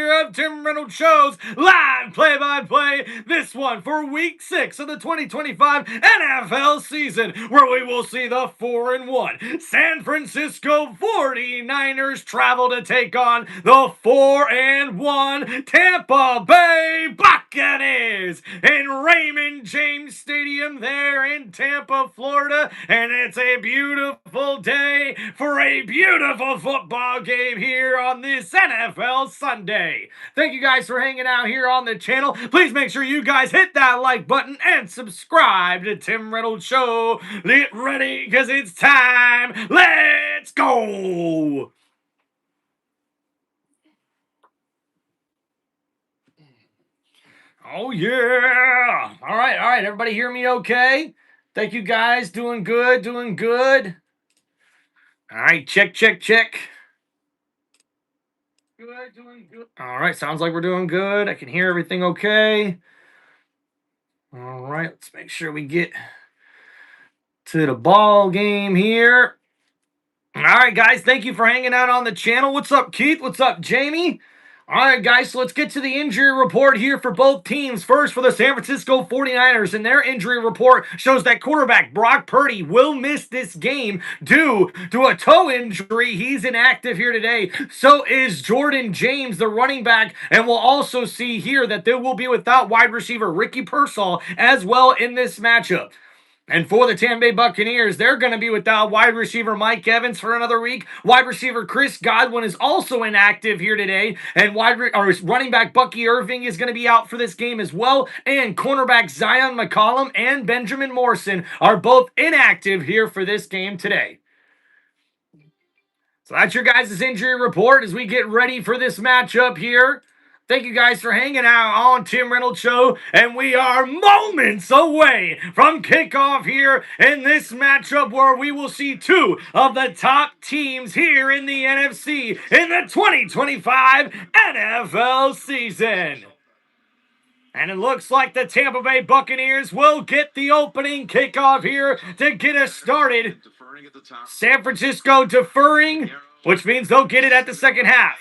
here of Tim Reynolds Show's live play-by-play. This one for Week 6 of the 2025 NFL season, where we will see the 4-1 San Francisco 49ers travel to take on the 4-1 Tampa Bay Buccaneers in Raymond James Stadium there in Tampa, Florida. And it's a beautiful day for a beautiful football game here on this NFL Sunday. Thank you guys for hanging out here on the channel. Please make sure you guys hit that like button and subscribe to Tim Reynolds Show. Get ready, because it's time. Let's go! Oh, yeah! All right. Everybody hear me okay? Thank you guys. Doing good. All right, check. Good, doing good. All right, sounds like we're doing good. I can hear everything okay. All right, let's make sure we get to the ball game here. All right, guys, thank you for hanging out on the channel. What's up, Keith? What's up, Jamie? All right, guys, so let's get to the injury report here for both teams. First, for the San Francisco 49ers, and their injury report shows that quarterback Brock Purdy will miss this game due to a toe injury. He's inactive here today. So is Jordan James, the running back, and we'll also see here that they will be without wide receiver Ricky Pearsall as well in this matchup. And for the Tampa Bay Buccaneers, they're going to be without wide receiver Mike Evans for another week. Wide receiver Chris Godwin is also inactive here today. And running back Bucky Irving is going to be out for this game as well. And cornerback Zion McCollum and Benjamin Morrison are both inactive here for this game today. So that's your guys' injury report as we get ready for this matchup here. Thank you guys for hanging out on Tim Reynolds Show, and we are moments away from kickoff here in this matchup where we will see two of the top teams here in the NFC in the 2025 NFL season. And it looks like the Tampa Bay Buccaneers will get the opening kickoff here to get us started. San Francisco deferring, which means they'll get it at the second half.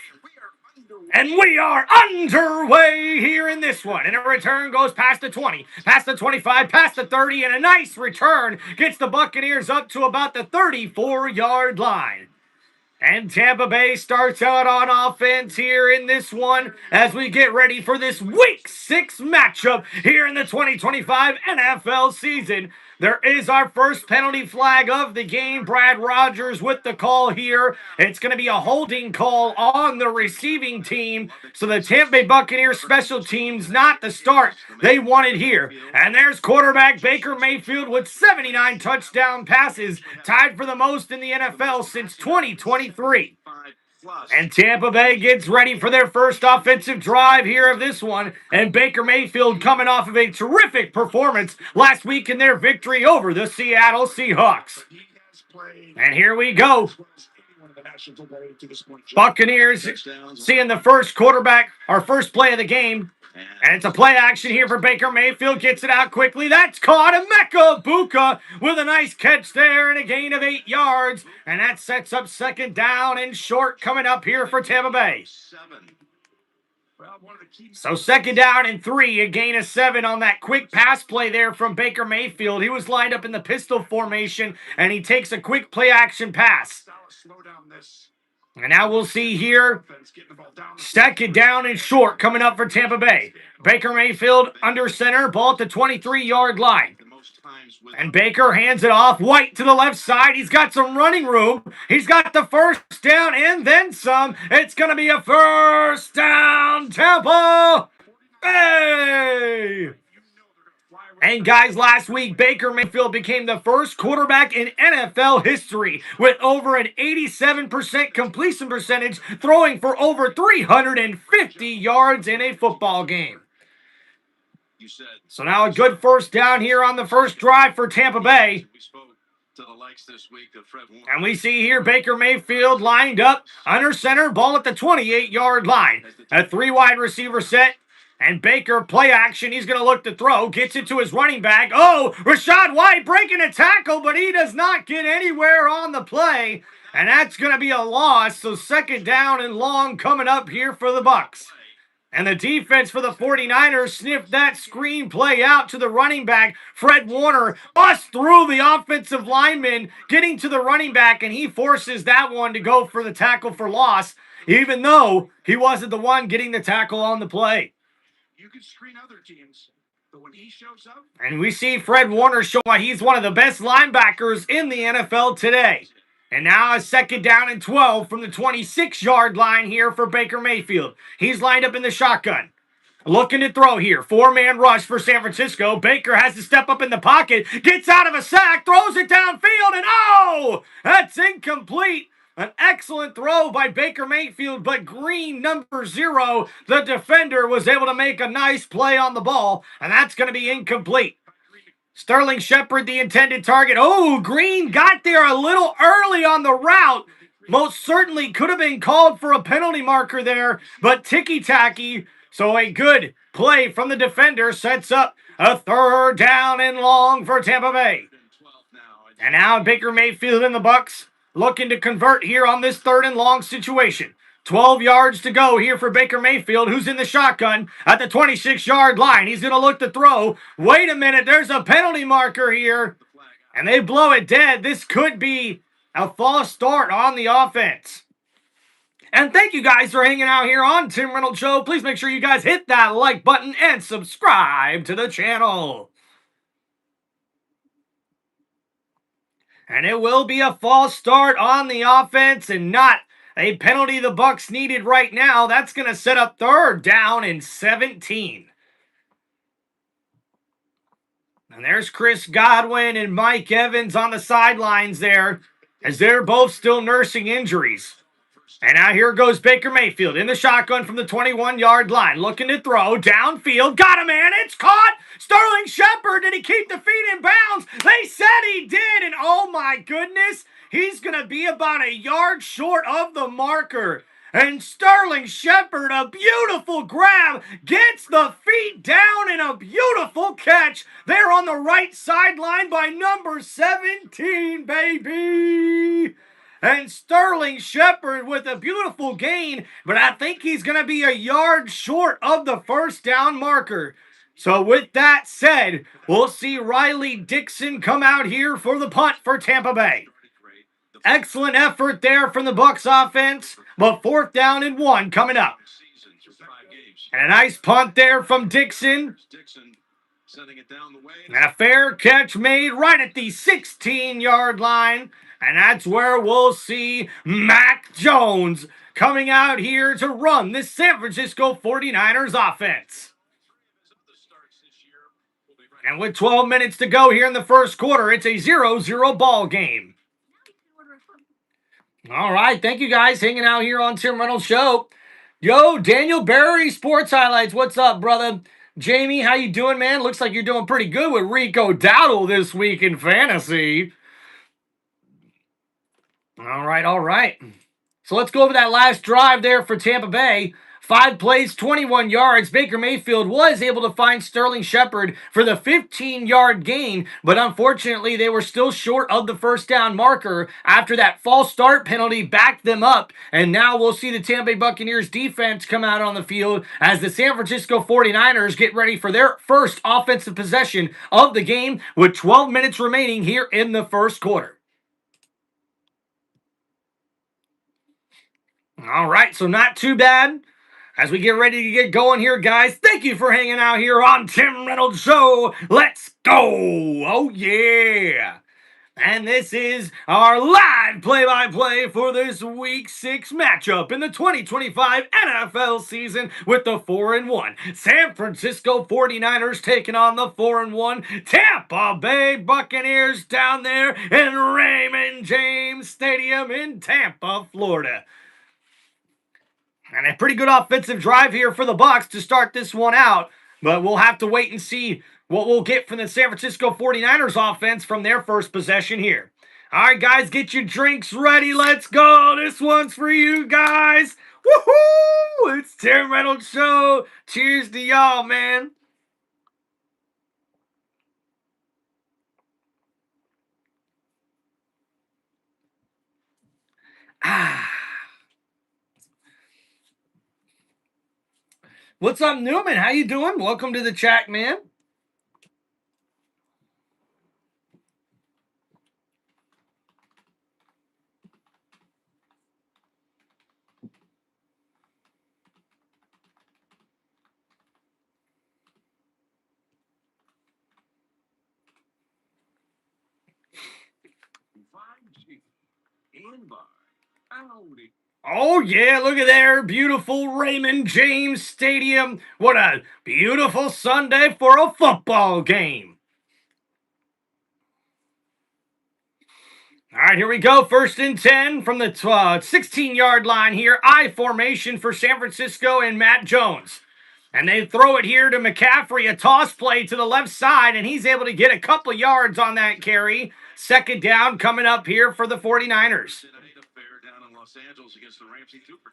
And we are underway here in this one. And a return goes past the 20, past the 25, past the 30, and a nice return gets the Buccaneers up to about the 34-yard line. And Tampa Bay starts out on offense here in this one as we get ready for this Week 6 matchup here in the 2025 NFL season. There is our first penalty flag of the game. Brad Rogers with the call here. It's going to be a holding call on the receiving team. So the Tampa Bay Buccaneers special teams, not the start they wanted here. And there's quarterback Baker Mayfield with 79 touchdown passes, tied for the most in the NFL since 2023. And Tampa Bay gets ready for their first offensive drive here of this one. And Baker Mayfield coming off of a terrific performance last week in their victory over the Seattle Seahawks. And here we go. Buccaneers seeing the first play of the game. And it's a play action here for Baker Mayfield. Gets it out quickly. That's caught. Emeka Egbuka with a nice catch there and a gain of 8 yards. And that sets up second down and short coming up here for Tampa Bay. So second down and 3, a gain of 7 on that quick pass play there from Baker Mayfield. He was lined up in the pistol formation, and he takes a quick play action pass. And now we'll see here, second down and short coming up for Tampa Bay. Baker Mayfield under center, ball at the 23-yard line. And Baker hands it off. White to the left side. He's got some running room. He's got the first down and then some. It's going to be a first down, Tampa Bay! And guys, last week, Baker Mayfield became the first quarterback in NFL history with over an 87% completion percentage, throwing for over 350 yards in a football game. So now a good first down here on the first drive for Tampa Bay. And we see here Baker Mayfield lined up under center, ball at the 28-yard line. A 3-wide receiver set. And Baker, play action. He's going to look to throw. Gets it to his running back. Oh, Rachaad White breaking a tackle, but he does not get anywhere on the play. And that's going to be a loss. So second down and long coming up here for the Bucs. And the defense for the 49ers sniffed that screenplay out to the running back. Fred Warner busts through the offensive lineman, getting to the running back, and he forces that one to go for the tackle for loss, even though he wasn't the one getting the tackle on the play. You can screen other teams, but when he shows up... And we see Fred Warner show why he's one of the best linebackers in the NFL today. And now a 2nd down and 12 from the 26-yard line here for Baker Mayfield. He's lined up in the shotgun. Looking to throw here. 4-man rush for San Francisco. Baker has to step up in the pocket. Gets out of a sack. Throws it downfield. And oh! That's incomplete. An excellent throw by Baker Mayfield. But Green, number 0, the defender, was able to make a nice play on the ball. And that's going to be incomplete. Sterling Shepard, the intended target. Oh, Green got there a little early on the route. Most certainly could have been called for a penalty marker there, but ticky-tacky. So a good play from the defender sets up a 3rd down and long for Tampa Bay. And now Baker Mayfield and the Bucs looking to convert here on this 3rd and long situation. 12 yards to go here for Baker Mayfield, who's in the shotgun at the 26-yard line. He's going to look to throw. Wait a minute, there's a penalty marker here. And they blow it dead. This could be a false start on the offense. And thank you guys for hanging out here on Tim Reynolds Show. Please make sure you guys hit that like button and subscribe to the channel. And it will be a false start on the offense and not a penalty the Bucs needed right now. That's going to set up 3rd down and 17. And there's Chris Godwin and Mike Evans on the sidelines there, as they're both still nursing injuries. And now here goes Baker Mayfield in the shotgun from the 21-yard line, looking to throw downfield. Got a man. It's caught. Sterling Shepard. Did he keep the feet in bounds? They said he did. And oh my goodness, he's going to be about a yard short of the marker. And Sterling Shepard, a beautiful grab, gets the feet down and a beautiful catch there on the right sideline by number 17, baby. And Sterling Shepard with a beautiful gain, but I think he's going to be a yard short of the 1st down marker. So with that said, we'll see Riley Dixon come out here for the punt for Tampa Bay. Excellent effort there from the Bucs offense, but 4th down and 1 coming up. And a nice punt there from Dixon. And a fair catch made right at the 16-yard line. And that's where we'll see Mac Jones coming out here to run this San Francisco 49ers offense. And with 12 minutes to go here in the 1st quarter, it's a 0-0 ball game. All right, thank you guys hanging out here on Tim Reynolds Show. Yo, Daniel Barry, Sports Highlights. What's up, brother? Jamie, how you doing, man? Looks like you're doing pretty good with Rico Dowdle this week in fantasy. All right. So let's go over that last drive there for Tampa Bay. 5 plays, 21 yards. Baker Mayfield was able to find Sterling Shepard for the 15-yard gain, but unfortunately they were still short of the 1st down marker after that false start penalty backed them up. And now we'll see the Tampa Bay Buccaneers defense come out on the field as the San Francisco 49ers get ready for their first offensive possession of the game with 12 minutes remaining here in the 1st quarter. All right, so not too bad. As we get ready to get going here, guys, thank you for hanging out here on Tim Reynolds Show. Let's go. Oh, yeah. And this is our live play-by-play for this Week 6 matchup in the 2025 NFL season with the 4-1 San Francisco 49ers taking on the 4-1 Tampa Bay Buccaneers down there in Raymond James Stadium in Tampa, Florida. And a pretty good offensive drive here for the Bucs to start this one out. But we'll have to wait and see what we'll get from the San Francisco 49ers offense from their first possession here. All right, guys, get your drinks ready. Let's go. This one's for you guys. Woohoo! It's Tim Reynolds Show. Cheers to y'all, man. What's up, Newman? How you doing? Welcome to the chat, man. Oh, yeah, look at there. Beautiful Raymond James Stadium. What a beautiful Sunday for a football game. All right, here we go. 1st and 10 from the 16-yard line here. I formation for San Francisco and Matt Jones. And they throw it here to McCaffrey, a toss play to the left side, and he's able to get a couple yards on that carry. 2nd down coming up here for the 49ers.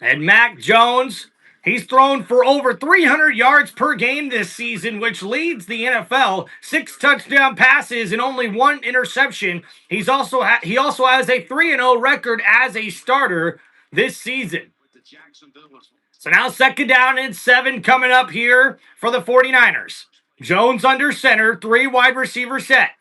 And Mac Jones, he's thrown for over 300 yards per game this season, which leads the NFL. 6 touchdown passes and only 1 interception. He also has a 3-0 record as a starter this season. So now 2nd down and 7 coming up here for the 49ers. Jones under center, 3 wide receiver set.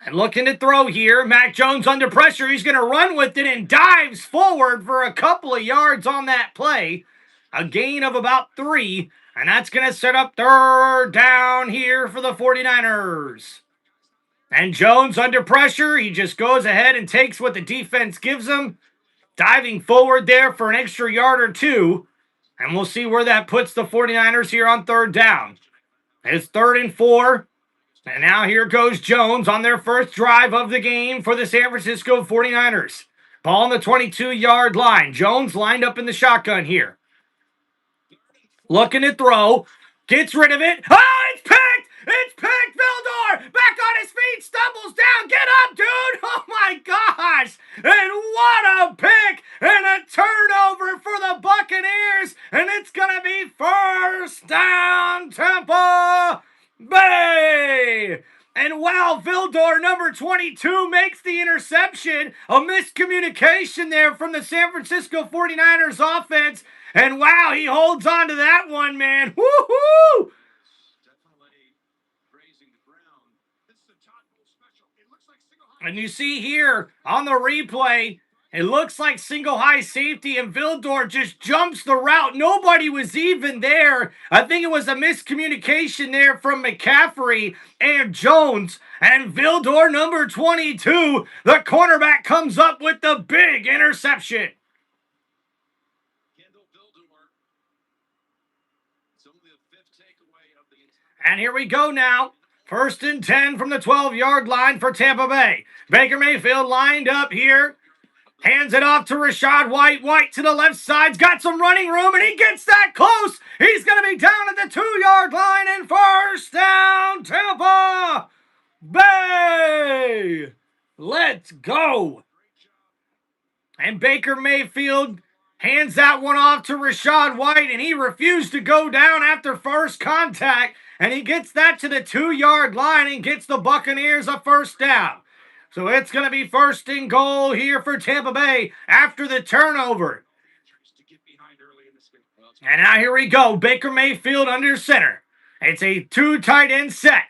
And looking to throw here, Mac Jones under pressure. He's going to run with it and dives forward for a couple of yards on that play. A gain of about 3. And that's going to set up 3rd down here for the 49ers. And Jones under pressure. He just goes ahead and takes what the defense gives him. Diving forward there for an extra yard or 2. And we'll see where that puts the 49ers here on 3rd down. It's 3rd and 4. And now here goes Jones on their first drive of the game for the San Francisco 49ers. Ball on the 22-yard line. Jones lined up in the shotgun here. Looking to throw. Gets rid of it. Oh, it's picked! It's picked! Vildor! Back on his feet! Stumbles down! Get up, dude! Oh, my gosh! And what a pick! And a turnover for the Buccaneers! And it's going to be 1st down, Tampa Bay! And wow, Vildor, number 22, makes the interception. A miscommunication there from the San Francisco 49ers offense. And wow, he holds on to that one, man. Woo-hoo! And you see here on the replay, it looks like single high safety, and Vildor just jumps the route. Nobody was even there. I think it was a miscommunication there from McCaffrey and Jones. And Vildor, number 22, the cornerback, comes up with the big interception. And here we go now. 1st and 10 from the 12-yard line for Tampa Bay. Baker Mayfield lined up here. Hands it off to Rachaad White. White to the left side's got some running room, and he gets that close. He's going to be down at the 2-yard line, and 1st down, Tampa Bay. Let's go. And Baker Mayfield hands that one off to Rachaad White, and he refused to go down after first contact. And he gets that to the 2-yard line and gets the Buccaneers a 1st down. So it's going to be 1st and goal here for Tampa Bay after the turnover. And now here we go. Baker Mayfield under center. It's a 2 tight end set.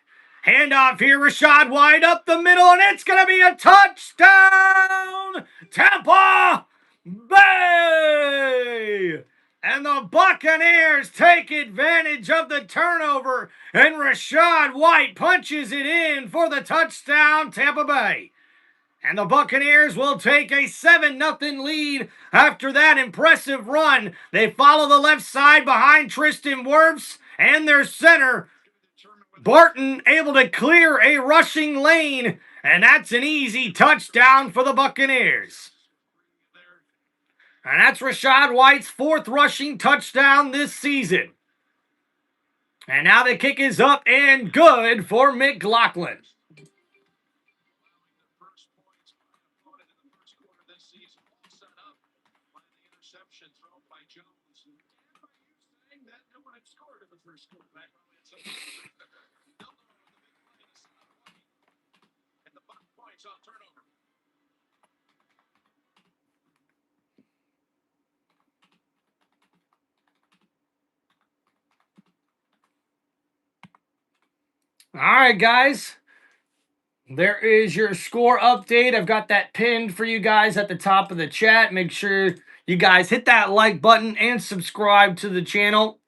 Handoff here, Rachaad White up the middle, and it's going to be a touchdown, Tampa Bay! And the Buccaneers take advantage of the turnover, and Rachaad White punches it in for the touchdown, Tampa Bay. And the Buccaneers will take a 7-0 lead after that impressive run. They follow the left side behind Tristan Wirfs and their center, Barton, able to clear a rushing lane, and that's an easy touchdown for the Buccaneers. And that's Rachaad White's 4th rushing touchdown this season. And now the kick is up and good for McLaughlin. All right, guys. There is your score update. I've got that pinned for you guys at the top of the chat. Make sure you guys hit that like button and subscribe to the channel.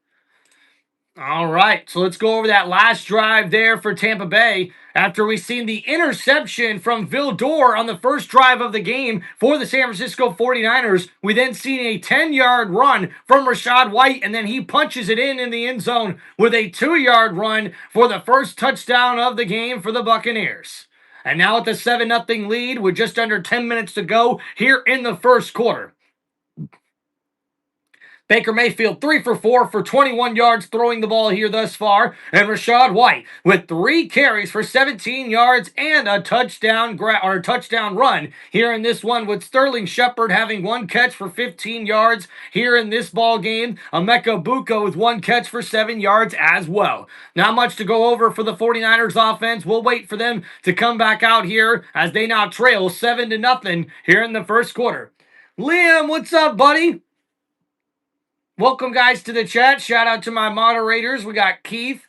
All right, so let's go over that last drive there for Tampa Bay. After we seen the interception from Vildor on the first drive of the game for the San Francisco 49ers, we then seen a 10-yard run from Rachaad White, and then he punches it in the end zone with a 2-yard run for the first touchdown of the game for the Buccaneers. And now at the 7-0 lead with just under 10 minutes to go here in the first quarter. Baker Mayfield 3 for 4 for 21 yards throwing the ball here thus far. And Rachaad White with 3 carries for 17 yards and a touchdown run here in this one, with Sterling Shepard having 1 catch for 15 yards here in this ball game. Emeka Buka with 1 catch for 7 yards as well. Not much to go over for the 49ers offense. We'll wait for them to come back out here as they now trail 7-0 here in the first quarter. Liam, what's up, buddy? Welcome, guys, to the chat. Shout out to my moderators. We got Keith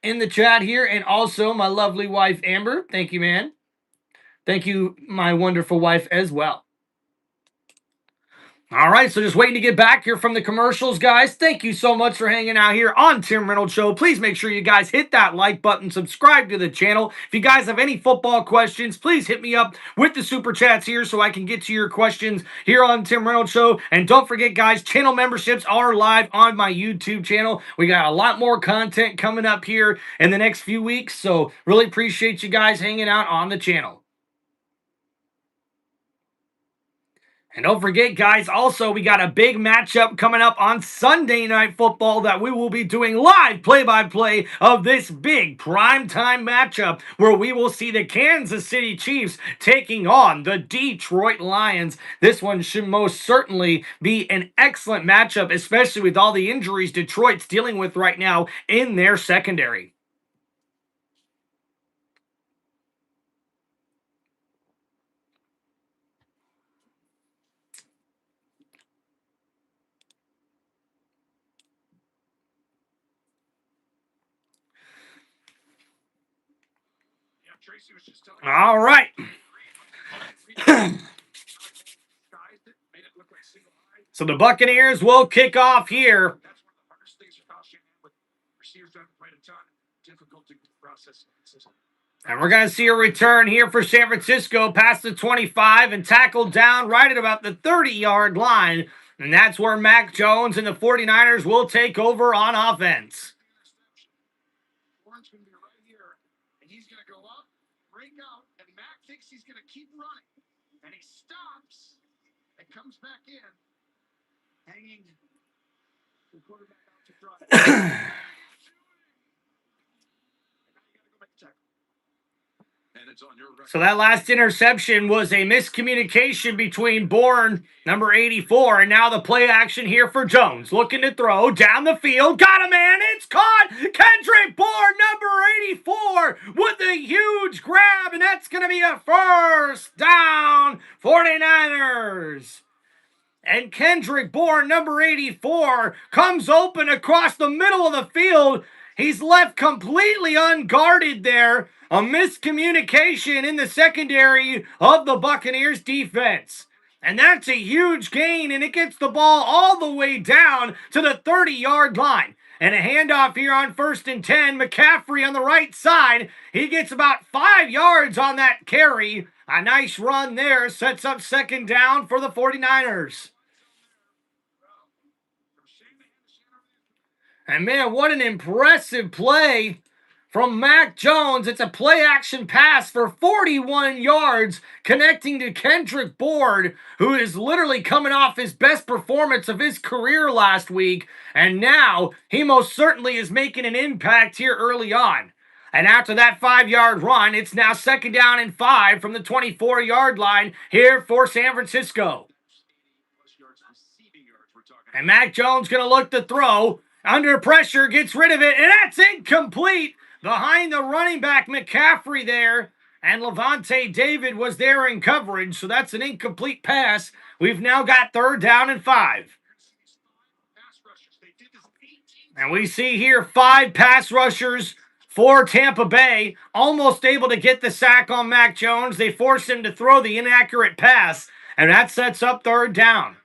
in the chat here, and also my lovely wife, Amber. Thank you, man. Thank you, my wonderful wife, as well. All right, so just waiting to get back here from the commercials, guys. Thank you so much for hanging out here on Tim Reynolds Show. Please make sure you guys hit that like button, subscribe to the channel. If you guys have any football questions, please hit me up with the super chats here so I can get to your questions here on Tim Reynolds Show. And don't forget, guys, channel memberships are live on my YouTube channel. We got a lot more content coming up here in the next few weeks, so really appreciate you guys hanging out on the channel. And don't forget, guys, also, we got a big matchup coming up on Sunday Night Football that we will be doing live play-by-play of this big primetime matchup where we will see the Kansas City Chiefs taking on the Detroit Lions. This one should most certainly be an excellent matchup, especially with all the injuries Detroit's dealing with right now in their secondary. All right. So the Buccaneers will kick off here. And we're going to see a return here for San Francisco past the 25 and tackled down right at about the 30-yard line. And that's where Mac Jones and the 49ers will take over on offense. He's going to keep running, and he stops and comes back in, hanging the quarterback out to try. So that last interception was a miscommunication between Bourne, number 84, and now the play action here for Jones. Looking to throw down the field. Got a man. It's caught. Kendrick Bourne, number 84, with a huge grab, and that's going to be a first down, 49ers. And Kendrick Bourne, number 84, comes open across the middle of the field. He's left completely unguarded there. A miscommunication in the secondary of the Buccaneers defense. And that's a huge gain, and it gets the ball all the way down to the 30-yard line. And a handoff here on 1st and 10. McCaffrey on the right side. He gets about 5 yards on that carry. A nice run there. Sets up 2nd down for the 49ers. And man, what an impressive play from Mac Jones. It's a play-action pass for 41 yards, connecting to Kendrick Bourne, who is literally coming off his best performance of his career last week. And now, he most certainly is making an impact here early on. And after that 5-yard run, it's now 2nd down and 5 from the 24-yard line here for San Francisco. And Mac Jones going to look to throw. Under pressure, gets rid of it, and that's incomplete. Behind the running back, McCaffrey there, and Levante David was there in coverage, so that's an incomplete pass. We've now got 3rd down and 5. And we see here 5 pass rushers for Tampa Bay, almost able to get the sack on Mac Jones. They forced him to throw the inaccurate pass, and that sets up third down.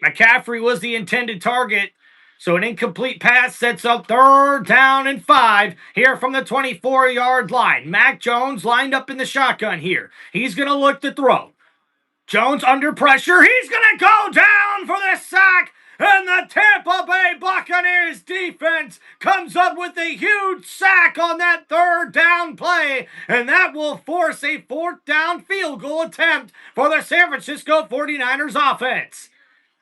McCaffrey was the intended target, so an incomplete pass sets up third down and 5 here from the 24-yard line. Mac Jones lined up in the shotgun here. He's going to look to throw. Jones under pressure. He's going to go down for the sack. And the Tampa Bay Buccaneers defense comes up with a huge sack on that third down play. And that will force a fourth down field goal attempt for the San Francisco 49ers offense.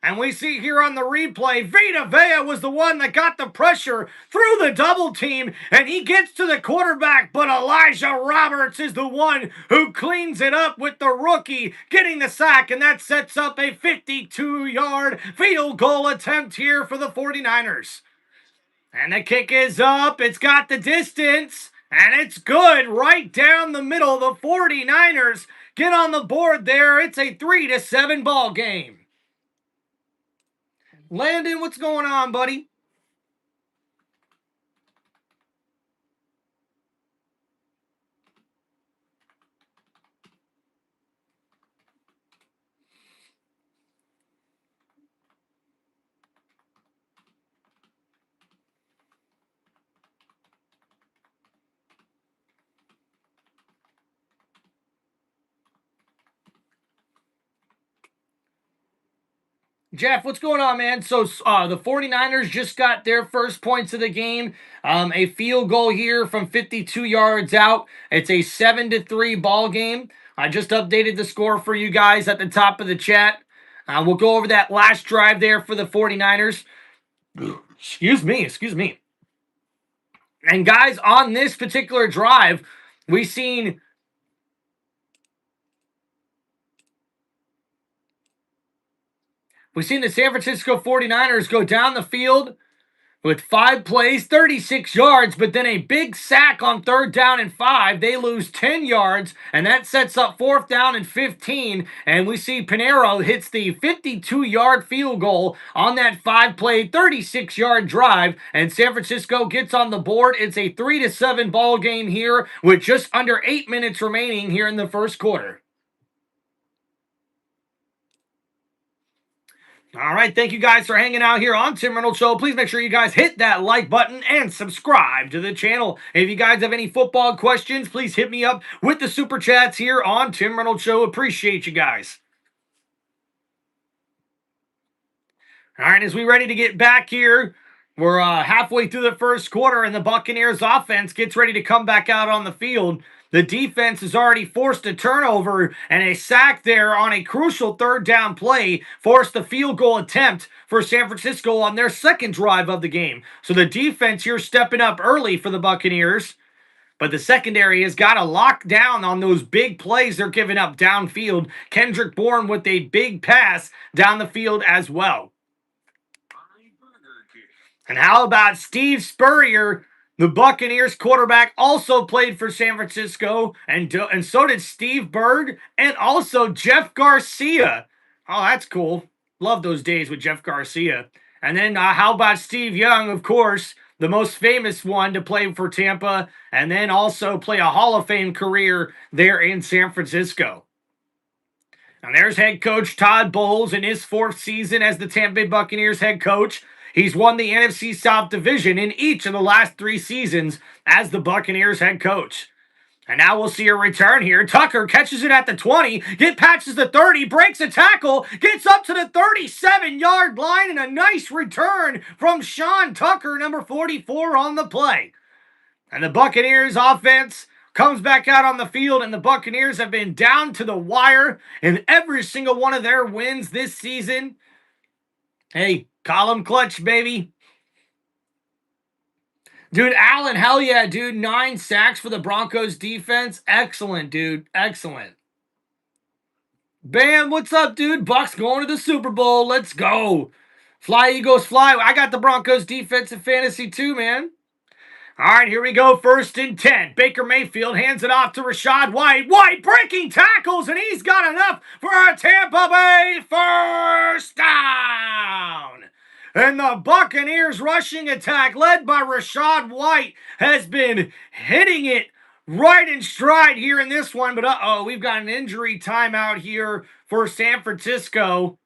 And we see here on the replay, Vita Vea was the one that got the pressure through the double team, and he gets to the quarterback, but Elijah Roberts is the one who cleans it up with the rookie getting the sack, and that sets up a 52-yard field goal attempt here for the 49ers. And the kick is up. It's got the distance, and it's good right down the middle. The 49ers get on the board there. It's a 3-7 ball game. Landon, what's going on, buddy? Jeff, what's going on, man? So the 49ers just got their first points of the game. A field goal here from 52 yards out. It's a 7-3 ball game. I just updated the score for you guys at the top of the chat. We'll go over that last drive there for the 49ers. Excuse me. And guys, on this particular drive, we've seen the San Francisco 49ers go down the field with 5 plays, 36 yards, but then a big sack on third down and 5. They lose 10 yards, and that sets up fourth down and 15. And we see Pinheiro hits the 52-yard field goal on that 5-play, 36-yard drive, and San Francisco gets on the board. It's a 3-7 ball game here with just under 8 minutes remaining here in the first quarter. All right, thank you guys for hanging out here on Tim Reynolds Show. Please make sure you guys hit that like button and subscribe to the channel. If you guys have any football questions, please hit me up with the super chats here on Tim Reynolds Show. Appreciate you guys. All right, as we ready to get back here, we're halfway through the first quarter, and the Buccaneers offense gets ready to come back out on the field. The defense has already forced a turnover, and a sack there on a crucial third down play forced the field goal attempt for San Francisco on their second drive of the game. So the defense here stepping up early for the Buccaneers, but the secondary has got to lock down on those big plays they're giving up downfield. Kendrick Bourne with a big pass down the field as well. And how about Steve Spurrier? The Buccaneers quarterback also played for San Francisco, and so did Steve Berg and also Jeff Garcia. Oh, that's cool. Love those days with Jeff Garcia. And then how about Steve Young, of course, the most famous one to play for Tampa, and then also play a Hall of Fame career there in San Francisco. And there's head coach Todd Bowles in his 4th season as the Tampa Bay Buccaneers head coach. He's won the NFC South Division in each of the last 3 seasons as the Buccaneers head coach. And now we'll see a return here. Tucker catches it at the 20, patches the 30, breaks a tackle, gets up to the 37-yard line, and a nice return from Sean Tucker, number 44, on the play. And the Buccaneers offense comes back out on the field, and the Buccaneers have been down to the wire in every single one of their wins this season. Hey, column clutch, baby. Dude, Allen, hell yeah, dude. 9 sacks for the Broncos defense. Excellent, dude. Excellent. Bam, what's up, dude? Bucs going to the Super Bowl. Let's go. Fly, Eagles, fly. I got the Broncos defense in fantasy too, man. All right, here we go. 1st and 10. Baker Mayfield hands it off to Rachaad White. White breaking tackles, and he's got enough for a Tampa Bay first down. And the Buccaneers rushing attack, led by Rachaad White, has been hitting it right in stride here in this one. But uh-oh, we've got an injury timeout here for San Francisco.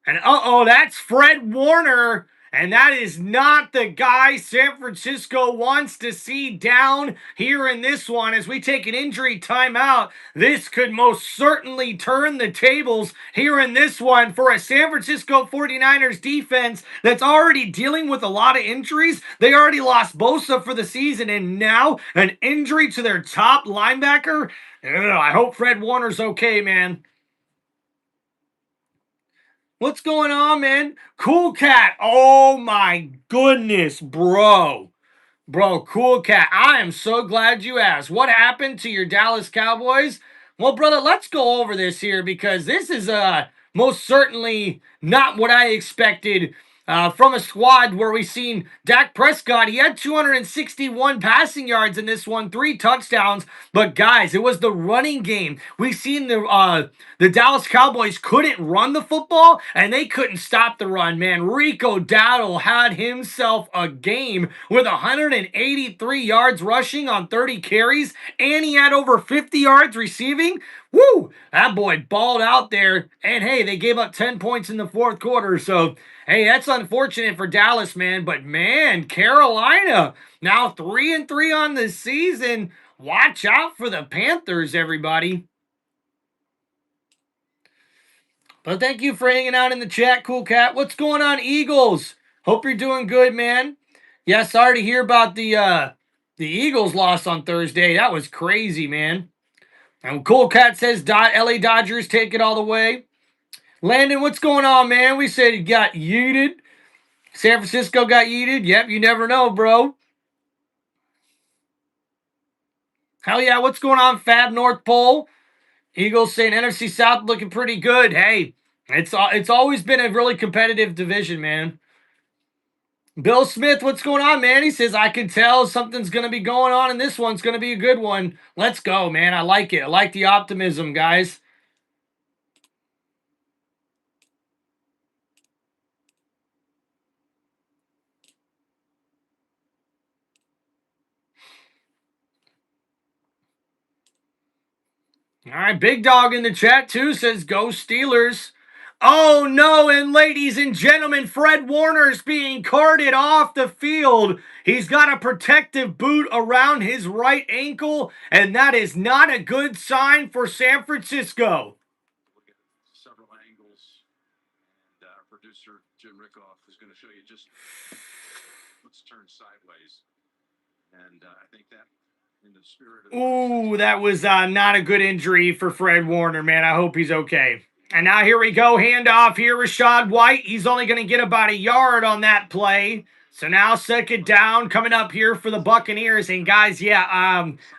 And uh-oh, that's Fred Warner. And that is not the guy San Francisco wants to see down here in this one. As we take an injury timeout, this could most certainly turn the tables here in this one for a San Francisco 49ers defense that's already dealing with a lot of injuries. They already lost Bosa for the season, and now an injury to their top linebacker. I hope Fred Warner's okay, man. What's going on, man? Cool Cat. Oh my goodness, bro. Bro, Cool Cat. I am so glad you asked. What happened to your Dallas Cowboys? Well, brother, let's go over this here because this is most certainly not what I expected from a squad where we've seen Dak Prescott. He had 261 passing yards in this one, 3 touchdowns. But guys, it was the running game. We've seen the Dallas Cowboys couldn't run the football, and they couldn't stop the run, man. Rico Dowdle had himself a game with 183 yards rushing on 30 carries, and he had over 50 yards receiving. Woo! That boy balled out there, and hey, they gave up 10 points in the fourth quarter, so hey, that's unfortunate for Dallas, man. But man, Carolina now 3-3 on the season. Watch out for the Panthers, everybody. But thank you for hanging out in the chat, Cool Cat. What's going on, Eagles? Hope you're doing good, man. Yeah, sorry to hear about the Eagles loss on Thursday. That was crazy, man. And Cool Cat says LA Dodgers take it all the way. Landon, what's going on, man? We said it got yeeted. San Francisco got yeeted. Yep, you never know, bro. Hell yeah, what's going on, Fab North Pole? Eagles saying NFC South looking pretty good. Hey, it's always been a really competitive division, man. Bill Smith, what's going on, man? He says, I can tell something's going to be going on, and this one's going to be a good one. Let's go, man. I like it. I like the optimism, guys. All right, Big Dog in the chat, too, says, go Steelers. Oh, no, and ladies and gentlemen, Fred Warner's being carted off the field. He's got a protective boot around his right ankle, and that is not a good sign for San Francisco. Look at several angles, and our producer, Jim Rickoff, is going to show you just let's turn sideways. And I think that in the spirit of... Ooh, that was not a good injury for Fred Warner, man. I hope he's okay. And now here we go, handoff here, Rachaad White. He's only going to get about a yard on that play. So now second down coming up here for the Buccaneers. And guys, yeah,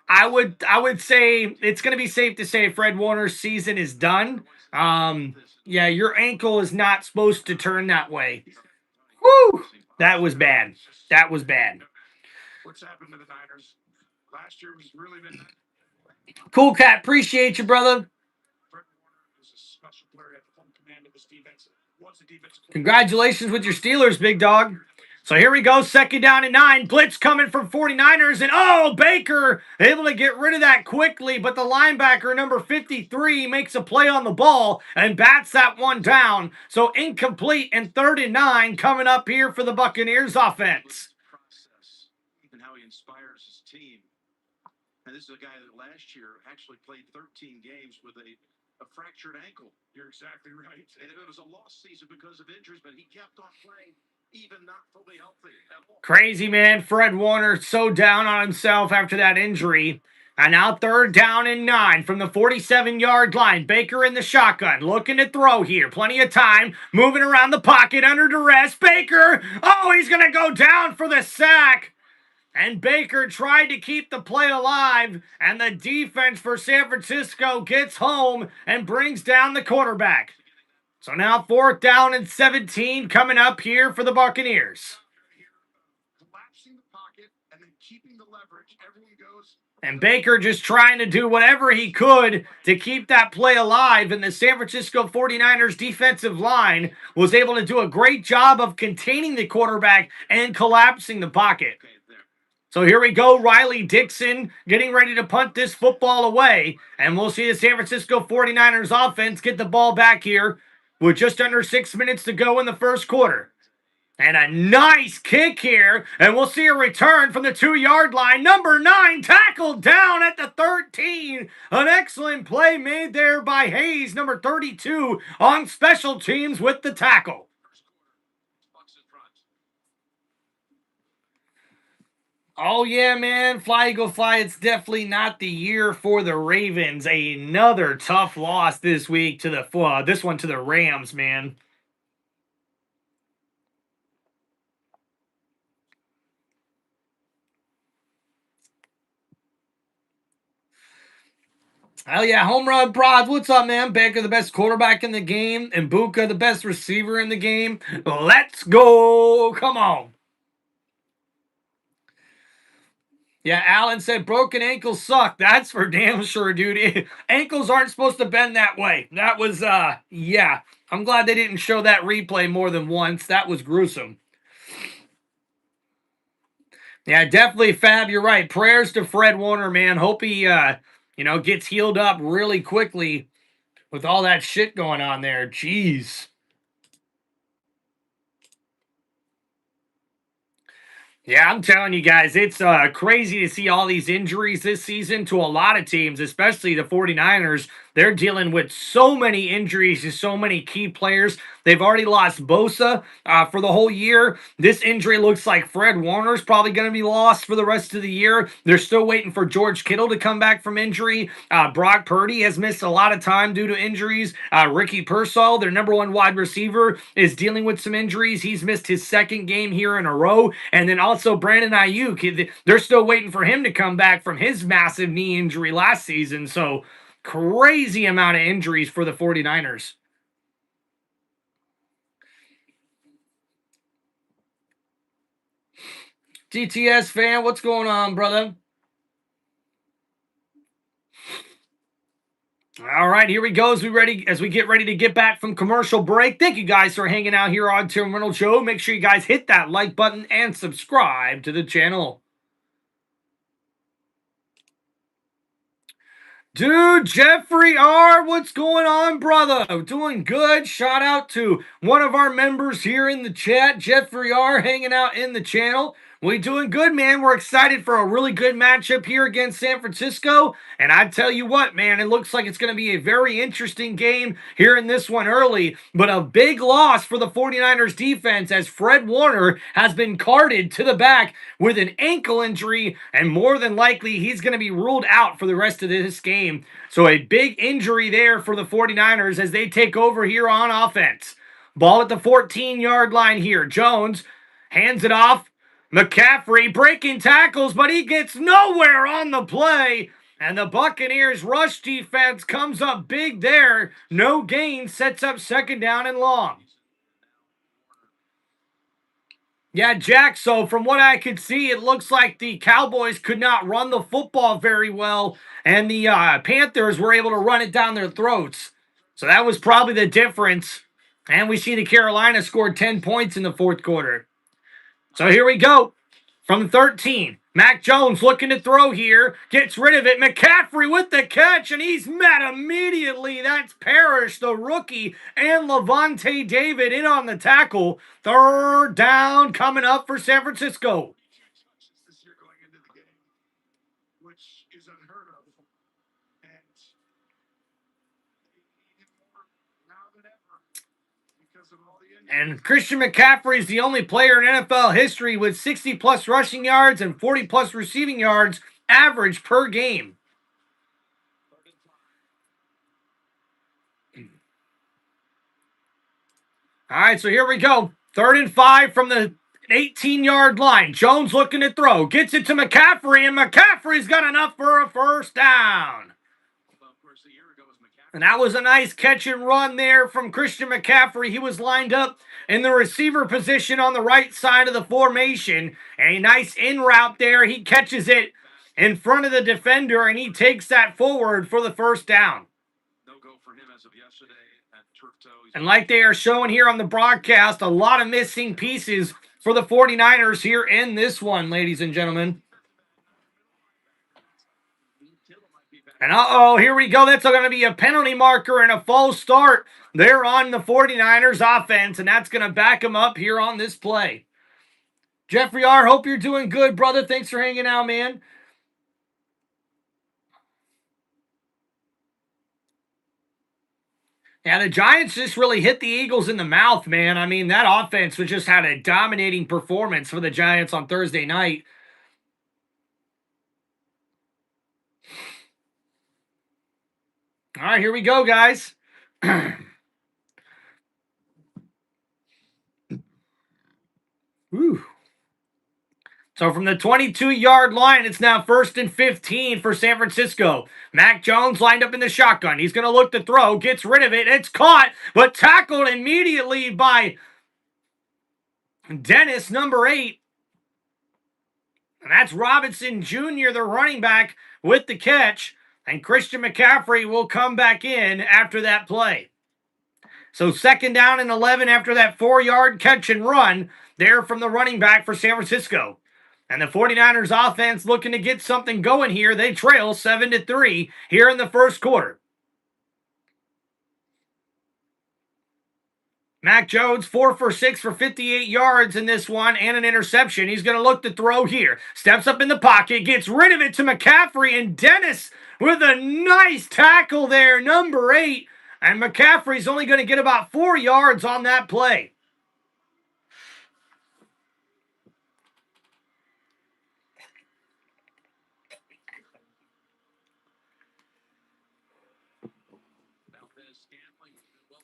I would say it's going to be safe to say Fred Warner's season is done. Yeah, your ankle is not supposed to turn that way. Woo! That was bad. That was bad. What's happened to the Niners? Last year was really been... Cool Cat, appreciate you, brother. Congratulations with your Steelers, Big Dog. So here we go, second down and 9. Blitz coming from 49ers, and oh, Baker able to get rid of that quickly, but the linebacker, number 53, makes a play on the ball and bats that one down. So incomplete and 3rd and 9 coming up here for the Buccaneers offense. And how he inspires his team. And this is a guy that last year actually played 13 games with a fractured ankle. You're exactly right. And it was a lost season because of injuries, but he kept on playing, even not fully healthy. Crazy, man. Fred Warner so down on himself after that injury. And now 3rd down and 9 from the 47-yard line. Baker in the shotgun, looking to throw here. Plenty of time, moving around the pocket under duress. Baker, oh, he's going to go down for the sack. And Baker tried to keep the play alive, and the defense for San Francisco gets home and brings down the quarterback. So now 4th down and 17 coming up here for the Buccaneers. Collapsing the pocket and then keeping the leverage. Everyone goes And Baker just trying to do whatever he could to keep that play alive. And the San Francisco 49ers defensive line was able to do a great job of containing the quarterback and collapsing the pocket. So here we go, Riley Dixon getting ready to punt this football away. And we'll see the San Francisco 49ers offense get the ball back here with just under 6 minutes to go in the first quarter. And a nice kick here. And we'll see a return from the 2-yard line. Number 9 tackled down at the 13. An excellent play made there by Hayes, number 32, on special teams with the tackle. Oh, yeah, man. Fly, Eagle, fly. It's definitely not the year for the Ravens. Another tough loss this week to this one to the Rams, man. Hell yeah, Home Run Prods. What's up, man? Baker, the best quarterback in the game, and Bucca, the best receiver in the game. Let's go. Come on. Yeah, Alan said broken ankles suck. That's for damn sure, dude. Ankles aren't supposed to bend that way. That was, yeah. I'm glad they didn't show that replay more than once. That was gruesome. Yeah, definitely, Fab. You're right. Prayers to Fred Warner, man. Hope he, gets healed up really quickly with all that shit going on there. Jeez. Yeah, I'm telling you guys, it's crazy to see all these injuries this season to a lot of teams, especially the 49ers. They're dealing with so many injuries to so many key players. They've already lost Bosa for the whole year. This injury looks like Fred Warner's probably going to be lost for the rest of the year. They're still waiting for George Kittle to come back from injury. Brock Purdy has missed a lot of time due to injuries. Ricky Pearsall, their number 1 wide receiver, is dealing with some injuries. He's missed his 2nd game here in a row. And then also Brandon Ayuk, they're still waiting for him to come back from his massive knee injury last season. So crazy amount of injuries for the 49ers. TTS fan, what's going on, brother? All right, here we go as we get ready to get back from commercial break. Thank you guys for hanging out here on Tim Reynolds Show. Make sure you guys hit that like button and subscribe to the channel. Dude, Jeffrey R., what's going on, brother? Doing good. Shout out to one of our members here in the chat, Jeffrey R., hanging out in the channel. We doing good, man. We're excited for a really good matchup here against San Francisco. And I tell you what, man, it looks like it's going to be a very interesting game here in this one early. But a big loss for the 49ers defense as Fred Warner has been carted to the back with an ankle injury. And more than likely, he's going to be ruled out for the rest of this game. So a big injury there for the 49ers as they take over here on offense. Ball at the 14-yard line here. Jones hands it off. McCaffrey breaking tackles, but he gets nowhere on the play. And the Buccaneers rush defense comes up big there. No gain, sets up 2nd down and long. Yeah, Jack, so from what I could see, it looks like the Cowboys could not run the football very well, and the Panthers were able to run it down their throats. So that was probably the difference. And we see the Carolina scored 10 points in the 4th quarter. So here we go. From 13, Mac Jones looking to throw here. Gets rid of it. McCaffrey with the catch, and he's met immediately. That's Parrish, the rookie, and Levante David in on the tackle. 3rd down coming up for San Francisco. Which is unheard of. And Christian McCaffrey is the only player in NFL history with 60-plus rushing yards and 40-plus receiving yards average per game. All right, so here we go. 3rd and 5 from the 18-yard line. Jones looking to throw. Gets it to McCaffrey, and McCaffrey's got enough for a 1st down. And that was a nice catch and run there from Christian McCaffrey. He was lined up in the receiver position on the right side of the formation. And a nice in route there. He catches it. in front of the defender, and he takes that forward for the first down. No go for him as of yesterday at turf toe. And like they are showing here on the broadcast, a lot of missing pieces for the 49ers here in this one, ladies and gentlemen. And here we go. That's going to be a penalty marker and a false start there on the 49ers offense, and that's going to back them up here on this play. Jeffrey R., hope you're doing good, brother. Thanks for hanging out, man. Yeah, the Giants just really hit the Eagles in the mouth, man. I mean, that offense was just had a dominating performance for the Giants on Thursday night. All right, here we go, guys. Whew. So from the 22-yard line, it's now 1st and 15 for San Francisco. Mac Jones lined up in the shotgun. He's going to look to throw, gets rid of it. It's caught, but tackled immediately by Dennis, number 8. And that's Robinson Jr., the running back, with the catch. And Christian McCaffrey will come back in after that play. So 2nd down and 11 after that 4-yard catch and run there from the running back for San Francisco. And the 49ers offense looking to get something going here. They trail 7-3 here in the first quarter. Mac Jones, 4 for 6 for 58 yards in this one and an interception. He's going to look to throw here. Steps up in the pocket, gets rid of it to McCaffrey, and Dennis with a nice tackle there, number 8. And McCaffrey's only going to get about 4 yards on that play.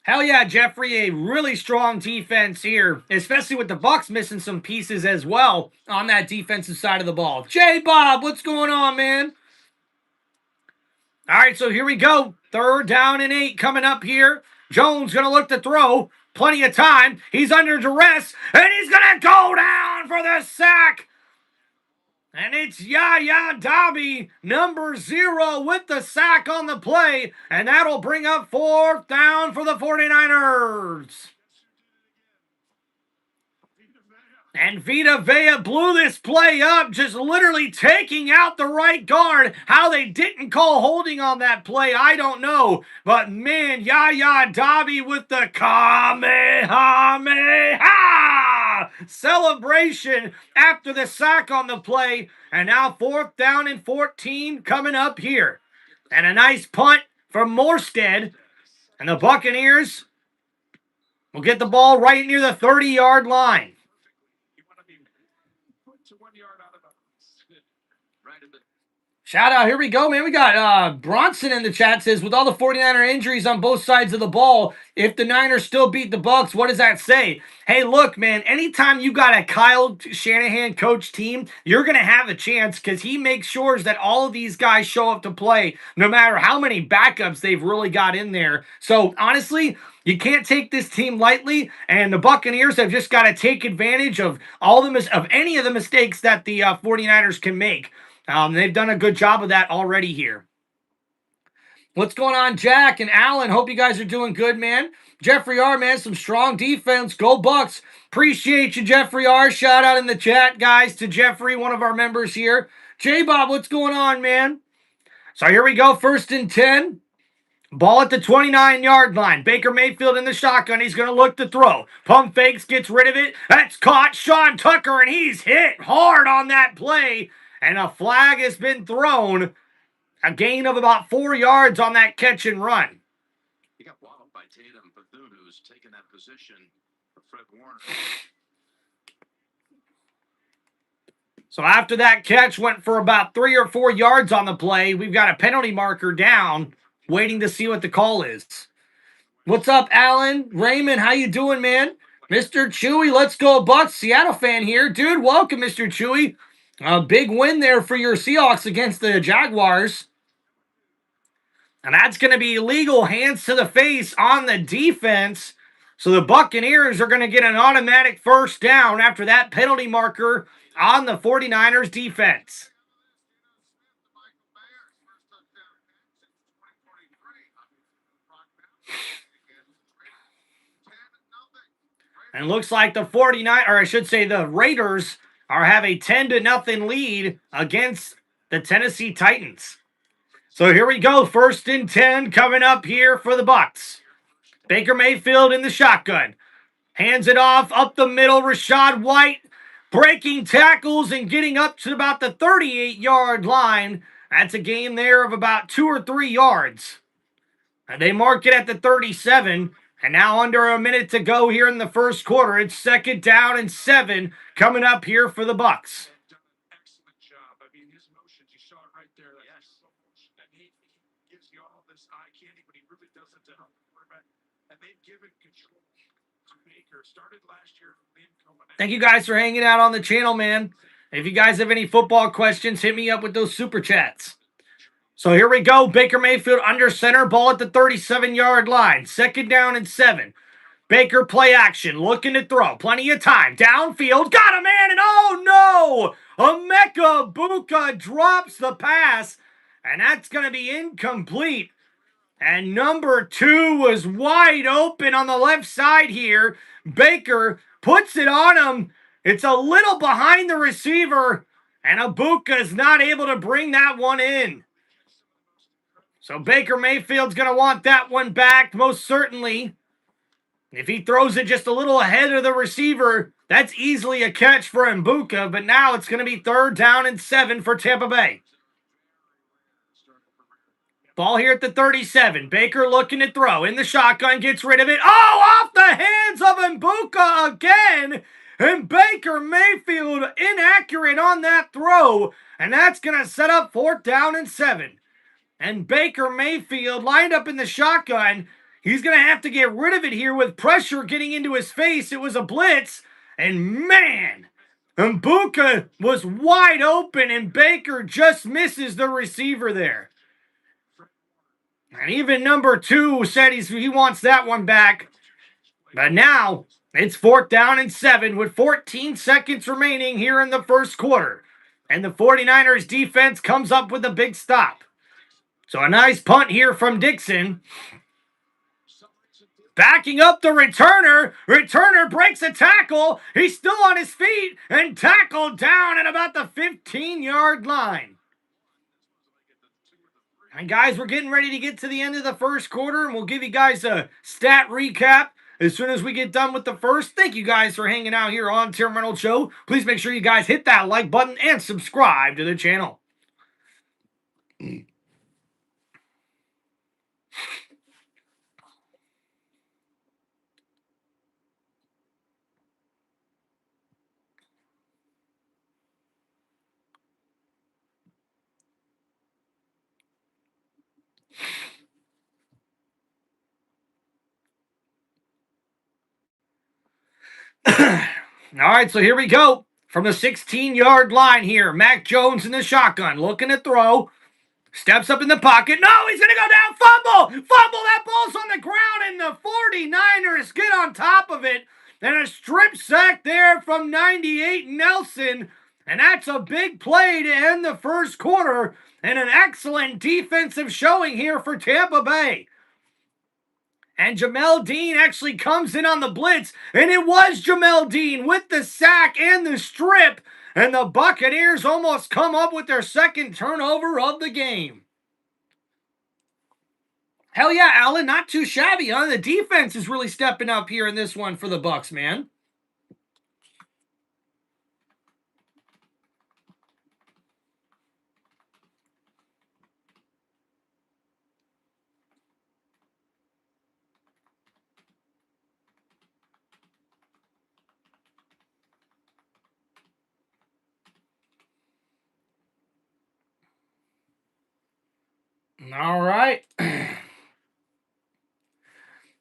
Hell yeah, Jeffrey, a really strong defense here, especially with the Bucs missing some pieces as well on that defensive side of the ball. J-Bob, what's going on, man? All right, so here we go. 3rd down and 8 coming up here. Jones going to look to throw. Plenty of time. He's under duress, and he's going to go down for the sack. And it's Yaya Dobby, number 0, with the sack on the play. And that'll bring up 4th down for the 49ers. And Vita Vea blew this play up, just literally taking out the right guard. How they didn't call holding on that play, I don't know. But man, Yaya Dobby with the Kamehameha celebration after the sack on the play. And now 4th down and 14 coming up here. And a nice punt from Morstead. And the Buccaneers will get the ball right near the 30-yard line. Shout out, here we go, man. We got Bronson in the chat, says, with all the 49er injuries on both sides of the ball, if the Niners still beat the Bucs, what does that say? Hey, look, man, anytime you got a Kyle Shanahan coach team, you're going to have a chance because he makes sure that all of these guys show up to play, no matter how many backups they've really got in there. So, honestly, you can't take this team lightly, and the Buccaneers have just got to take advantage of any of the mistakes that the 49ers can make. They've done a good job of that already here. What's going on, Jack and Alan? Hope you guys are doing good, man. Jeffrey R., man, some strong defense. Go Bucs. Appreciate you, Jeffrey R. Shout out in the chat, guys, to Jeffrey, one of our members here. J-Bob, what's going on, man? So here we go, 1st and 10. Ball at the 29-yard line. Baker Mayfield in the shotgun. He's going to look to throw. Pump fakes, gets rid of it. That's caught. Sean Tucker, and he's hit hard on that play. And a flag has been thrown. A gain of about 4 yards on that catch and run. He got walloped by Tatum Bethune, who's taken that position for Fred Warner. So after that catch went for about 3 or 4 yards on the play, we've got a penalty marker down, waiting to see what the call is. What's up, Alan? Raymond, how you doing, man? Mr. Chewy, let's go Bucs. Seattle fan here. Dude, welcome, Mr. Chewy. A big win there for your Seahawks against the Jaguars. And that's going to be illegal, hands to the face on the defense. So the Buccaneers are going to get an automatic 1st down after that penalty marker on the 49ers defense. And looks like the 49, or I should say the Raiders, have a 10-0 lead against the Tennessee Titans. So here we go, 1st and 10 coming up here for the Bucs. Baker Mayfield in the shotgun. Hands it off up the middle. Rachaad White breaking tackles and getting up to about the 38-yard line. That's a gain there of about 2 or 3 yards. And they mark it at the 37. And now under a minute to go here in the first quarter. It's 2nd down and 7 coming up here for the Bucs. Excellent job. I mean, his motions, you saw it right there. Yes. And he gives you all this eye candy, but he really doesn't help the quarterback. And they've given control to Baker. Started last year. Thank you guys for hanging out on the channel, man. If you guys have any football questions, hit me up with those super chats. So here we go. Baker Mayfield under center, ball at the 37-yard line. 2nd down and 7. Baker play action, looking to throw. Plenty of time. Downfield, got a man, and oh no! Emeka Egbuka drops the pass, and that's going to be incomplete. And number 2 was wide open on the left side here. Baker puts it on him. It's a little behind the receiver, and Egbuka is not able to bring that one in. So Baker Mayfield's going to want that one back, most certainly. If he throws it just a little ahead of the receiver, that's easily a catch for Egbuka, but now it's going to be 3rd down and 7 for Tampa Bay. Ball here at the 37. Baker looking to throw. In the shotgun, gets rid of it. Oh, off the hands of Egbuka again. And Baker Mayfield inaccurate on that throw. And that's going to set up 4th down and 7. And Baker Mayfield lined up in the shotgun. He's going to have to get rid of it here with pressure getting into his face. It was a blitz. And man, Egbuka was wide open and Baker just misses the receiver there. And even number 2 said he wants that one back. But now it's 4th down and 7 with 14 seconds remaining here in the first quarter. And the 49ers defense comes up with a big stop. So a nice punt here from Dixon. Backing up the returner. Returner breaks a tackle. He's still on his feet and tackled down at about the 15-yard line. And guys, we're getting ready to get to the end of the first quarter, and we'll give you guys a stat recap as soon as we get done with the first. Thank you guys for hanging out here on Tim Reynolds Show. Please make sure you guys hit that like button and subscribe to the channel. All right, so here we go. From the 16-yard line here, Mac Jones in the shotgun, looking to throw. Steps up in the pocket. No, he's going to go down. Fumble! Fumble! That ball's on the ground, and the 49ers get on top of it. And a strip sack there from 98 Nelson. And that's a big play to end the first quarter. And an excellent defensive showing here for Tampa Bay. And Jamel Dean actually comes in on the blitz. And it was Jamel Dean with the sack and the strip. And the Buccaneers almost come up with their 2nd turnover of the game. Hell yeah, Alan, not too shabby, huh? The defense is really stepping up here in this one for the Bucs, man. All right.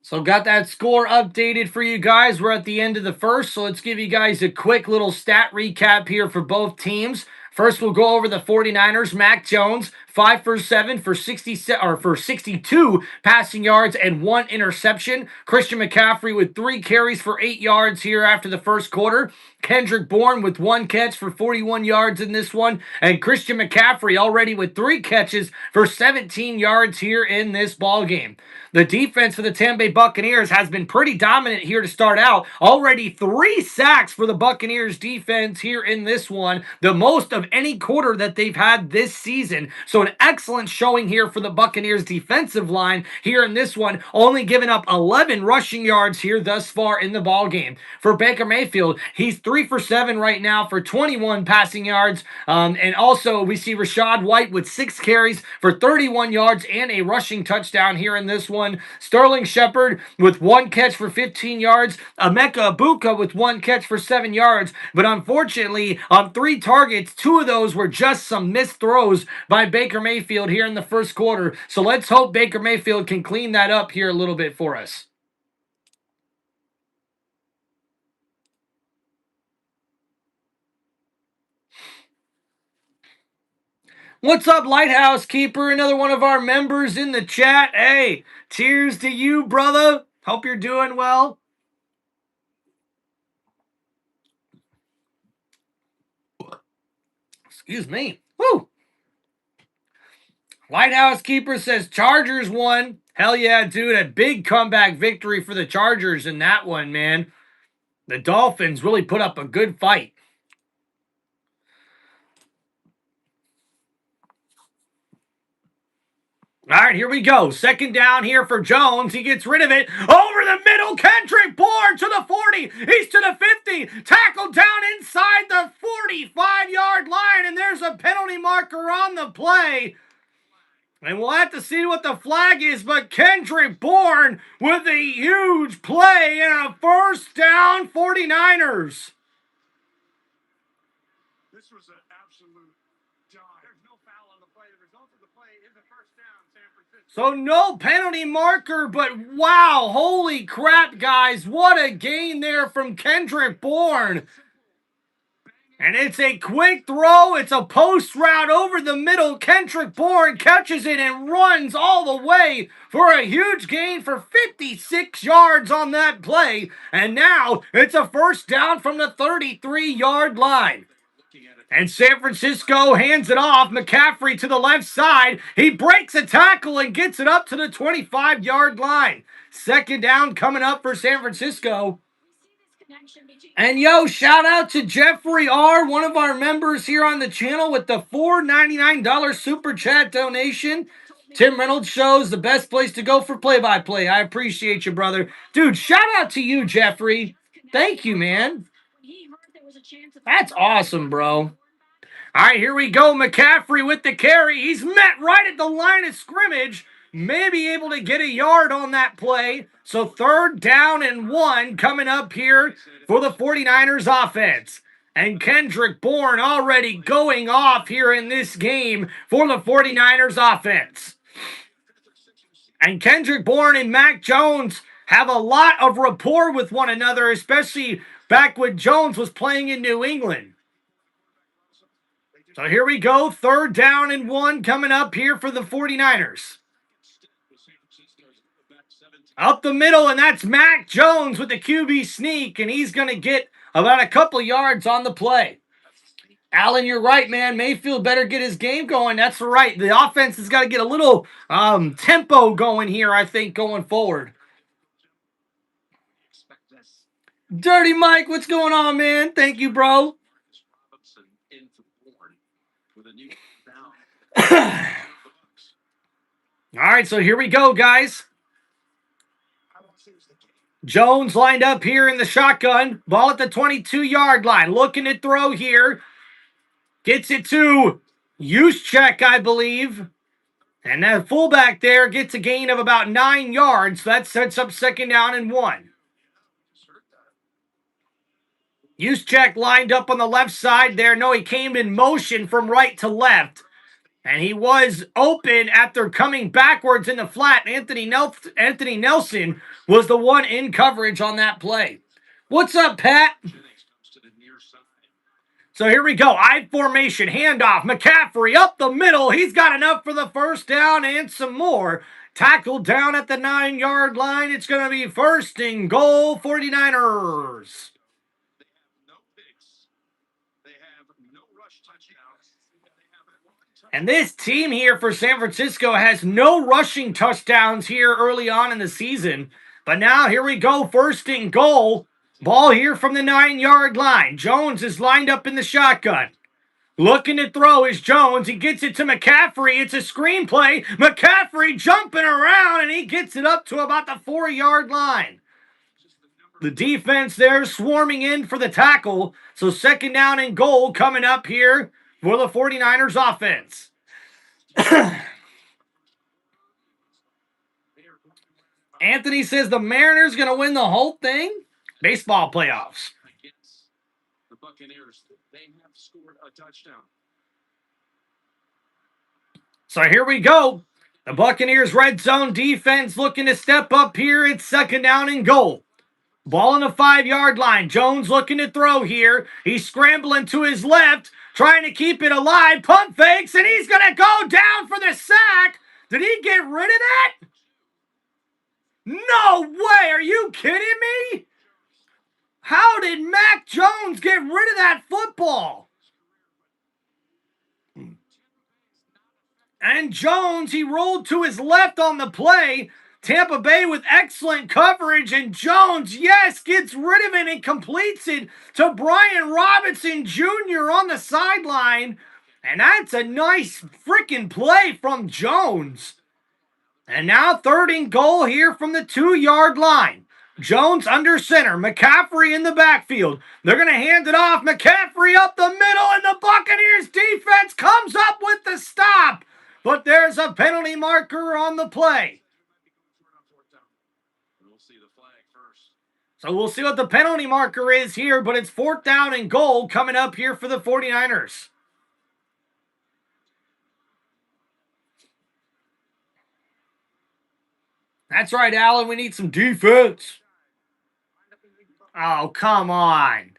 So got that score updated for you guys. We're at the end of the first, so let's give you guys a quick little stat recap here for both teams. First, we'll go over the 49ers. Mac Jones, 5 for 7 for 62 passing yards and 1 interception. Christian McCaffrey with 3 carries for 8 yards here after the first quarter. Kendrick Bourne with 1 catch for 41 yards in this one. And Christian McCaffrey already with 3 catches for 17 yards here in this ball game. The defense for the Tampa Bay Buccaneers has been pretty dominant here to start out. Already 3 sacks for the Buccaneers defense here in this one, the most of any quarter that they've had this season. So an excellent showing here for the Buccaneers defensive line here in this one, only giving up 11 rushing yards here thus far in the ball game. For Baker Mayfield, he's 3 for 7 right now for 21 passing yards. And also we see Rachaad White with 6 carries for 31 yards and a rushing touchdown here in this one. Sterling Shepard with 1 catch for 15 yards. Emeka Egbuka with 1 catch for 7 yards. But unfortunately, on 3 targets, 2 of those were just some missed throws by Baker Mayfield here in the first quarter. So let's hope Baker Mayfield can clean that up here a little bit for us. What's up, Lighthouse Keeper? Another one of our members in the chat. Hey, cheers to you, brother. Hope you're doing well. Excuse me. Woo! Lighthouse Keeper says Chargers won. Hell yeah, dude. A big comeback victory for the Chargers in that one, man. The Dolphins really put up a good fight. All right, here we go. Second down here for Jones. He gets rid of it. Over the middle, Kendrick Bourne to the 40. He's to the 50. Tackled down inside the 45-yard line, and there's a penalty marker on the play. And we'll have to see what the flag is, but Kendrick Bourne with a huge play and a first down, 49ers. This was an absolute dive. There's no foul on the play. The result of the play is a first down, San Francisco. So no penalty marker, but wow, holy crap, guys. What a gain there from Kendrick Bourne. And it's a quick throw. It's a post route over the middle. Kendrick Bourne catches it and runs all the way for a huge gain for 56 yards on that play. And now it's a first down from the 33-yard line. And San Francisco hands it off. McCaffrey to the left side. He breaks a tackle and gets it up to the 25-yard line. Second down coming up for San Francisco. And yo, shout out to Jeffrey R., one of our members here on the channel with the $4.99 super chat donation. Tim Reynolds Show is the best place to go for play-by-play. I appreciate you, brother. Dude, shout out to you, Jeffrey. Thank you, man. That's awesome, bro. All right, here we go. McCaffrey with the carry. He's met right at the line of scrimmage. May be able to get a yard on that play. So 3rd down and 1 coming up here for the 49ers offense. And Kendrick Bourne already going off here in this game for the 49ers offense. And Kendrick Bourne and Mac Jones have a lot of rapport with one another, especially back when Jones was playing in New England. So here we go. 3rd down and 1 coming up here for the 49ers. Up the middle, and that's Mac Jones with the QB sneak, and he's going to get about a couple yards on the play. Alan, you're right, man. Mayfield better get his game going. That's right. The offense has got to get a little tempo going here, I think, going forward. Dirty Mike, what's going on, man? Thank you, bro. All right, so here we go, guys. Jones lined up here in the shotgun. Ball at the 22-yard line. Looking to throw here. Gets it to Juszczyk, I believe. And that fullback there gets a gain of about 9 yards. So that sets up 2nd down and 1. Juszczyk lined up on the left side there. No, he came in motion from right to left. And he was open after coming backwards in the flat. Anthony Nelson was the one in coverage on that play. What's up, Pat? So here we go. I formation, handoff. McCaffrey up the middle. He's got enough for the first down and some more. Tackled down at the 9-yard line. It's going to be first and goal, 49ers. And this team here for San Francisco has no rushing touchdowns here early on in the season. But now here we go, first and goal. Ball here from the 9-yard line. Jones is lined up in the shotgun. Looking to throw is Jones. He gets it to McCaffrey. It's a screenplay. McCaffrey jumping around, and he gets it up to about the 4-yard line. The defense there swarming in for the tackle. So second down and goal coming up here for the 49ers offense. Anthony says the Mariners going to win the whole thing. Baseball playoffs. The Buccaneers, they have scored a touchdown. So here we go. The Buccaneers red zone defense looking to step up here. It's second down and goal. Ball on the 5-yard line. Jones looking to throw here. He's scrambling to his left, trying to keep it alive. Punt fakes, and he's going to go down for the sack. Did he get rid of that? No way. Are you kidding me? How did Mac Jones get rid of that football? And Jones, he rolled to his left on the play. Tampa Bay with excellent coverage, and Jones, yes, gets rid of it and completes it to Brian Robinson Jr. on the sideline. And that's a nice freaking play from Jones. And now third and goal here from the 2-yard line. Jones under center. McCaffrey in the backfield. They're going to hand it off. McCaffrey up the middle, and the Buccaneers defense comes up with the stop. But there's a penalty marker on the play. So we'll see what the penalty marker is here, but it's fourth down and goal coming up here for the 49ers. That's right, Alan. We need some defense. Oh, come on.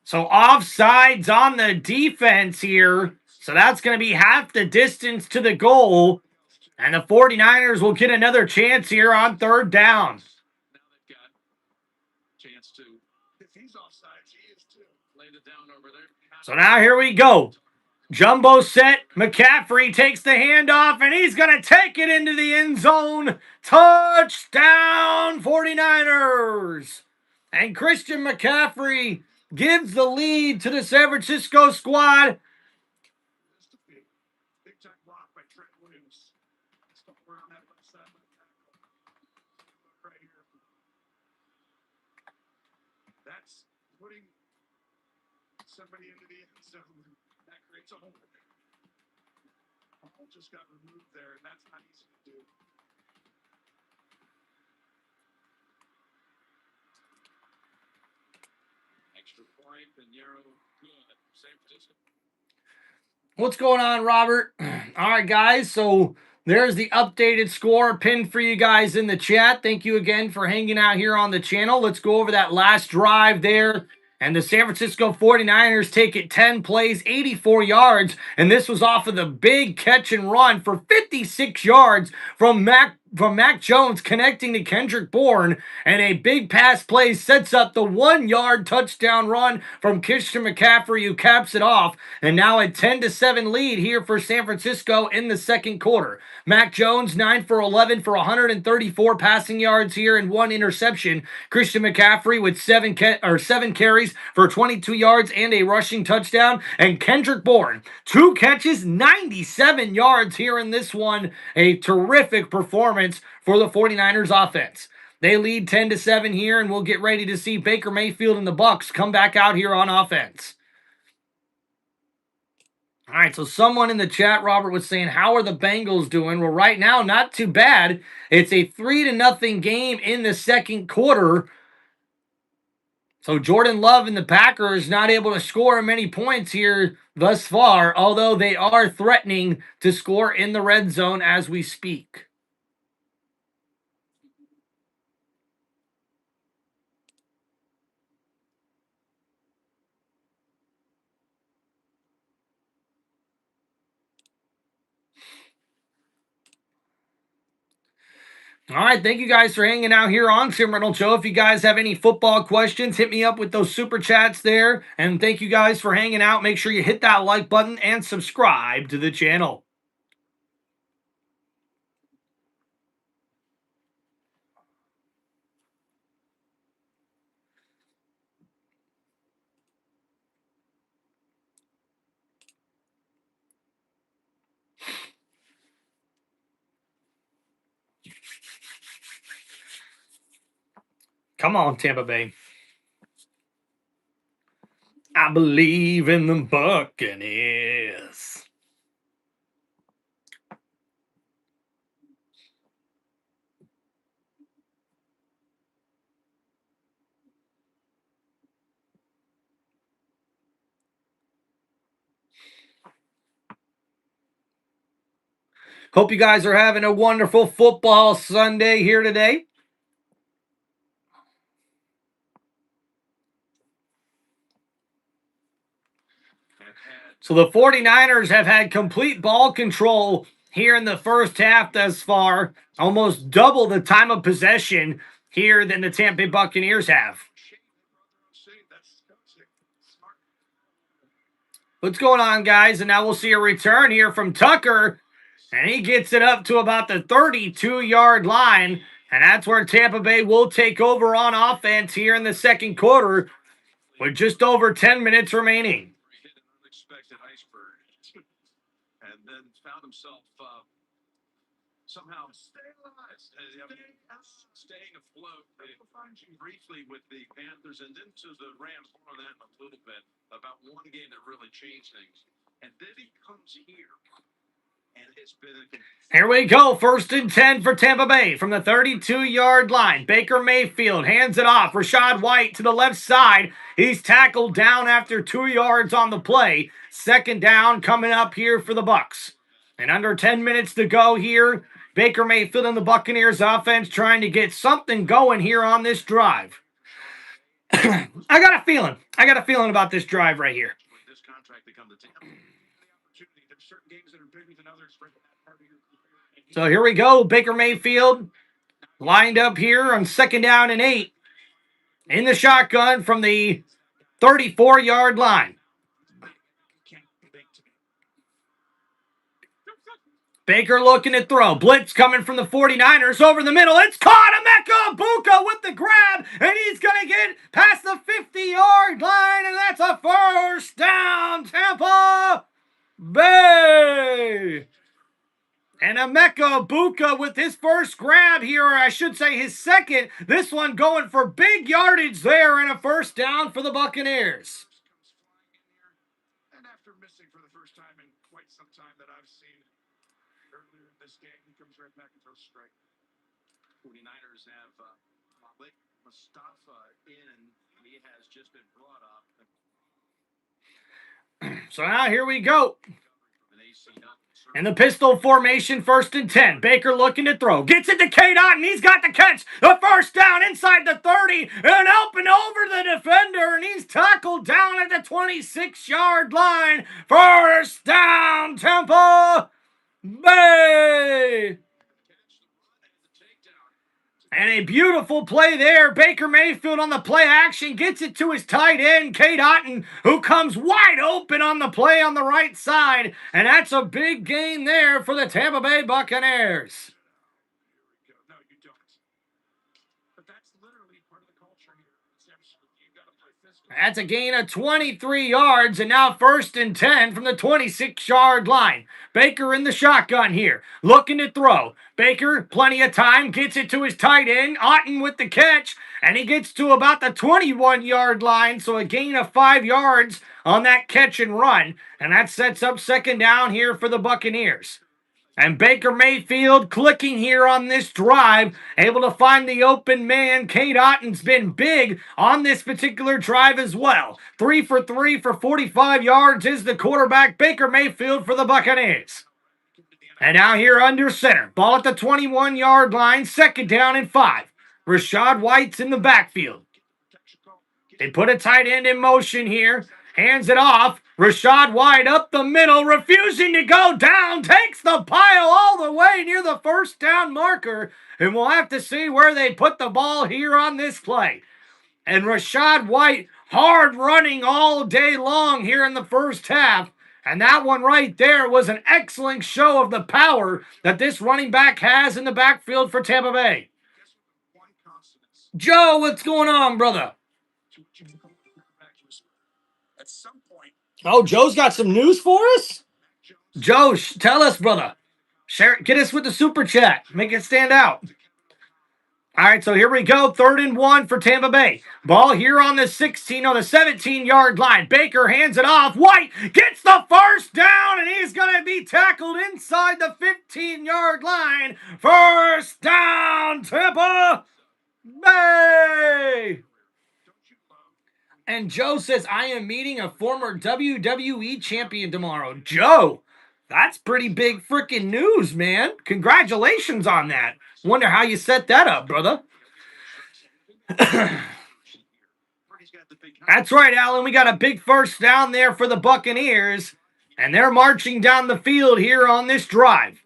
So offsides on the defense here. So that's going to be half the distance to the goal. And the 49ers will get another chance here on third down. Now they've got a chance to, if he's offsides, he is too. Laid it down over there. So now here we go. Jumbo set. McCaffrey takes the handoff, and he's going to take it into the end zone. Touchdown, 49ers. And Christian McCaffrey gives the lead to the San Francisco squad. Big time block by Trent Williams. Somewhere on that left side of the tackle. Right here. That's putting somebody into the end zone. That creates a hole. The hole just got removed there, and that's not easy to do. Extra point, and Yarrow good. San Francisco. What's going on, Robert? All right, guys, so there's the updated score pinned for you guys in the chat. Thank you again for hanging out here on the channel. Let's go over that last drive there. And the San Francisco 49ers take it 10 plays, 84 yards. And this was off of the big catch and run for 56 yards from Mac Jones connecting to Kendrick Bourne. And a big pass play sets up the 1-yard touchdown run from Christian McCaffrey, who caps it off. And now a 10-7 lead here for San Francisco in the second quarter. Mac Jones, 9 for 11 for 134 passing yards here and 1 interception. Christian McCaffrey with 7 carries for 22 yards and a rushing touchdown. And Kendrick Bourne, 2 catches, 97 yards here in this one. A terrific performance for the 49ers offense. They lead 10-7 here, and we'll get ready to see Baker Mayfield and the Bucs come back out here on offense. All right, so someone in the chat, Robert, was saying, how are the Bengals doing? Well, right now, not too bad. It's a 3-0 game in the second quarter. So Jordan Love and the Packers not able to score many points here thus far, although they are threatening to score in the red zone as we speak. All right, thank you guys for hanging out here on Tim Reynolds Show. If you guys have any football questions, hit me up with those super chats there. And thank you guys for hanging out. Make sure you hit that like button and subscribe to the channel. Come on, Tampa Bay. I believe in the Buccaneers. Hope you guys are having a wonderful football Sunday here today. So the 49ers have had complete ball control here in the first half thus far, almost double the time of possession here than the Tampa Bay Buccaneers have. What's going on, guys? And now we'll see a return here from Tucker, and he gets it up to about the 32-yard line, and that's where Tampa Bay will take over on offense here in the second quarter with just over 10 minutes remaining. And then found himself somehow staying afloat briefly with the Panthers and then to the Rams. More on that in a little bit about one game that really changed things. And then he comes here. And it's been Here we go. 1st and 10 for Tampa Bay from the 32-yard line. Baker Mayfield hands it off. Rachaad White to the left side. He's tackled down after 2 yards on the play. 2nd down coming up here for the Bucs. And under 10 minutes to go here. Baker Mayfield and the Buccaneers offense trying to get something going here on this drive. I got a feeling. About this drive right here. this contract to come to Tampa. There's certain games that are bigger than others for that part of your career. So here we go. Baker Mayfield lined up here on 2nd down and 8 in the shotgun from the 34-yard line. Baker looking to throw. Blitz coming from the 49ers over the middle. It's caught. Emeka Egbuka with the grab, and he's going to get past the 50-yard line, and that's a 1st down, Tampa Bay. And Emeka Egbuka with his first grab here, or I should say his second. This one going for big yardage there and a 1st down for the Buccaneers. And after missing for the first time in quite some time that I've seen earlier in this game, he comes right back and throws straight. 49ers have Malik Mustafa in. He has just been brought up. So now here we go. In the pistol formation, 1st and 10. Baker looking to throw. Gets it to K-Dot, and he's got the catch. The 1st down inside the 30. And open over the defender, and he's tackled down at the 26-yard line. 1st down, Tampa Bay. And a beautiful play there. Baker Mayfield on the play action gets it to his tight end, Cade Otton, who comes wide open on the play on the right side. And that's a big gain there for the Tampa Bay Buccaneers. No, you don't. But that's literally part of the culture here. You got to play physical. That's a gain of 23 yards, and now 1st and 10 from the 26-yard line. Baker in the shotgun here, looking to throw. Baker, plenty of time, gets it to his tight end, Otton with the catch, and he gets to about the 21-yard line, so a gain of 5 yards on that catch and run, and that sets up 2nd down here for the Buccaneers. And Baker Mayfield clicking here on this drive, able to find the open man. Cade Otton's been big on this particular drive as well. 3 for 3 for 45 yards is the quarterback, Baker Mayfield, for the Buccaneers. And now here under center. Ball at the 21-yard line, 2nd down and 5. Rachaad White's in the backfield. They put a tight end in motion here. Hands it off. Rashad White up the middle, refusing to go down. Takes the pile all the way near the first down marker. And we'll have to see where they put the ball here on this play. And Rashad White hard running all day long here in the first half. And that one right there was an excellent show of the power that this running back has in the backfield for Tampa Bay. Joe, what's going on, brother? Oh, Joe's got some news for us? Joe, tell us, brother. Share, get us with the super chat. Make it stand out. All right, so here we go. 3rd and 1 for Tampa Bay. Ball here on the 17-yard line. Baker hands it off. White gets the first down, and he's going to be tackled inside the 15-yard line. First down, Tampa Bay. And Joe says, I am meeting a former WWE champion tomorrow. Joe, that's pretty big freaking news, man. Congratulations on that. Wonder how you set that up, brother. That's right, Alan. We got a big first down there for the Buccaneers, and they're marching down the field here on this drive.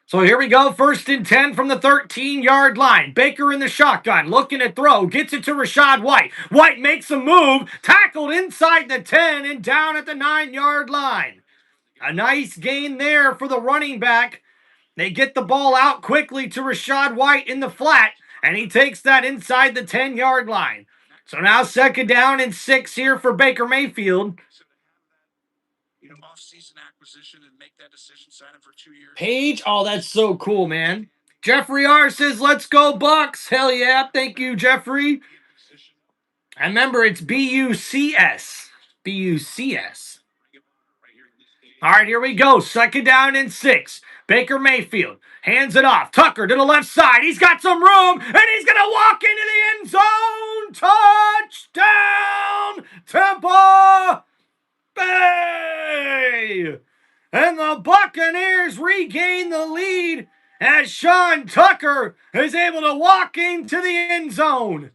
So here we go, 1st and 10 from the 13-yard line. Baker in the shotgun, looking to throw, gets it to Rashad White. White makes a move, tackled inside the 10 and down at the 9-yard line. A nice gain there for the running back. They get the ball out quickly to Rashad White in the flat, and he takes that inside the 10-yard line. So now 2nd down and 6 here for Baker Mayfield. Off-season acquisition and make that decision, sign him for 2 years. Paige, oh, that's so cool, man. Jeffrey R says, let's go Bucs. Hell yeah. Thank you, Jeffrey. And remember, it's B-U-C-S. B-U-C-S. All right, here we go. 2nd down and 6. Baker Mayfield hands it off. Tucker to the left side. He's got some room, and he's going to walk into the end zone. Touchdown, Tampa Bay! And the Buccaneers regain the lead as Sean Tucker is able to walk into the end zone.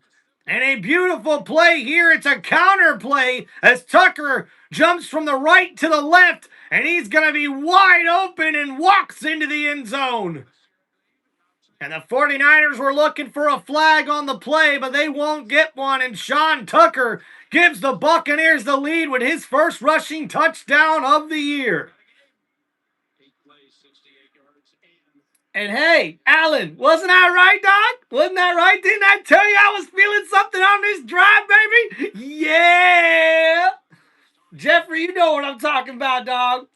And a beautiful play here. It's a counter play as Tucker jumps from the right to the left, and he's going to be wide open and walks into the end zone. And the 49ers were looking for a flag on the play, but they won't get one. And Sean Tucker gives the Buccaneers the lead with his first rushing touchdown of the year. And hey, Alan, wasn't I right, dog? Wasn't that right? Didn't I tell you I was feeling something on this drive, baby? Yeah. Jeffrey, you know what I'm talking about, dog.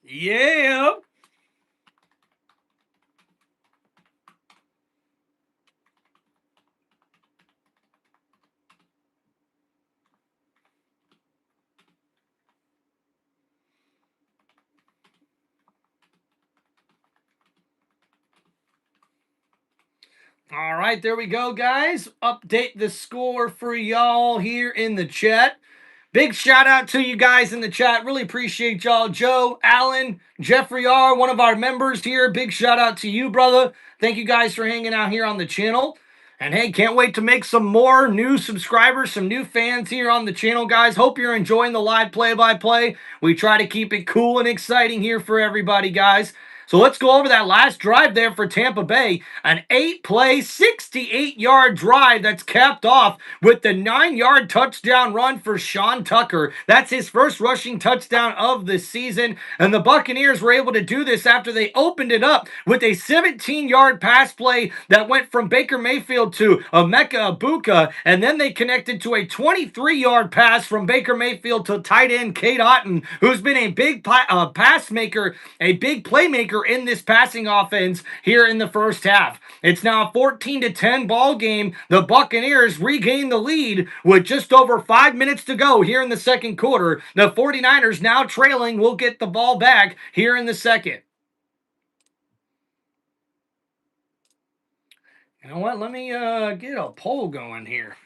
Yeah. All right, there we go, guys. Update the score for y'all here in the chat. Big shout out to you guys in the chat. Really appreciate y'all. Joe, Alan, Jeffrey R., one of our members here. Big shout out to you, brother. Thank you guys for hanging out here on the channel. And hey, can't wait to make some more new subscribers, some new fans here on the channel, guys. Hope you're enjoying the live play-by-play. We try to keep it cool and exciting here for everybody, guys. So let's go over that last drive there for Tampa Bay. An 8-play, 68-yard drive that's capped off with the 9-yard touchdown run for Sean Tucker. That's his first rushing touchdown of the season. And the Buccaneers were able to do this after they opened it up with a 17-yard pass play that went from Baker Mayfield to Emeka Egbuka. And then they connected to a 23-yard pass from Baker Mayfield to tight end Cade Otton, who's been a big pass maker, a big playmaker in this passing offense here in the first half. It's now a 14-10 ball game. The Buccaneers regain the lead with just over 5 minutes to go here in the second quarter. The 49ers now trailing will get the ball back here in the second. You know what? Let me get a poll going here.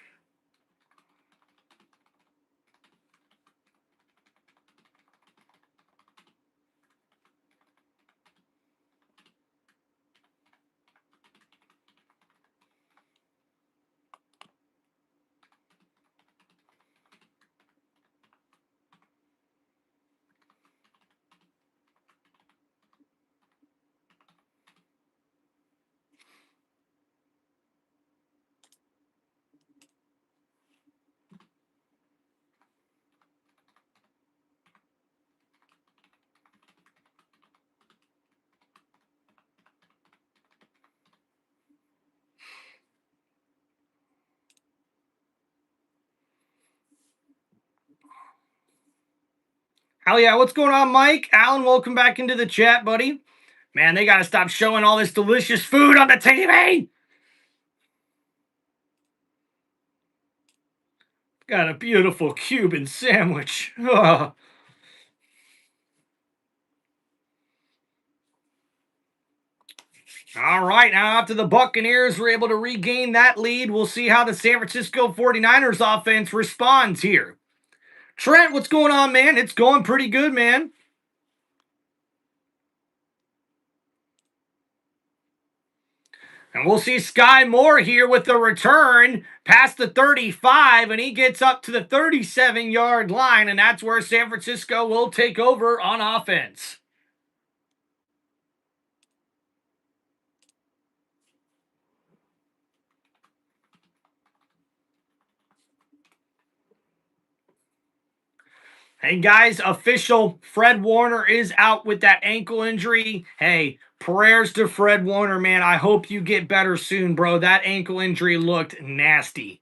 Hell yeah, what's going on, Mike? Alan, welcome back into the chat, buddy. Man, they got to stop showing all this delicious food on the TV. Got a beautiful Cuban sandwich. Oh. All right, now after the Buccaneers were able to regain that lead, we'll see how the San Francisco 49ers offense responds here. Trent, what's going on, man? It's going pretty good, man. And we'll see Sky Moore here with the return past the 35, and he gets up to the 37-yard line, and that's where San Francisco will take over on offense. Hey guys, official Fred Warner is out with that ankle injury. Hey, prayers to Fred Warner, man. I hope you get better soon, bro. That ankle injury looked nasty.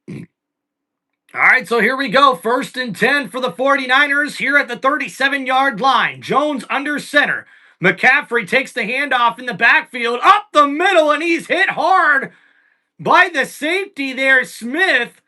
All right, so here we go. 1st and 10 for the 49ers here at the 37-yard line. Jones under center. McCaffrey takes the handoff in the backfield, up the middle, and he's hit hard by the safety there, Smith.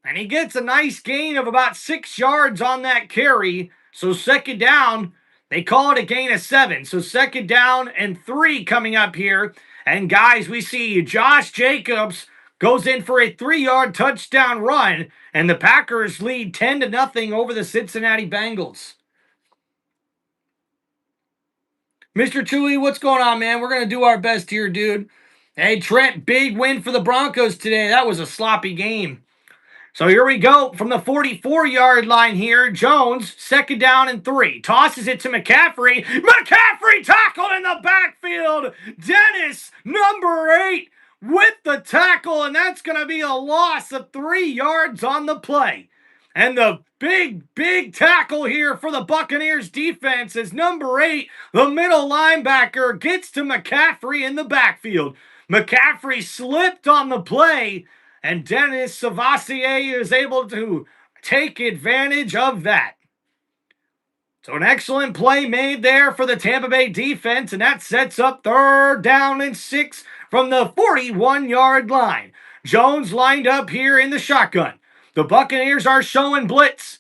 And he gets a nice gain of about 6 yards on that carry. So 2nd down, they call it a gain of 7. So 2nd down and 3 coming up here. And guys, we see Josh Jacobs goes in for a 3-yard touchdown run. And the Packers lead 10-0 over the Cincinnati Bengals. Mr. Chewy, what's going on, man? We're going to do our best here, dude. Hey, Trent, big win for the Broncos today. That was a sloppy game. So here we go from the 44-yard line here. Jones, 2nd down and 3. Tosses it to McCaffrey. McCaffrey tackled in the backfield. Dennis, number 8, with the tackle, and that's going to be a loss of 3 yards on the play. And the big tackle here for the Buccaneers defense is number 8, the middle linebacker, gets to McCaffrey in the backfield. McCaffrey slipped on the play, and Dennis Savassier is able to take advantage of that. So an excellent play made there for the Tampa Bay defense, and that sets up 3rd down and 6 from the 41-yard line. Jones lined up here in the shotgun. The Buccaneers are showing blitz.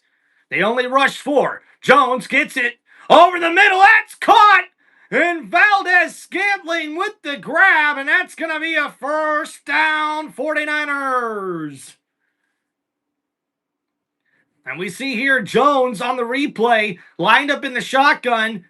They only rush 4. Jones gets it over the middle. That's caught. And Valdez-Scantling with the grab, and that's going to be a 1st down, 49ers. And we see here Jones on the replay, lined up in the shotgun.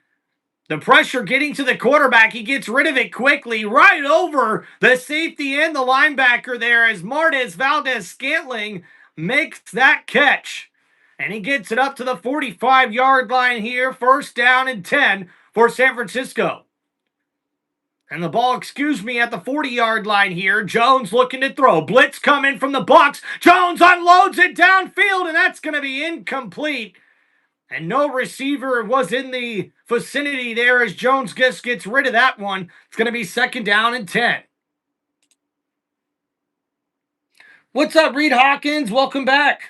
The pressure getting to the quarterback. He gets rid of it quickly, right over the safety and the linebacker there as Martez Valdez-Scantling makes that catch. And he gets it up to the 45-yard line here, 1st down and 10 for San Francisco. And the ball, at the 40-yard line here. Jones looking to throw. Blitz coming from the Bucs. Jones unloads it downfield, and that's going to be incomplete. And no receiver was in the vicinity there as Jones just gets rid of that one. It's going to be 2nd down and 10. What's up, Reed Hawkins? Welcome back.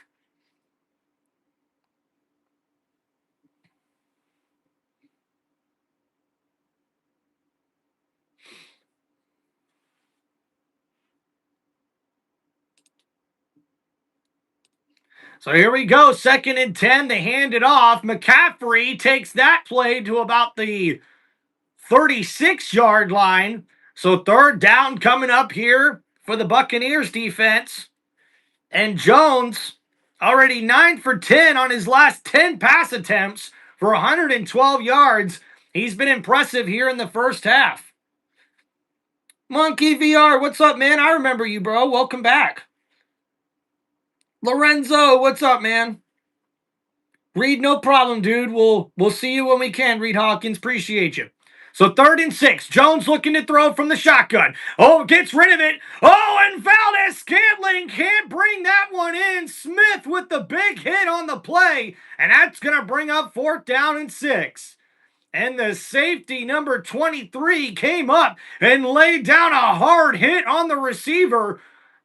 So here we go, 2nd and 10. They hand it off. McCaffrey takes that play to about the 36-yard line. So 3rd down coming up here for the Buccaneers defense. And Jones, already 9 for 10 on his last 10 pass attempts for 112 yards. He's been impressive here in the 1st half. Monkey VR, what's up, man? I remember you, bro. Welcome back. Lorenzo, what's up, man? Reed, no problem, dude. We'll see you when we can, Reed Hawkins. Appreciate you. So 3rd and 6. Jones looking to throw from the shotgun. Oh, gets rid of it. Oh, and Valdez-Scantling can't bring that one in. Smith with the big hit on the play. And that's going to bring up 4th down and 6. And the safety, number 23, came up and laid down a hard hit on the receiver.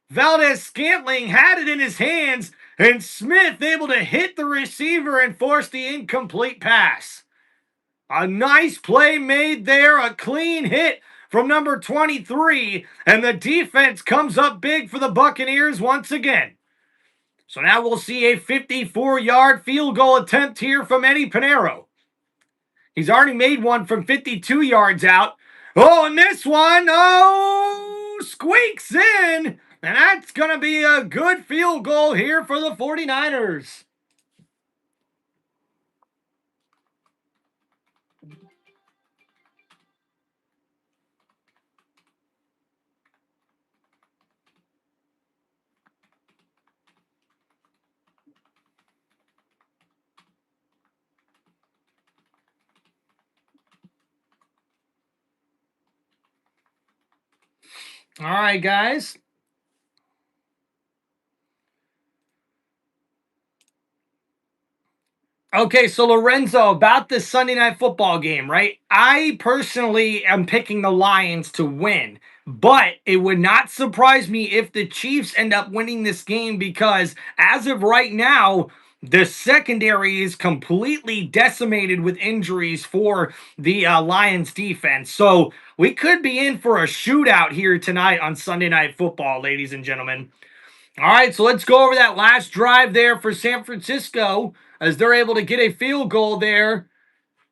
Valdez-Scantling had it in his hands, And Smith able to hit the receiver and force the incomplete pass. A nice play made there, a clean hit from number 23, and the defense comes up big for the Buccaneers once again. So now we'll see a 54-yard field goal attempt here from Eddie Pinheiro. He's already made one from 52 yards out. Oh, and this one, squeaks in. And that's going to be a good field goal here for the 49ers. All right, guys. Okay, so Lorenzo, about this Sunday night football game, right? I personally am picking the Lions to win, but it would not surprise me if the Chiefs end up winning this game because as of right now, the secondary is completely decimated with injuries for the Lions defense. So we could be in for a shootout here tonight on Sunday Night Football, ladies and gentlemen. All right, so let's go over that last drive there for San Francisco as they're able to get a field goal there.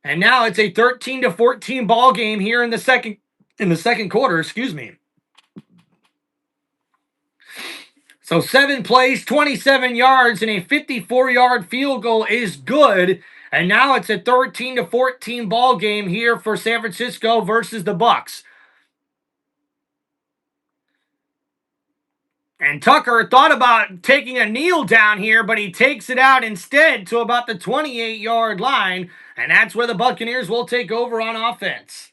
And now it's a 13-14 ball game here in the second quarter, excuse me. So 7 plays, 27 yards, and a 54-yard field goal is good. And now it's a 13-14 ball game here for San Francisco versus the Bucs. And Tucker thought about taking a kneel down here, but he takes it out instead to about the 28-yard line, and that's where the Buccaneers will take over on offense.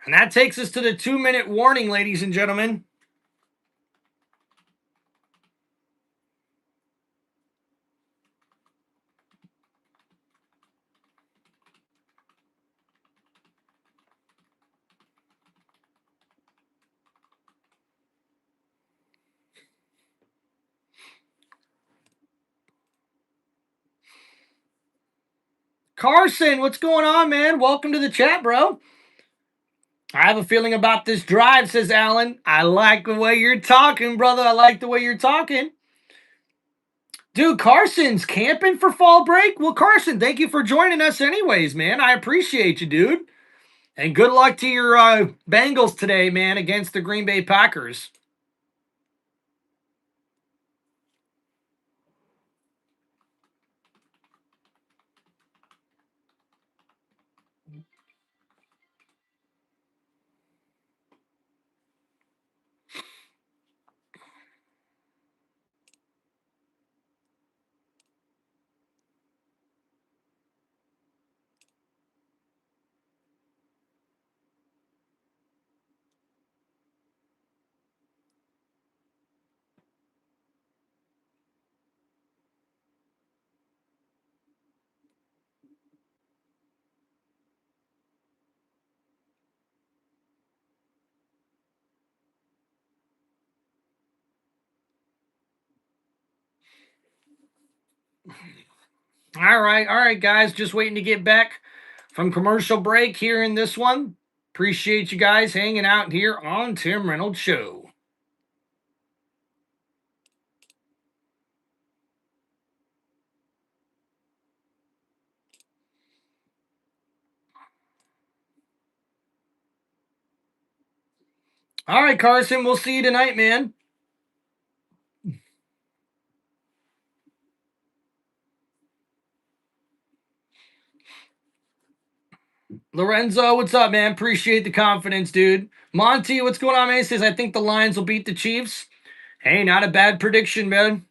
And that takes us to the 2-minute warning, ladies and gentlemen. Carson, what's going on, man? Welcome to the chat, bro. I have a feeling about this drive, says Alan. I like the way you're talking, brother. I like the way you're talking. Dude, Carson's camping for fall break? Well, Carson, thank you for joining us anyways, man. I appreciate you, dude. And good luck to your Bengals today, man, against the Green Bay Packers. All right, guys. Just waiting to get back from commercial break here in this one. Appreciate you guys hanging out here on Tim Reynolds Show. All right, Carson, we'll see you tonight, man. Lorenzo, what's up, man? Appreciate the confidence, dude. Monty, what's going on, man? He says, I think the Lions will beat the Chiefs. Hey, not a bad prediction, man.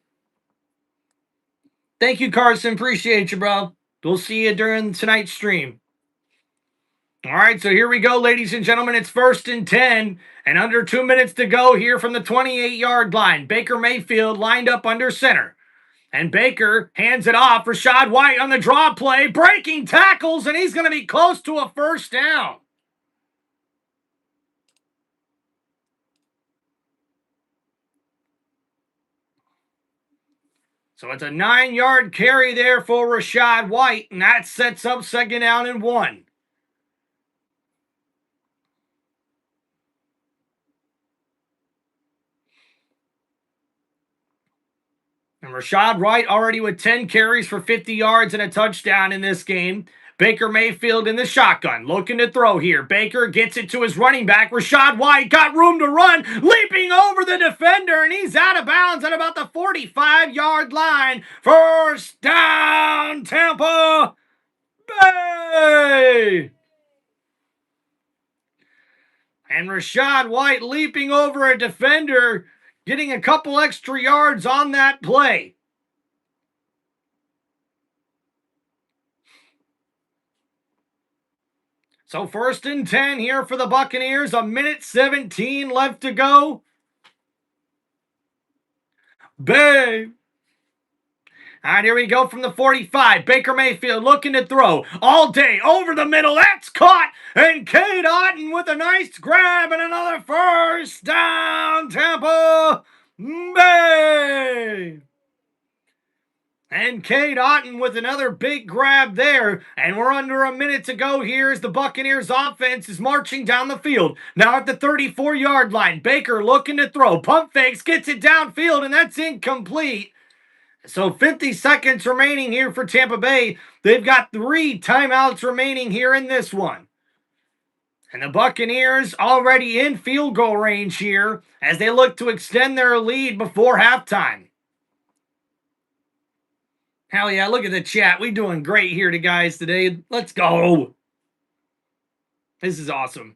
Thank you, Carson. Appreciate you, bro. We'll see you during tonight's stream. All right, so here we go, ladies and gentlemen. It's 1st and 10, and under 2 minutes to go here from the 28-yard line. Baker Mayfield lined up under center. And Baker hands it off. Rachaad White on the draw play, breaking tackles, and he's going to be close to a first down. So it's a 9-yard carry there for Rachaad White, and that sets up 2nd down and 1. And Rachaad White already with 10 carries for 50 yards and a touchdown in this game. Baker Mayfield in the shotgun, looking to throw here. Baker gets it to his running back. Rachaad White got room to run, leaping over the defender, and he's out of bounds at about the 45-yard line. First down, Tampa Bay! And Rachaad White leaping over a defender, getting a couple extra yards on that play. So 1st and 10 here for the Buccaneers. 1:17 left to go. Bay. All right, here we go from the 45. Baker Mayfield looking to throw all day over the middle. That's caught. And Cade Otton with a nice grab and another first down. Tampa Bay. And Cade Otton with another big grab there. And we're under a minute to go here as the Buccaneers offense is marching down the field. Now at the 34-yard line, Baker looking to throw. Pump fakes, gets it downfield, and that's incomplete. So 50 seconds remaining here for Tampa Bay. They've got 3 timeouts remaining here in this one. And the Buccaneers already in field goal range here as they look to extend their lead before halftime. Hell yeah, look at the chat. We doing great here guys today. Let's go. This is awesome.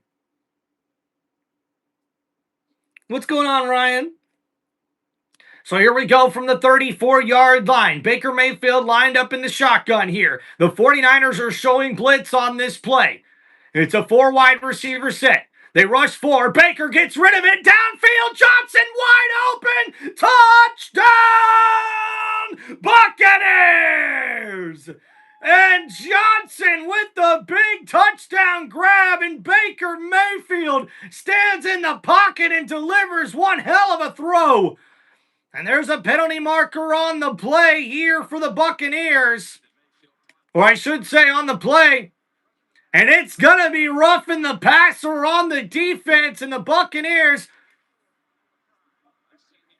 What's going on, Ryan? So here we go from the 34-yard line. Baker Mayfield lined up in the shotgun here. The 49ers are showing blitz on this play. It's a 4-wide receiver set. They rush 4. Baker gets rid of it. Downfield. Johnson wide open. Touchdown! Buccaneers! And Johnson with the big touchdown grab, and Baker Mayfield stands in the pocket and delivers one hell of a throw. And there's a penalty marker on the play here for the Buccaneers. Or I should say on the play. And it's going to be roughing the passer on the defense and the Buccaneers.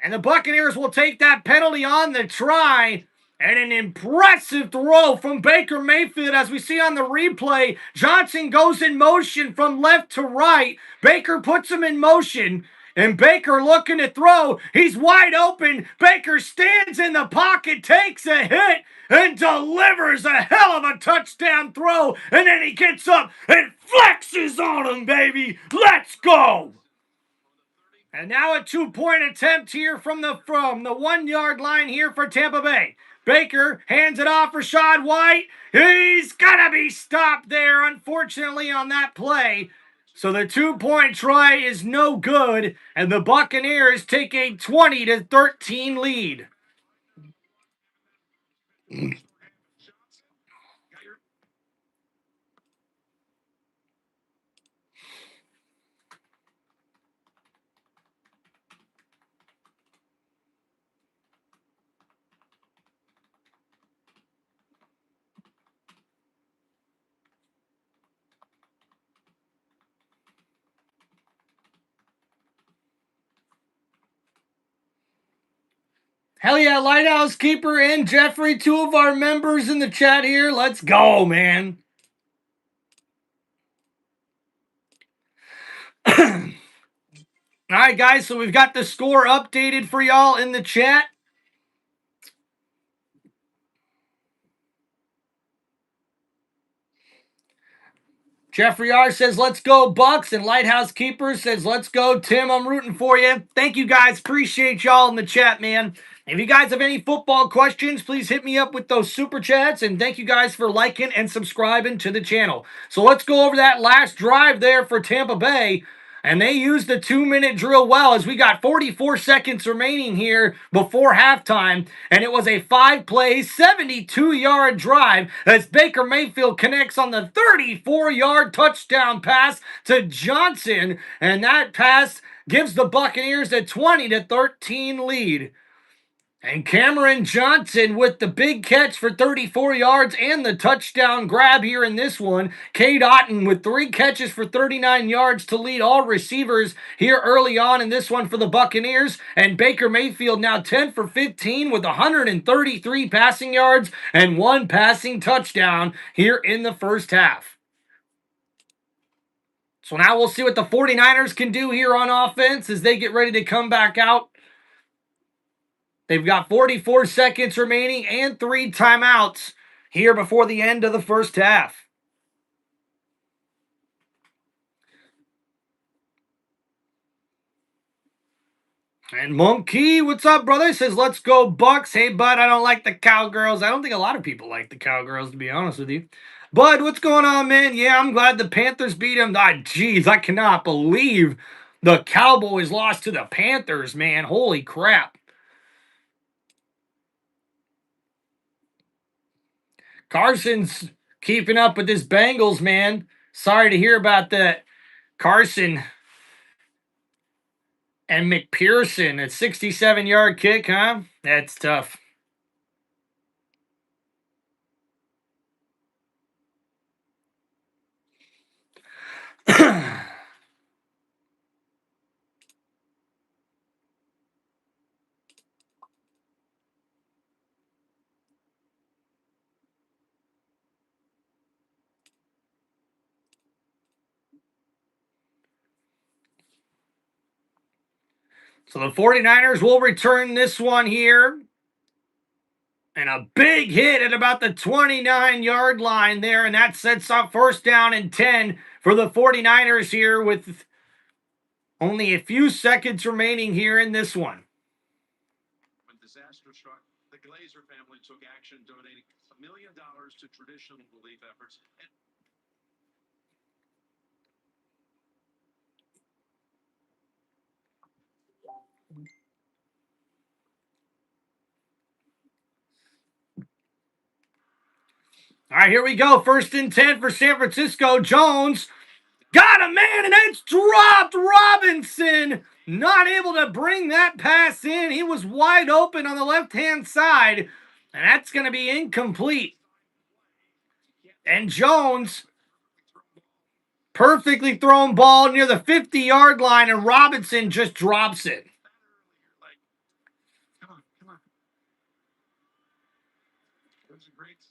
And the Buccaneers will take that penalty on the try. And an impressive throw from Baker Mayfield as we see on the replay. Johnson goes in motion from left to right. Baker puts him in motion. And Baker looking to throw. He's wide open. Baker stands in the pocket, takes a hit, and delivers a hell of a touchdown throw. And then he gets up and flexes on him, baby. Let's go. And now a 2-point attempt here from the 1-yard line here for Tampa Bay. Baker hands it off for Rachaad White. He's going to be stopped there, unfortunately, on that play. So the 2-point try is no good, and the Buccaneers take a 20-13 lead. Hell yeah, Lighthouse Keeper and Jeffrey, 2 of our members in the chat here. Let's go, man. All right, guys, so we've got the score updated for y'all in the chat. Jeffrey R. says, let's go Bucs, and Lighthouse Keeper says, let's go Tim. I'm rooting for you. Thank you, guys. Appreciate y'all in the chat, man. If you guys have any football questions, please hit me up with those super chats, and thank you guys for liking and subscribing to the channel. So let's go over that last drive there for Tampa Bay. And they used the 2-minute drill well, as we got 44 seconds remaining here before halftime. And it was a 5-play, 72-yard drive as Baker Mayfield connects on the 34-yard touchdown pass to Johnson. And that pass gives the Buccaneers a 20-13 lead. And Cameron Johnson with the big catch for 34 yards and the touchdown grab here in this one. Cade Otton with 3 catches for 39 yards to lead all receivers here early on in this one for the Buccaneers. And Baker Mayfield now 10 for 15 with 133 passing yards and 1 passing touchdown here in the first half. So now we'll see what the 49ers can do here on offense as they get ready to come back out. They've got 44 seconds remaining and 3 timeouts here before the end of the first half. And Monkey, what's up, brother? Says, let's go Bucs. Hey, bud, I don't like the Cowgirls. I don't think a lot of people like the Cowgirls, to be honest with you. Bud, what's going on, man? Yeah, I'm glad the Panthers beat them. Ah, jeez, I cannot believe the Cowboys lost to the Panthers, man. Holy crap. Carson's keeping up with this Bengals, man. Sorry to hear about that. Carson and McPherson, a 67-yard kick, huh? That's tough. So the 49ers will return this one here. And a big hit at about the 29-yard line there. And that sets up first down and 10 for the 49ers here with only a few seconds remaining here in this one. When disaster struck, the Glazer family took action, donating $1 million to traditional relief efforts. All right, here we go. First and 10 for San Francisco. Jones got a man, and it's dropped. Robinson not able to bring that pass in. He was wide open on the left-hand side, and that's going to be incomplete. And Jones, perfectly thrown ball near the 50-yard line, and Robinson just drops it.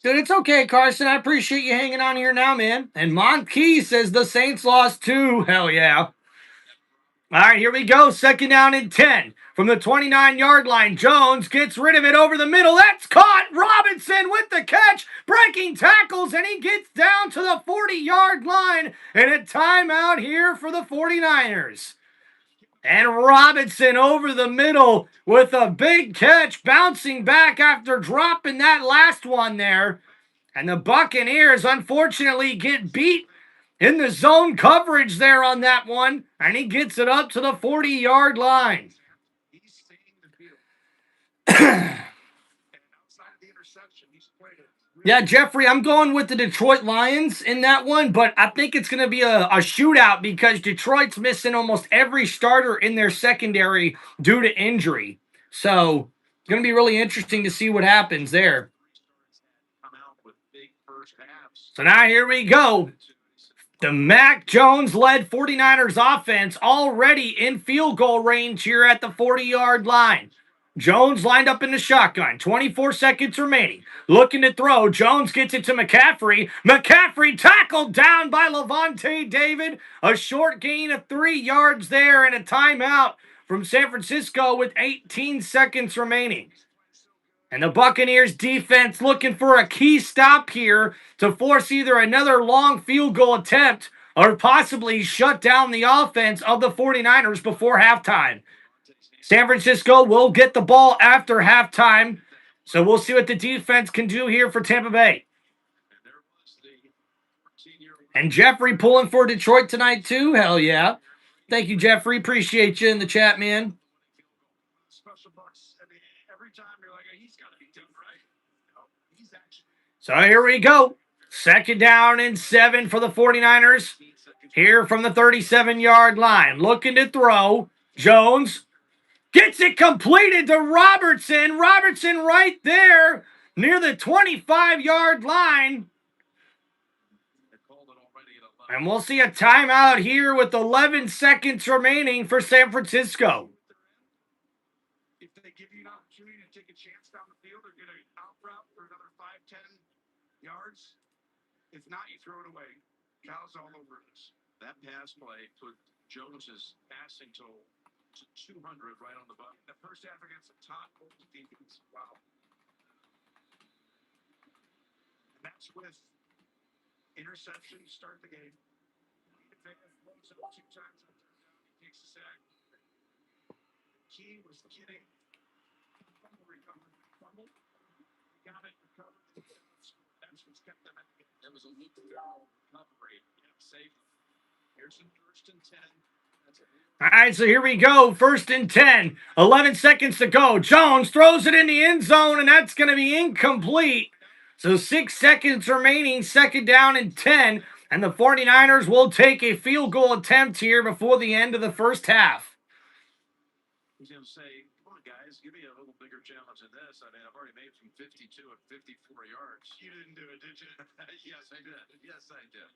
Dude, it's okay, Carson. I appreciate you hanging on here now, man. And Monkey says the Saints lost too. Hell yeah. All right, here we go. Second down and 10. From the 29-yard line, Jones gets rid of it over the middle. That's caught. Robinson with the catch, breaking tackles, and he gets down to the 40-yard line. And a timeout here for the 49ers. And Robinson over the middle with a big catch, bouncing back after dropping that last one there. And the Buccaneers, unfortunately, get beat in the zone coverage there on that one. And he gets it up to the 40-yard line. Yeah, Jeffrey, I'm going with the Detroit Lions in that one, but I think it's going to be a shootout because Detroit's missing almost every starter in their secondary due to injury. So it's going to be really interesting to see what happens there. So now here we go. The Mac Jones-led 49ers offense already in field goal range here at the 40-yard line. Jones lined up in the shotgun. 24 seconds remaining. Looking to throw. Jones gets it to McCaffrey. McCaffrey tackled down by Levante David. A short gain of 3 yards there and a timeout from San Francisco with 18 seconds remaining. And the Buccaneers defense looking for a key stop here to force either another long field goal attempt or possibly shut down the offense of the 49ers before halftime. San Francisco will get the ball after halftime, so we'll see what the defense can do here for Tampa Bay. And Jeffrey pulling for Detroit tonight too? Hell yeah. Thank you, Jeffrey. Appreciate you in the chat, man. Special Bucs. I mean, every time you're like, he's got to be done right. No, he's actually. So here we go. 2nd down and 7 for the 49ers. Here from the 37-yard line. Looking to throw. Jones gets it completed to Robertson. Robertson right there near the 25-yard line. And we'll see a timeout here with 11 seconds remaining for San Francisco. If they give you an opportunity to take a chance down the field, they're going to out route for another 5-10 yards. If not, you throw it away. Cal's all over this. That pass play put Jones's passing total to 200 right on the button. The first half against the top defense. Wow. And that's with interceptions start the game. If they have blows up 2 times on 3rd down, he takes a sack. Key was getting fumble recovery. Fumble. He got it recovered. That's what's kept them at the game. It was a Luke Farrell recovery. Yeah, safe. Here's some 1st and 10. All right, so here we go. 1st and 10. 11 seconds to go. Jones throws it in the end zone, and that's going to be incomplete. So 6 seconds remaining, 2nd down and 10. And the 49ers will take a field goal attempt here before the end of the first half. He's going to say, come on, guys, give me a little bigger challenge than this. I mean, I've already made from 52 and 54 yards. You didn't do it, did you? Yes, I did. Yes, I did.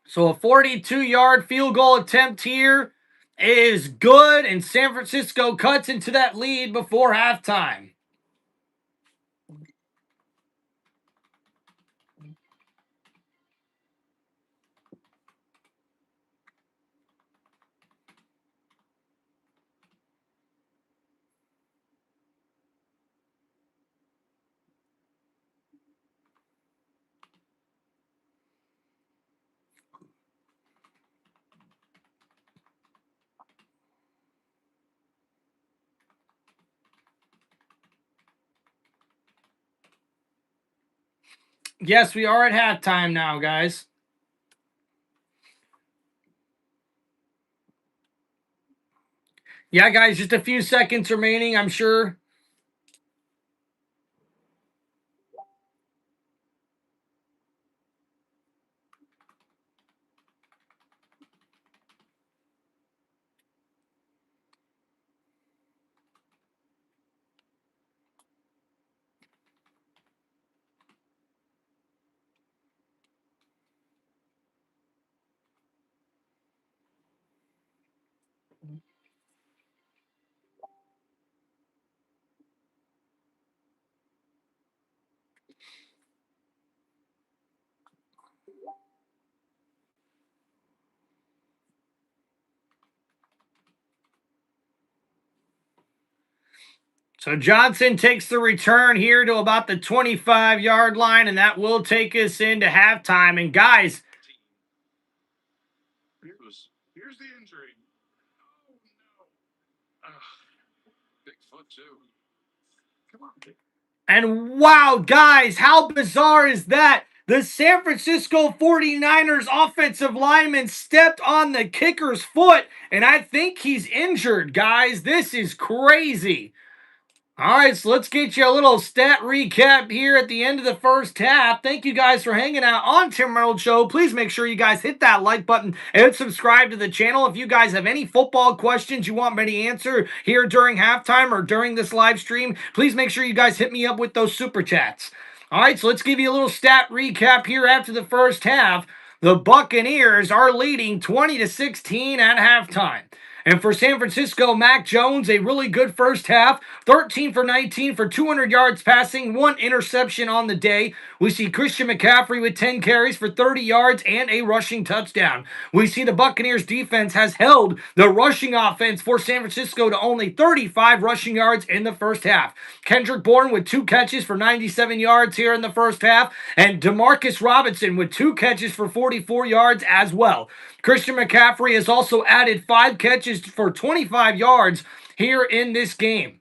So a 42-yard field goal attempt here is good, and San Francisco cuts into that lead before halftime. Yes, we are at halftime now, guys. Yeah, guys, just a few seconds remaining, I'm sure. So Johnson takes the return here to about the 25-yard line, and that will take us into halftime. And guys, here's the injury. Oh no. Big foot too. Come on. and wow, guys, how bizarre is that? The San Francisco 49ers offensive lineman stepped on the kicker's foot, and I think he's injured, guys. This is crazy. All right, so let's get you a little stat recap here at the end of the first half. Thank you guys for hanging out on Tim Reynolds Show. Please make sure you guys hit that like button and subscribe to the channel. If you guys have any football questions you want me to answer here during halftime or during this live stream, please make sure you guys hit me up with those super chats. All right, so let's give you a little stat recap here after the first half. The Buccaneers are leading 20-16 at halftime. And for San Francisco, Mac Jones, a really good first half, 13 for 19 for 200 yards passing, 1 interception on the day. We see Christian McCaffrey with 10 carries for 30 yards and a rushing touchdown. We see the Buccaneers defense has held the rushing offense for San Francisco to only 35 rushing yards in the first half. Kendrick Bourne with 2 catches for 97 yards here in the first half, and Demarcus Robinson with 2 catches for 44 yards as well. Christian McCaffrey has also added 5 catches catches for 25 yards here in this game.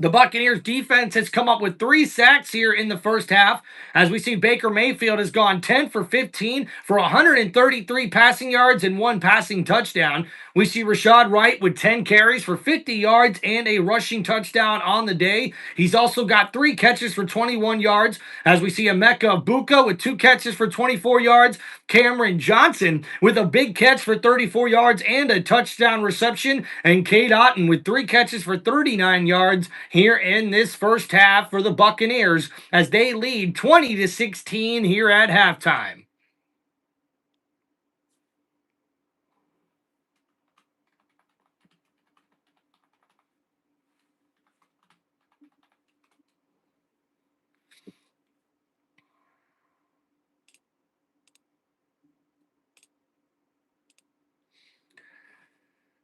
The Buccaneers defense has come up with 3 sacks here in the first half, as we see Baker Mayfield has gone 10 for 15 for 133 passing yards and 1 passing touchdown. We see Rashad Wright with 10 carries for 50 yards and a rushing touchdown on the day. He's also got 3 catches for 21 yards, as we see Emeka Buka with 2 catches for 24 yards, Cameron Johnson with a big catch for 34 yards and a touchdown reception, and Cade Otton with 3 catches for 39 yards here in this first half for the Buccaneers as they lead 20-16 here at halftime.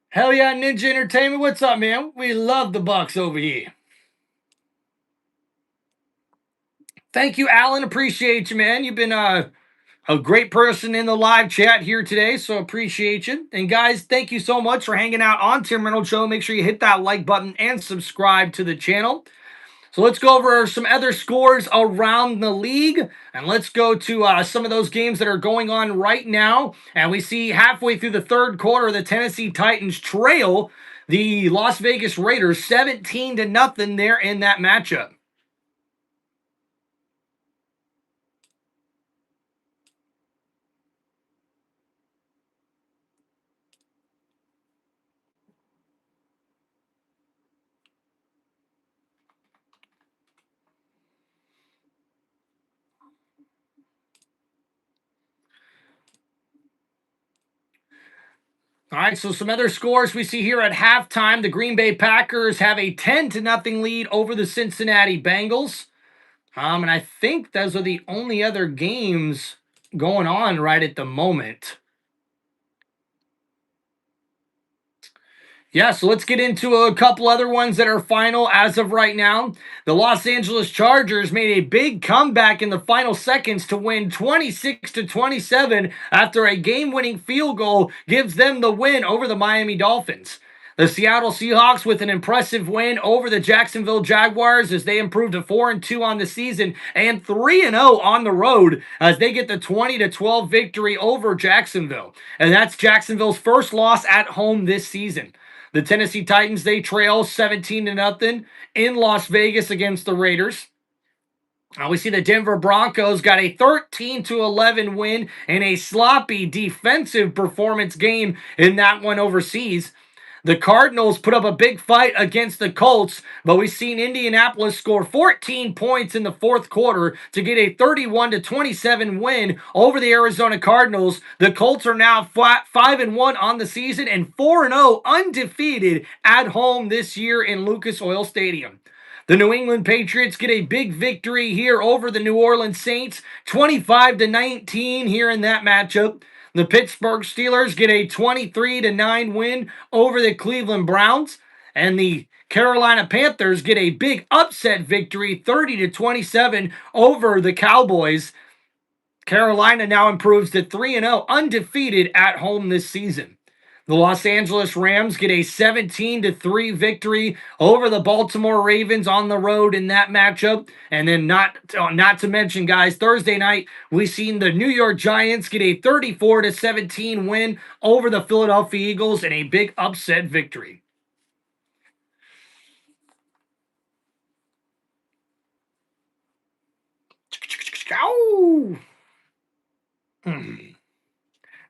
Hell yeah, Ninja Entertainment, what's up, man? We love the Bucs over here. Thank you, Alan. Appreciate you, man. You've been a great person in the live chat here today, so appreciate you. And guys, thank you so much for hanging out on Tim Reynolds Show. Make sure you hit that like button and subscribe to the channel. So let's go over some other scores around the league, and let's go to some of those games that are going on right now. And we see halfway through the third quarter, the Tennessee Titans trail the Las Vegas Raiders 17-0 there in that matchup. All right, so some other scores we see here at halftime. The Green Bay Packers have a 10-0 lead over the Cincinnati Bengals. And I think those are the only other games going on right at the moment. Yeah, so let's get into a couple other ones that are final as of right now. The Los Angeles Chargers made a big comeback in the final seconds to win 26-27 after a game-winning field goal gives them the win over the Miami Dolphins. The Seattle Seahawks with an impressive win over the Jacksonville Jaguars as they improved to 4-2 on the season and 3-0 on the road as they get the 20-12 victory over Jacksonville. And that's Jacksonville's first loss at home this season. The Tennessee Titans, they trail 17-0 in Las Vegas against the Raiders. We see the Denver Broncos got a 13-11 win in a sloppy defensive performance game in that one overseas. The Cardinals put up a big fight against the Colts, but we've seen Indianapolis score 14 points in the fourth quarter to get a 31-27 win over the Arizona Cardinals. The Colts are now 5-1 on the season and 4-0 undefeated at home this year in Lucas Oil Stadium. The New England Patriots get a big victory here over the New Orleans Saints, 25-19 here in that matchup. The Pittsburgh Steelers get a 23-9 win over the Cleveland Browns, and the Carolina Panthers get a big upset victory, 30-27 over the Cowboys. Carolina now improves to 3-0, undefeated at home this season. The Los Angeles Rams get a 17-3 victory over the Baltimore Ravens on the road in that matchup. And then not to mention, guys, Thursday night, we've seen the New York Giants get a 34-17 win over the Philadelphia Eagles in a big upset victory.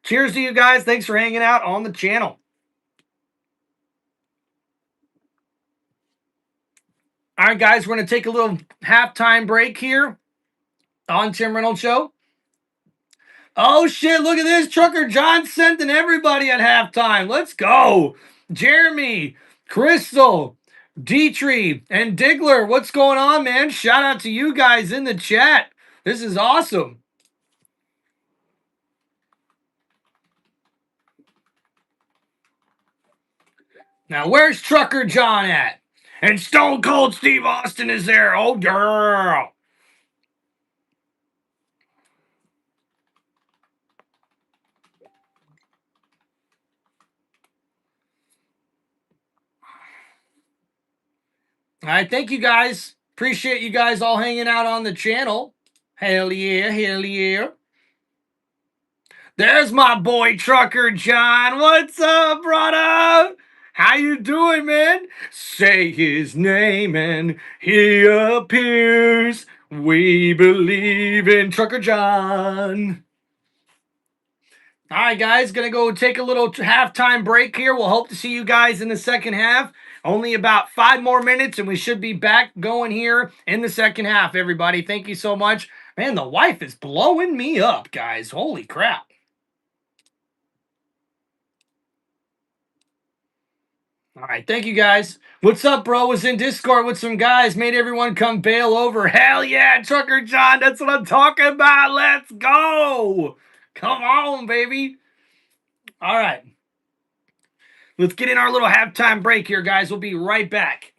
Cheers to you guys. Thanks for hanging out on the channel. All right, guys, we're going to take a little halftime break here on Tim Reynolds Show. Oh, shit, look at this. Trucker John sending everybody at halftime. Let's go. Jeremy, Crystal, Dietrich, and Diggler, what's going on, man? Shout out to you guys in the chat. This is awesome. Now, where's Trucker John at? And Stone Cold Steve Austin is there. Oh, girl. All right, thank you guys. Appreciate you guys all hanging out on the channel. Hell yeah, hell yeah. There's my boy Trucker John. What's up, brother? How you doing, man? Say his name and he appears. We believe in Trucker John. All right, guys, gonna go take a little halftime break here. We'll hope to see you guys in the second half. Only about 5 more minutes, and we should be back going here in the second half, everybody. Thank you so much. Man, the wife is blowing me up, guys. Holy crap. All right, thank you guys. What's up, bro? Was in Discord with some guys, made everyone come bail over. Hell yeah, Trucker John, that's what I'm talking about. Let's go. Come on, baby. All right. Let's get in our little halftime break here, guys. We'll be right back.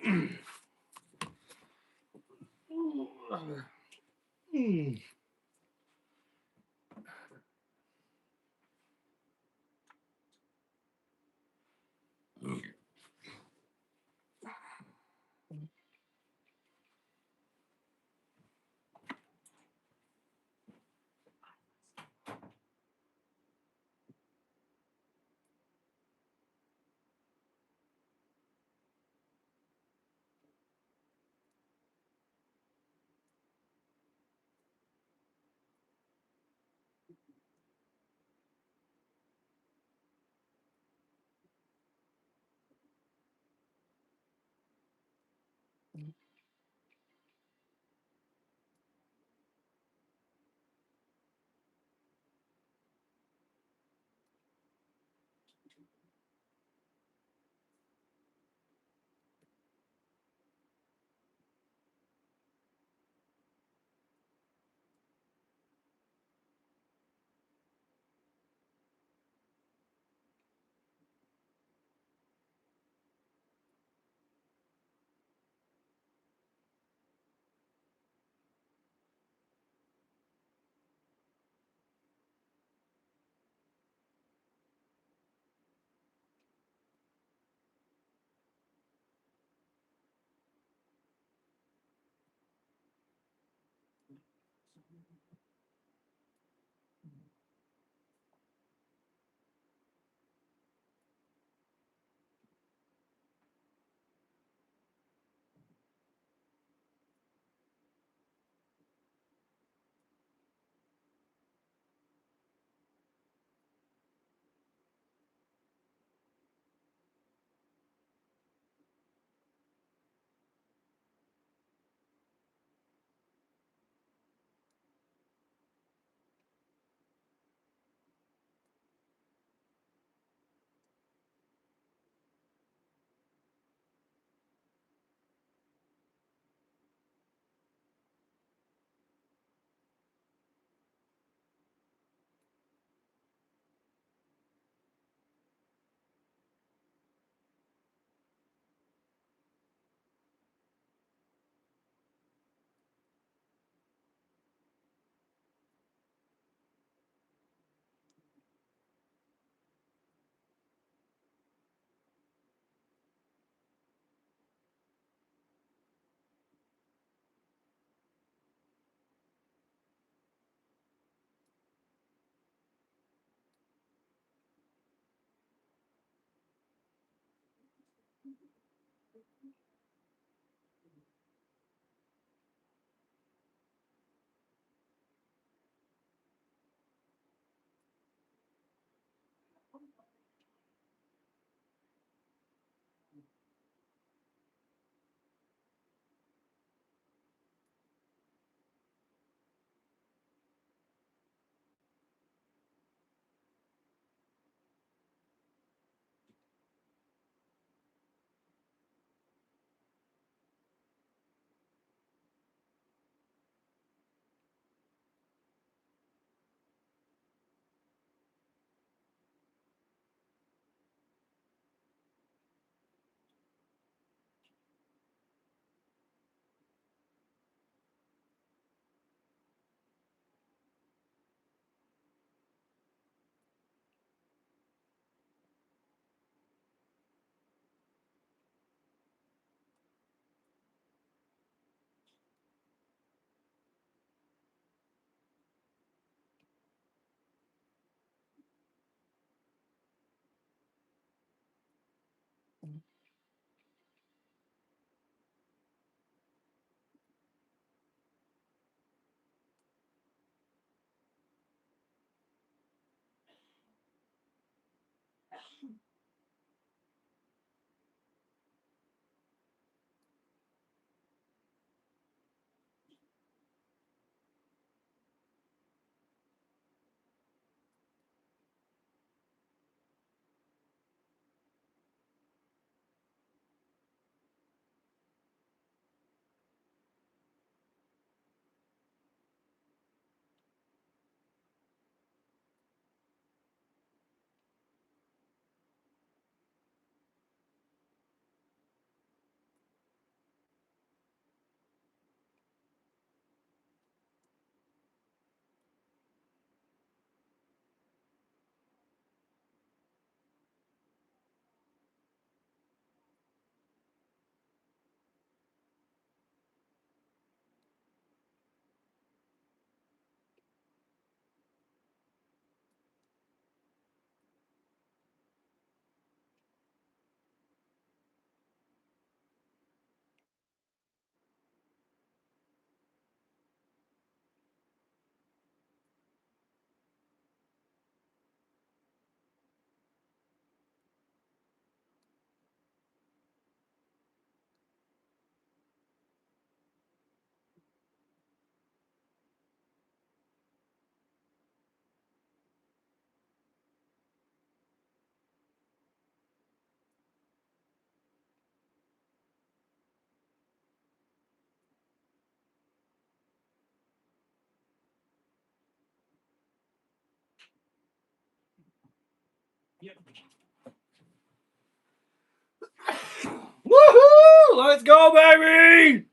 Woohoo! Let's go, baby!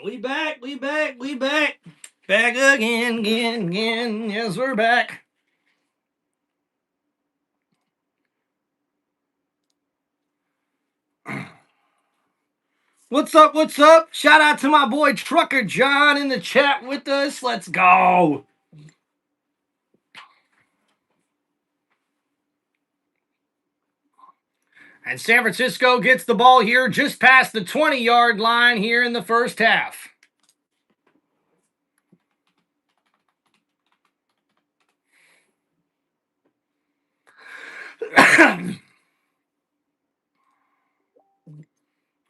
We back, we back, we back. Back again, again, again. Yes, we're back. What's up, what's up? Shout out to my boy Trucker John in the chat with us. Let's go. And San Francisco gets the ball here just past the 20-yard line here in the first half.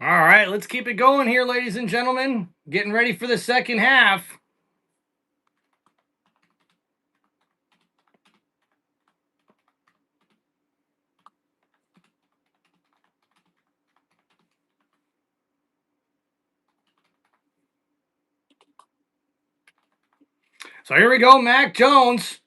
All right, let's keep it going here, ladies and gentlemen. Getting ready for the second half. So here we go, Mac Jones.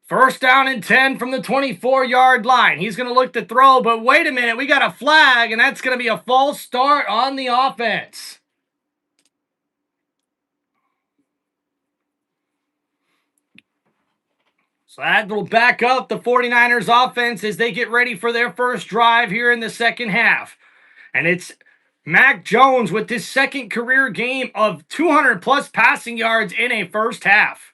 First down and 10 from the 24-yard line. He's going to look to throw, but wait a minute. We got a flag, and that's going to be a false start on the offense. So that will back up the 49ers offense as they get ready for their first drive here in the second half. And it's Mac Jones with his second career game of 200-plus passing yards in a first half.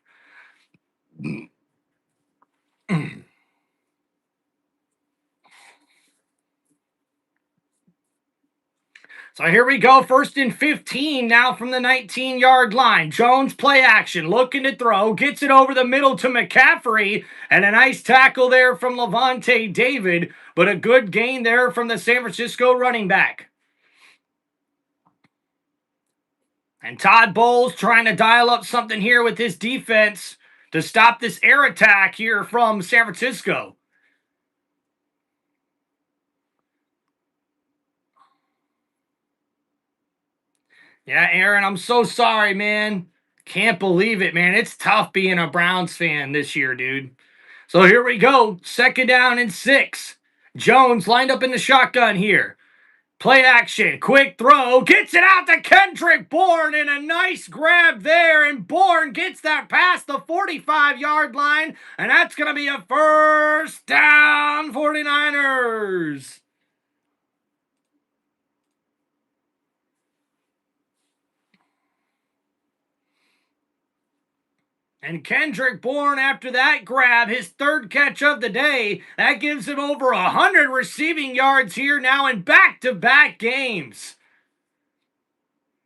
So here we go, first and 15 now from the 19-yard line. Jones play action, looking to throw, gets it over the middle to McCaffrey, and a nice tackle there from Levante David, but a good gain there from the San Francisco running back. And Todd Bowles trying to dial up something here with his defense to stop this air attack here from San Francisco. Yeah, Aaron, I'm so sorry, man. Can't believe it, man. It's tough being a Browns fan this year, dude. So here we go. Second down and 6. Jones lined up in the shotgun here. Play action. Quick throw. Gets it out to Kendrick Bourne, and a nice grab there. And Bourne gets that past the 45-yard line. And that's going to be a first down, 49ers. And Kendrick Bourne, after that grab, his third catch of the day, that gives him over 100 receiving yards here now in back-to-back games.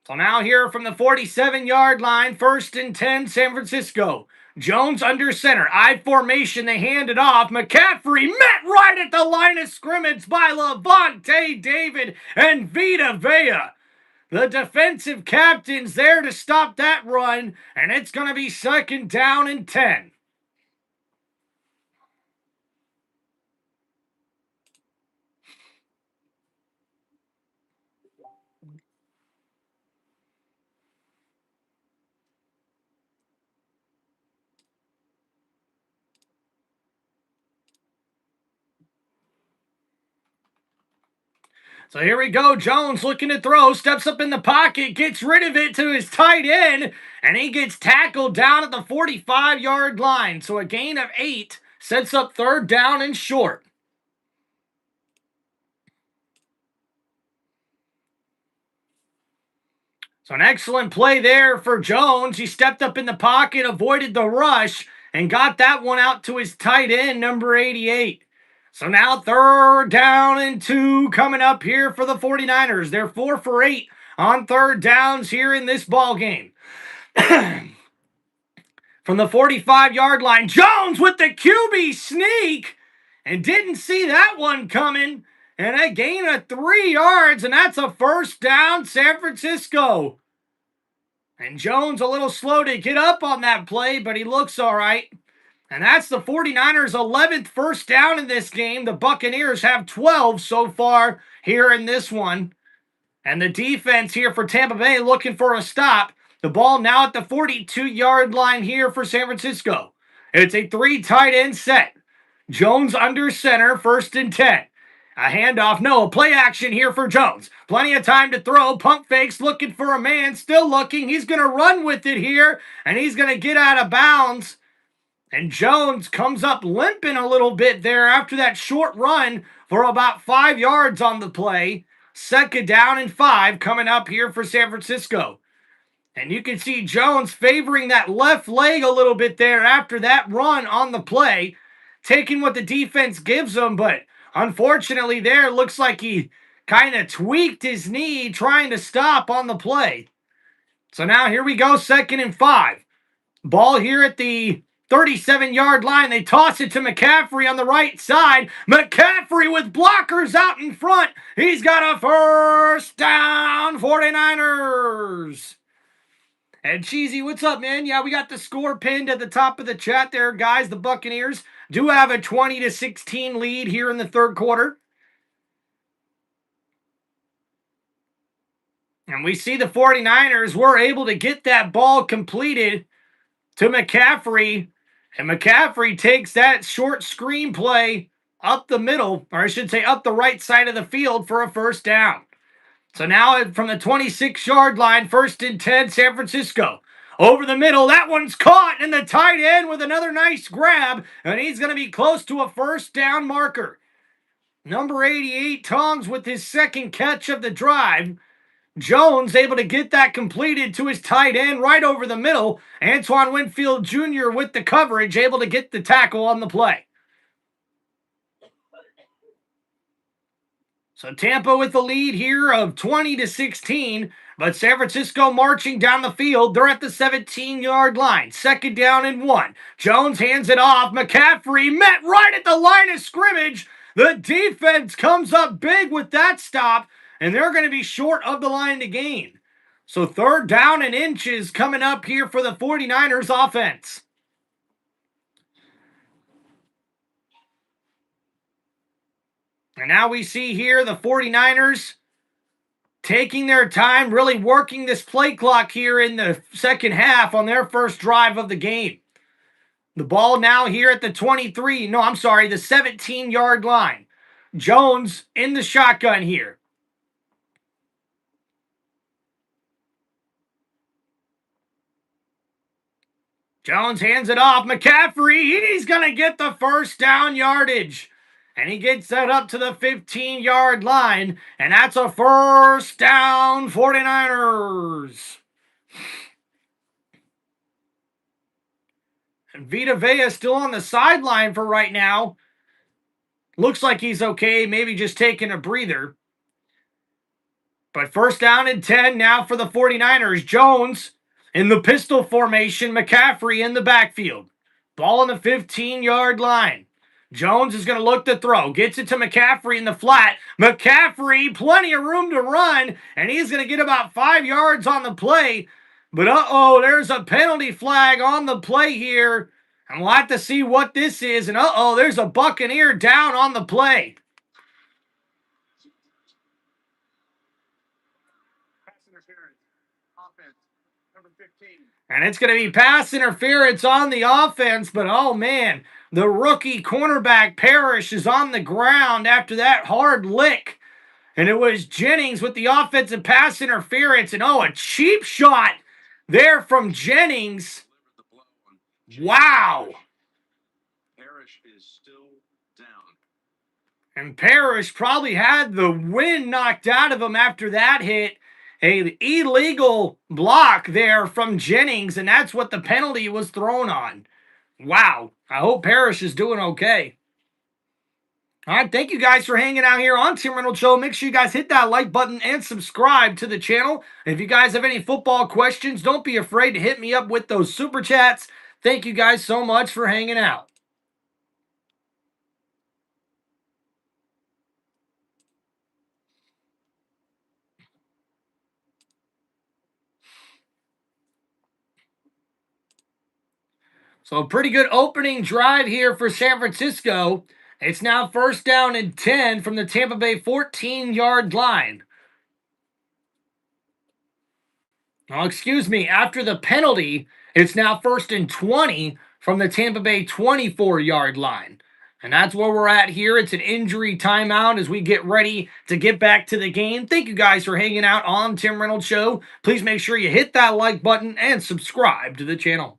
So now here from the 47-yard line, 1st and 10, San Francisco. Jones under center, I formation, they hand it off. McCaffrey met right at the line of scrimmage by Levante David and Vita Vea. The defensive captain's there to stop that run, and it's going to be 2nd down and 10. So here we go. Jones looking to throw, steps up in the pocket, gets rid of it to his tight end, and he gets tackled down at the 45-yard line. So a gain of 8 sets up 3rd down and short. So an excellent play there for Jones. He stepped up in the pocket, avoided the rush, and got that one out to his tight end, number 88. So now 3rd down and 2 coming up here for the 49ers. They're 4 for 8 on 3rd downs here in this ball game. From the 45-yard line, Jones with the QB sneak, and didn't see that one coming. And a gain of 3 yards, and that's a 1st down, San Francisco. And Jones a little slow to get up on that play, but he looks all right. And that's the 49ers' 11th 1st down in this game. The Buccaneers have 12 so far here in this one. And the defense here for Tampa Bay looking for a stop. The ball now at the 42-yard line here for San Francisco. It's a 3 tight end set. Jones under center, 1st and 10. A handoff, no, a play action here for Jones. Plenty of time to throw. Pump fakes, looking for a man, still looking. He's going to run with it here, and he's going to get out of bounds. And Jones comes up limping a little bit there after that short run for about 5 yards on the play. 2nd down and 5 coming up here for San Francisco. And you can see Jones favoring that left leg a little bit there after that run on the play, taking what the defense gives him, but unfortunately there it looks like he kind of tweaked his knee trying to stop on the play. So now here we go, 2nd and 5. Ball here at the 37-yard line. They toss it to McCaffrey on the right side. McCaffrey with blockers out in front. He's got a 1st down, 49ers. And Cheesy, what's up, man? Yeah, we got the score pinned at the top of the chat there, guys. The Buccaneers do have a 20-16 lead here in the 3rd quarter. And we see the 49ers were able to get that ball completed to McCaffrey. And McCaffrey takes that short screen play up the middle, or I should say up the right side of the field for a 1st down. So now from the 26-yard line, 1st and 10, San Francisco. Over the middle, that one's caught, and the tight end with another nice grab, and he's going to be close to a 1st down marker. Number 88, Tongs with his 2nd catch of the drive. Jones able to get that completed to his tight end right over the middle. Antoine Winfield Jr. with the coverage, able to get the tackle on the play. So Tampa with the lead here of 20-16, but San Francisco marching down the field. They're at the 17-yard line. 2nd down and 1. Jones hands it off. McCaffrey met right at the line of scrimmage. The defense comes up big with that stop, and they're going to be short of the line to gain. So 3rd down and inches coming up here for the 49ers offense. And now we see here the 49ers taking their time, really working this play clock here in the 2nd half on their 1st drive of the game. The ball now here at the the 17-yard line. Jones in the shotgun here. Jones hands it off. McCaffrey, he's going to get the 1st down yardage. And he gets that up to the 15-yard line. And that's a 1st down, 49ers. And Vita Vea still on the sideline for right now. Looks like he's okay, maybe just taking a breather. But first down and 10 now for the 49ers. Jones in the pistol formation, McCaffrey in the backfield. Ball on the 15-yard line. Jones is going to look to throw. Gets it to McCaffrey in the flat. McCaffrey, plenty of room to run, and he's going to get about 5 yards on the play. But there's a penalty flag on the play here. And we'll have to see what this is. And there's a Buccaneer down on the play. And it's going to be pass interference on the offense, but oh man, the rookie cornerback Parrish is on the ground after that hard lick. And it was Jennings with the offensive pass interference, and a cheap shot there from Jennings. Wow. Parrish is still down. And Parrish probably had the wind knocked out of him after that hit. An illegal block there from Jennings, and that's what the penalty was thrown on. Wow. I hope Parrish is doing okay. All right, thank you guys for hanging out here on Tim Reynolds Show. Make sure you guys hit that like button and subscribe to the channel. If you guys have any football questions, don't be afraid to hit me up with those super chats. Thank you guys so much for hanging out. So a pretty good opening drive here for San Francisco. It's now first down and 10 from the Tampa Bay 14-yard line. Oh, excuse me. After the penalty, it's now first and 20 from the Tampa Bay 24-yard line. And that's where we're at here. It's an injury timeout as we get ready to get back to the game. Thank you guys for hanging out on Tim Reynolds Show. Please make sure you hit that like button and subscribe to the channel.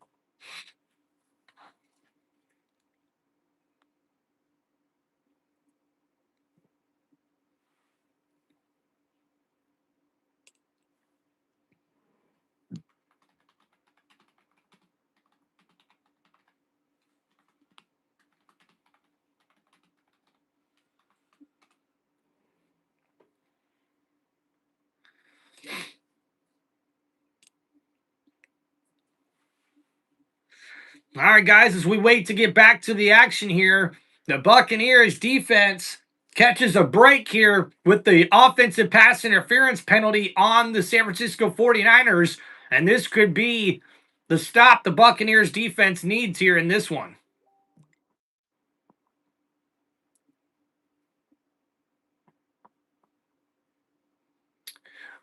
All right, guys, as we wait to get back to the action here, the Buccaneers defense catches a break here with the offensive pass interference penalty on the San Francisco 49ers, and this could be the stop the Buccaneers defense needs here in this one.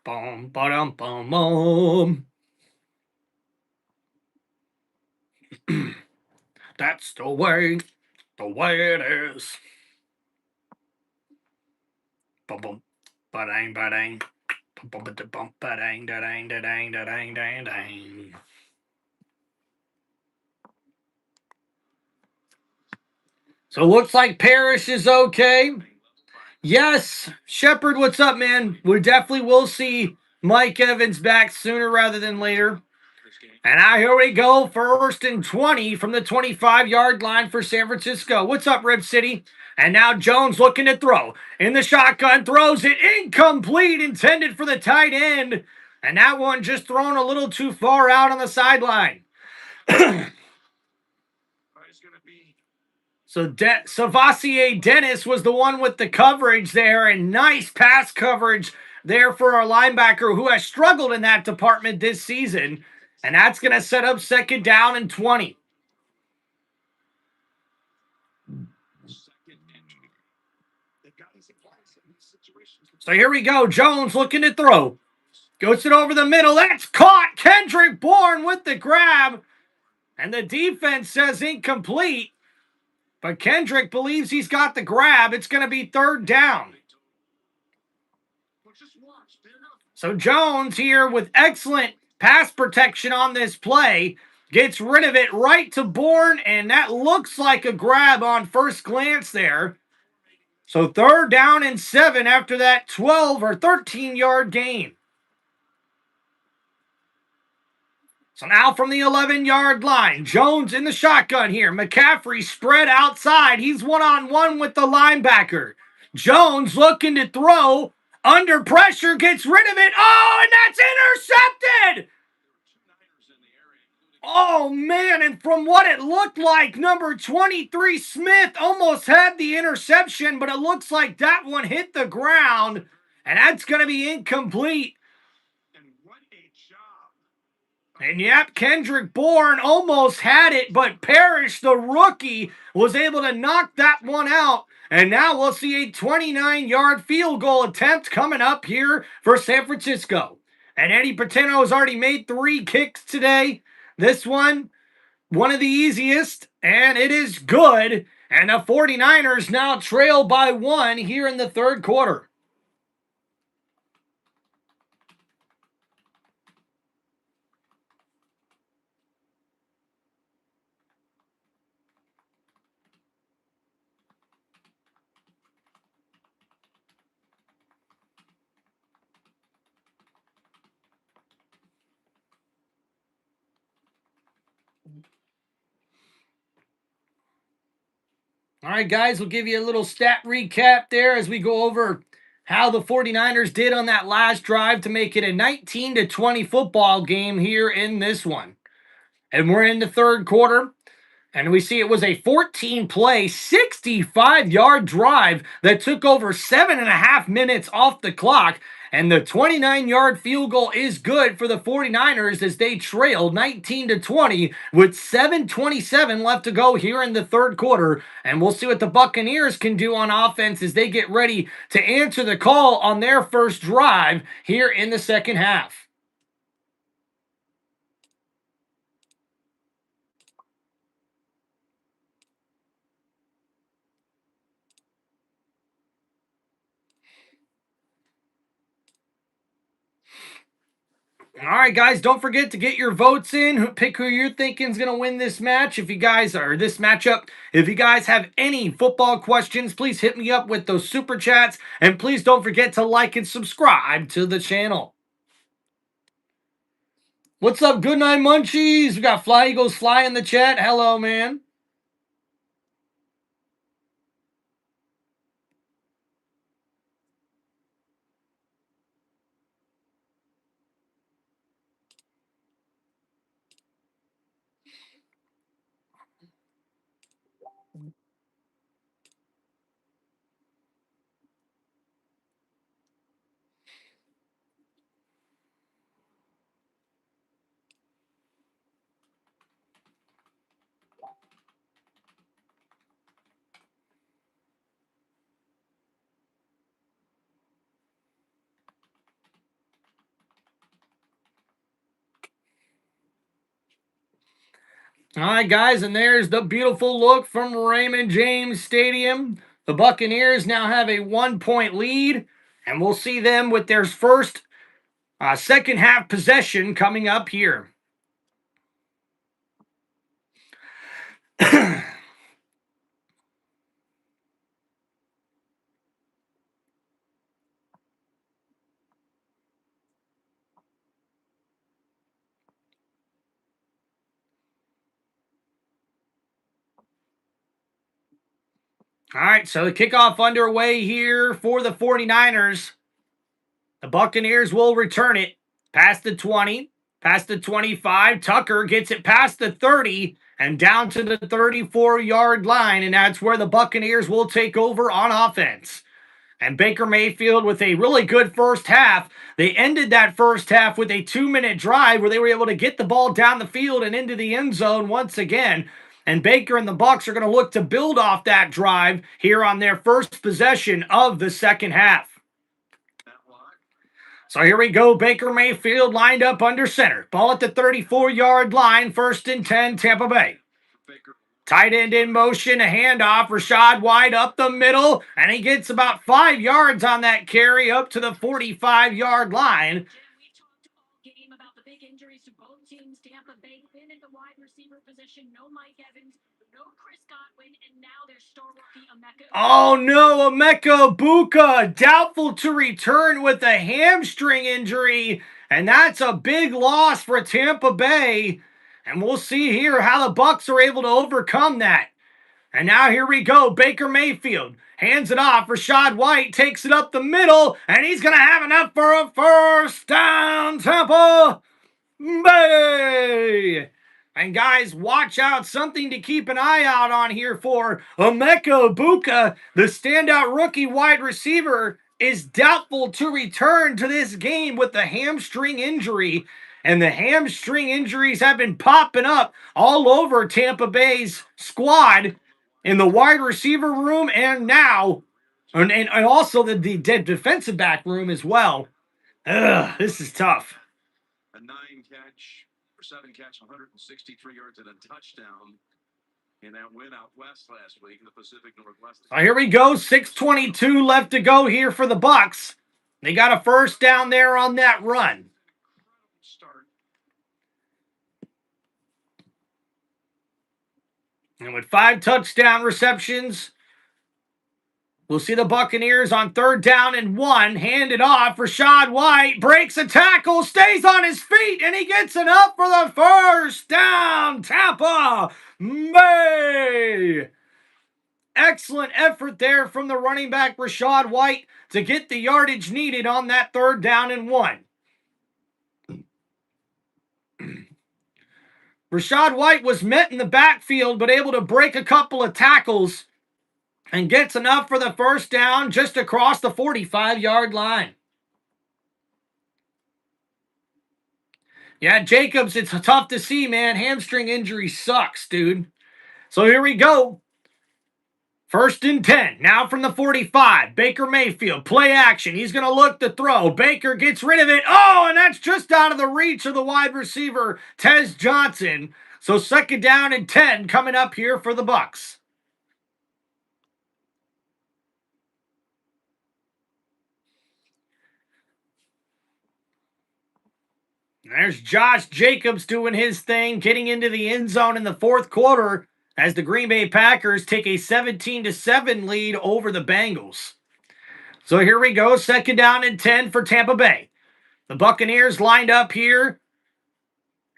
Boom, ba-dum, boom, boom. That's the way it is. Boom, boom, ba-dang, ba-dang. Boom, boom, ba-dang, ba-dang, da-dang, da-dang, da-dang, da-dang, da-dang. So looks like Parrish is okay. Yes, Shepard, what's up, man? We definitely will see Mike Evans back sooner rather than later. And now here we go, first and 20 from the 25-yard line for San Francisco. What's up, Rip City? And now Jones looking to throw. In the shotgun, throws it incomplete, intended for the tight end. And that one just thrown a little too far out on the sideline. So Savasier Dennis was the one with the coverage there, and nice pass coverage there for our linebacker who has struggled in that department this season. And that's going to set up second down and 20. So here we go. Jones looking to throw. Goes it over the middle. That's caught. Kendrick Bourne with the grab. And the defense says incomplete. But Kendrick believes he's got the grab. It's going to be third down. So Jones here with excellent pass protection on this play. Gets rid of it right to Bourne, and that looks like a grab on first glance there. So third down and 7 after that 12 or 13-yard gain. So now from the 11-yard line, Jones in the shotgun here. McCaffrey spread outside. He's one-on-one with the linebacker. Jones looking to throw. Under pressure, gets rid of it. Oh, and that's intercepted! Oh, man, and from what it looked like, number 23, Smith, almost had the interception, but it looks like that one hit the ground, and that's going to be incomplete. And yep, Kendrick Bourne almost had it, but Parrish, the rookie, was able to knock that one out. And now we'll see a 29-yard field goal attempt coming up here for San Francisco. And Eddie Patino has already made 3 kicks today. This one of the easiest, and it is good. And the 49ers now trail by 1 here in the third quarter. All right, guys, we'll give you a little stat recap there as we go over how the 49ers did on that last drive to make it a 19-20 football game here in this one. And we're in the third quarter, and we see it was a 14-play, 65-yard drive that took over 7.5 minutes off the clock. And the 29-yard field goal is good for the 49ers as they trailed 19-20 with 7:27 left to go here in the third quarter. And we'll see what the Buccaneers can do on offense as they get ready to answer the call on their first drive here in the second half. All right, guys, don't forget to get your votes in. Pick who you're thinking is going to win this match. If you guys are this matchup, if you guys have any football questions, please hit me up with those super chats. And please don't forget to like and subscribe to the channel. What's up, Good Night Munchies? We got Fly Eagles Fly in the chat. Hello, man. All right, guys, and there's the beautiful look from Raymond James Stadium. The Buccaneers now have a 1-point lead, and we'll see them with their first second half possession coming up here. All right, so the kickoff underway here for the 49ers. The Buccaneers will return it past the 20, past the 25. Tucker gets it past the 30 and down to the 34-yard line, and that's where the Buccaneers will take over on offense. And Baker Mayfield with a really good first half. They ended that first half with a 2-minute drive where they were able to get the ball down the field and into the end zone once again. And Baker and the Bucs are going to look to build off that drive here on their first possession of the second half. So here we go. Baker Mayfield lined up under center. Ball at the 34-yard line. 1st and 10, Tampa Bay. Tight end in motion, a handoff. Rashad White up the middle, and he gets about 5 yards on that carry up to the 45-yard line. About the big injuries to both teams. Tampa Bay in at the wide receiver position. No Mike Evans, no Chris Godwin, and now their star rookie Emeka. Oh no, Emeka Buka doubtful to return with a hamstring injury. And that's a big loss for Tampa Bay. And we'll see here how the Bucs are able to overcome that. And now here we go. Baker Mayfield hands it off. Rachaad White takes it up the middle, and he's going to have enough for a first down, Tampa Bay. And guys, watch out. Something to keep an eye out on here for Emeka Egbuka, the standout rookie wide receiver, is doubtful to return to this game with a hamstring injury. And the hamstring injuries have been popping up all over Tampa Bay's squad in the wide receiver room and now, and also the defensive back room as well. Ugh, this is tough. A 9-catch for 7-catch, 163 yards and a touchdown in that win out west last week in the Pacific Northwest. Here we go. 6:22 left to go here for the Bucs. They got a first down there on that run. Start. And with 5 touchdown receptions, we'll see the Buccaneers on 3rd down and 1. Hand it off. Rachaad White breaks a tackle, stays on his feet, and he gets it up for the first down. Tampa Bay. Excellent effort there from the running back Rachaad White to get the yardage needed on that 3rd down and 1. Rachaad White was met in the backfield, but able to break a couple of tackles and gets enough for the first down just across the 45-yard line. Yeah, Jacobs, it's tough to see, man. Hamstring injury sucks, dude. So here we go. 1st and 10. Now from the 45. Baker Mayfield. Play action. He's going to look to throw. Baker gets rid of it. Oh, and that's just out of the reach of the wide receiver, Tez Johnson. So 2nd down and 10 coming up here for the Bucs. There's Josh Jacobs doing his thing, getting into the end zone in the 4th quarter as the Green Bay Packers take a 17-7 lead over the Bengals. So here we go, 2nd down and 10 for Tampa Bay. The Buccaneers lined up here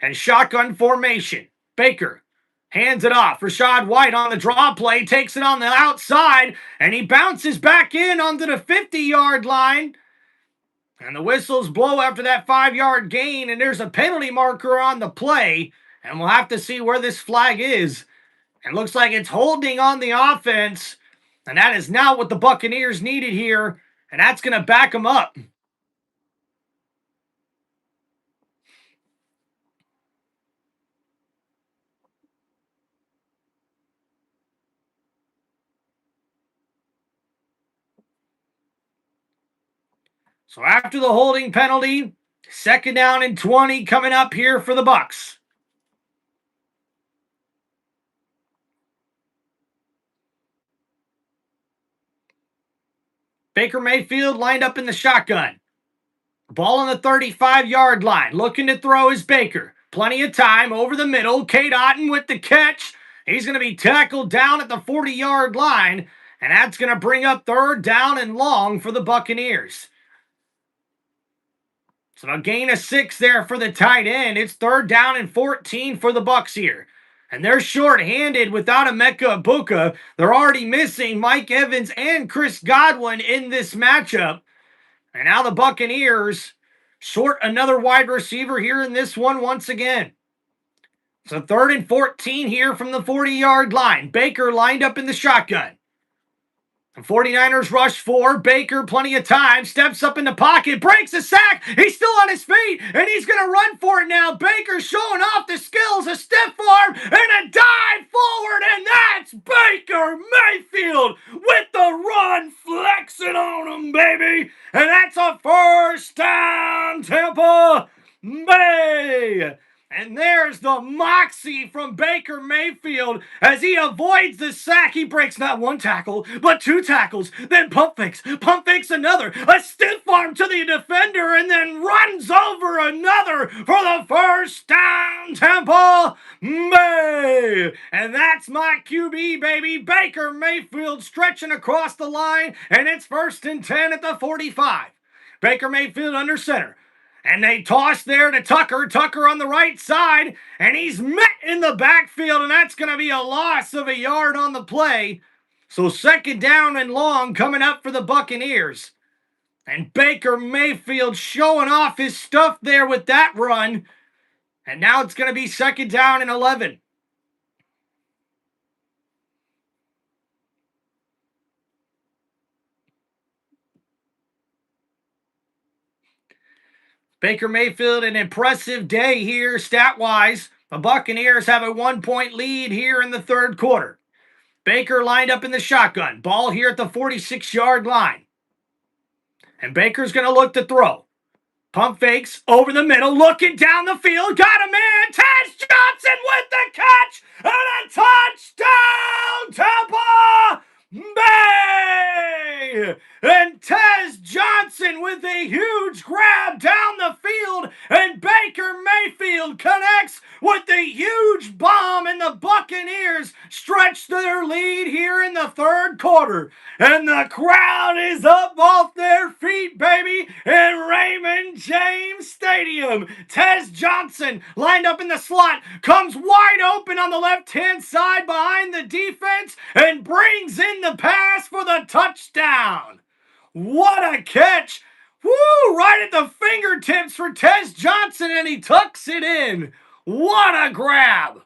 and shotgun formation. Baker hands it off. Rachaad White on the draw play, takes it on the outside, and he bounces back in onto the 50-yard line. And the whistles blow after that 5-yard gain, and there's a penalty marker on the play, and we'll have to see where this flag is. It looks like it's holding on the offense, and that is not what the Buccaneers needed here, and that's going to back them up. So after the holding penalty, 2nd down and 20 coming up here for the Bucs. Baker Mayfield lined up in the shotgun. Ball on the 35-yard line. Looking to throw is Baker. Plenty of time over the middle. Cade Otton with the catch. He's going to be tackled down at the 40-yard line, and that's going to bring up 3rd down and long for the Buccaneers. So a gain of 6 there for the tight end. It's 3rd down and 14 for the Bucs here. And they're short-handed without Emeka Egbuka. They're already missing Mike Evans and Chris Godwin in this matchup. And now the Buccaneers short another wide receiver here in this one once again. So 3rd and 14 here from the 40-yard line. Baker lined up in the shotgun. The 49ers rush 4. Baker, plenty of time, steps up in the pocket, breaks a sack. He's still on his feet, and he's going to run for it now. Baker showing off the skills, a stiff arm, and a dive forward, and that's Baker Mayfield with the run, flexing on him, baby. And that's a first down, Tampa Bay. And there's the moxie from Baker Mayfield as he avoids the sack. He breaks not 1 tackle, but 2 tackles. Then pump fakes another. A stiff arm to the defender and then runs over another for the first down, Tampa Bay. And that's my QB, baby. Baker Mayfield stretching across the line, and it's 1st and 10 at the 45. Baker Mayfield under center. And they toss there to Tucker. Tucker on the right side. And he's met in the backfield. And that's going to be a loss of a yard on the play. So second down and long coming up for the Buccaneers. And Baker Mayfield showing off his stuff there with that run. And now it's going to be second down and 11. Baker Mayfield, an impressive day here stat-wise. The Buccaneers have a 1-point lead here in the third quarter. Baker lined up in the shotgun. Ball here at the 46-yard line. And Baker's going to look to throw. Pump fakes over the middle, looking down the field. Got a man. Tez Johnson with the catch. And a touchdown, Tampa Bay! And Tez Johnson with a huge grab down the field. And Baker Mayfield connects with the huge bomb. And the Buccaneers stretch their lead here in the third quarter. And the crowd is up off their feet, baby, in Raymond James Stadium. Tez Johnson lined up in the slot, comes wide open on the left-hand side behind the defense and brings in the pass for the touchdown. What a catch. Woo, right at the fingertips for Tez Johnson, and he tucks it in. What a grab.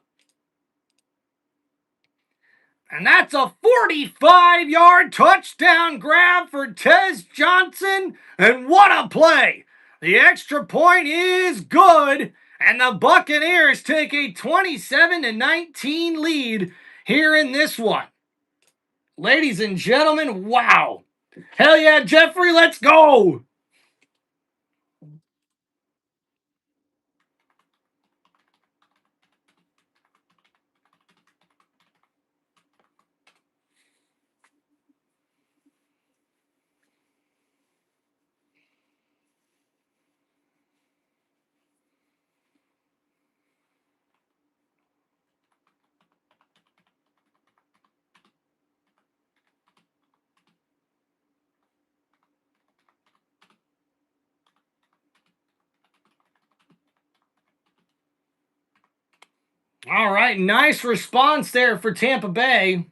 And that's a 45-yard touchdown grab for Tez Johnson. And what a play. The extra point is good. And the Buccaneers take a 27-19 lead here in this one. Ladies and gentlemen, wow. Hell yeah, Jeffrey, let's go. All right, nice response there for Tampa Bay.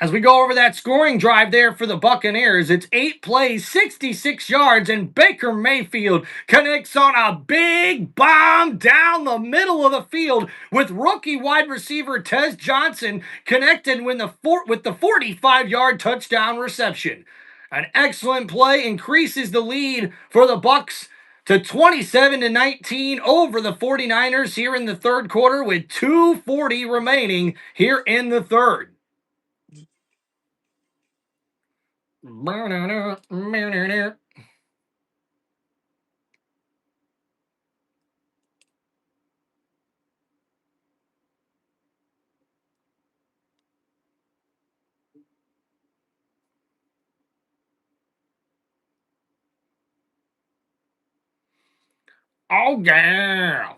As we go over that scoring drive there for the Buccaneers, it's 8 plays, 66 yards, and Baker Mayfield connects on a big bomb down the middle of the field with rookie wide receiver Tez Johnson connected with the 45-yard touchdown reception. An excellent play increases the lead for the Bucs to 27-19 over the 49ers here in the third quarter with 2:40 remaining here in the third. Oh, yeah.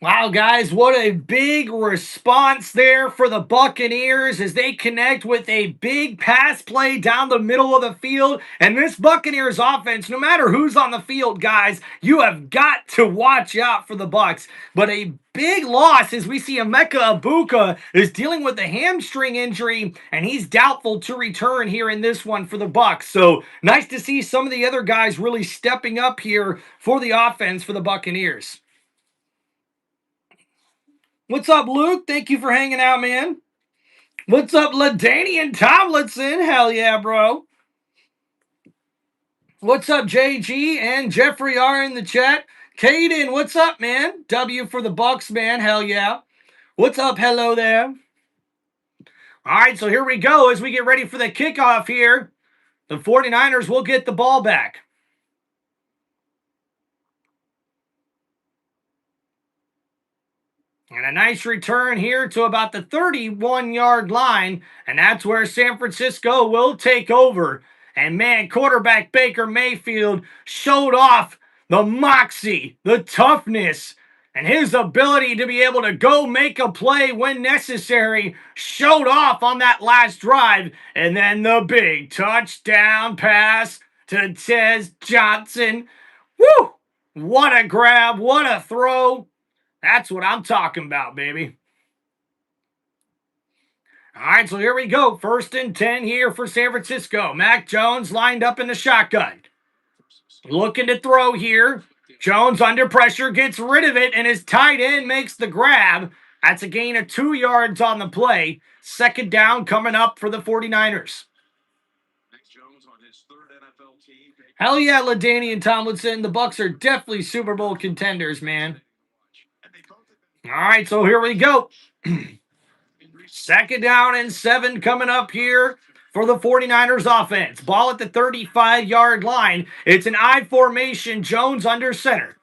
Wow, guys, what a big response there for the Buccaneers as they connect with a big pass play down the middle of the field. And this Buccaneers offense, no matter who's on the field, guys, you have got to watch out for the Bucs. But a big loss as we see Emeka Egbuka is dealing with a hamstring injury, and he's doubtful to return here in this one for the Bucs. So nice to see some of the other guys really stepping up here for the offense for the Buccaneers. What's up, Luke? Thank you for hanging out, man. What's up, LaDainian Tomlinson? Hell yeah, bro. What's up, JG and Jeffrey R in the chat? Caden, what's up, man? W for the Bucs, man. Hell yeah. What's up? Hello there. All right, so here we go as we get ready for the kickoff here. The 49ers will get the ball back. And a nice return here to about the 31-yard line. And that's where San Francisco will take over. And man, quarterback Baker Mayfield showed off the moxie, the toughness, and his ability to be able to go make a play when necessary. Showed off on that last drive. And then the big touchdown pass to Tez Johnson. Woo! What a grab, what a throw. That's what I'm talking about, baby. All right, so here we go. 1st and 10 here for San Francisco. Mac Jones lined up in the shotgun. Looking to throw here. Jones under pressure, gets rid of it, and his tight end makes the grab. That's a gain of 2 yards on the play. 2nd down coming up for the 49ers. Hell yeah, LaDainian Tomlinson. The Bucs are definitely Super Bowl contenders, man. All right, so here we go. 2nd down and 7 coming up here for the 49ers offense. Ball at the 35-yard line. It's an I formation. Jones under center.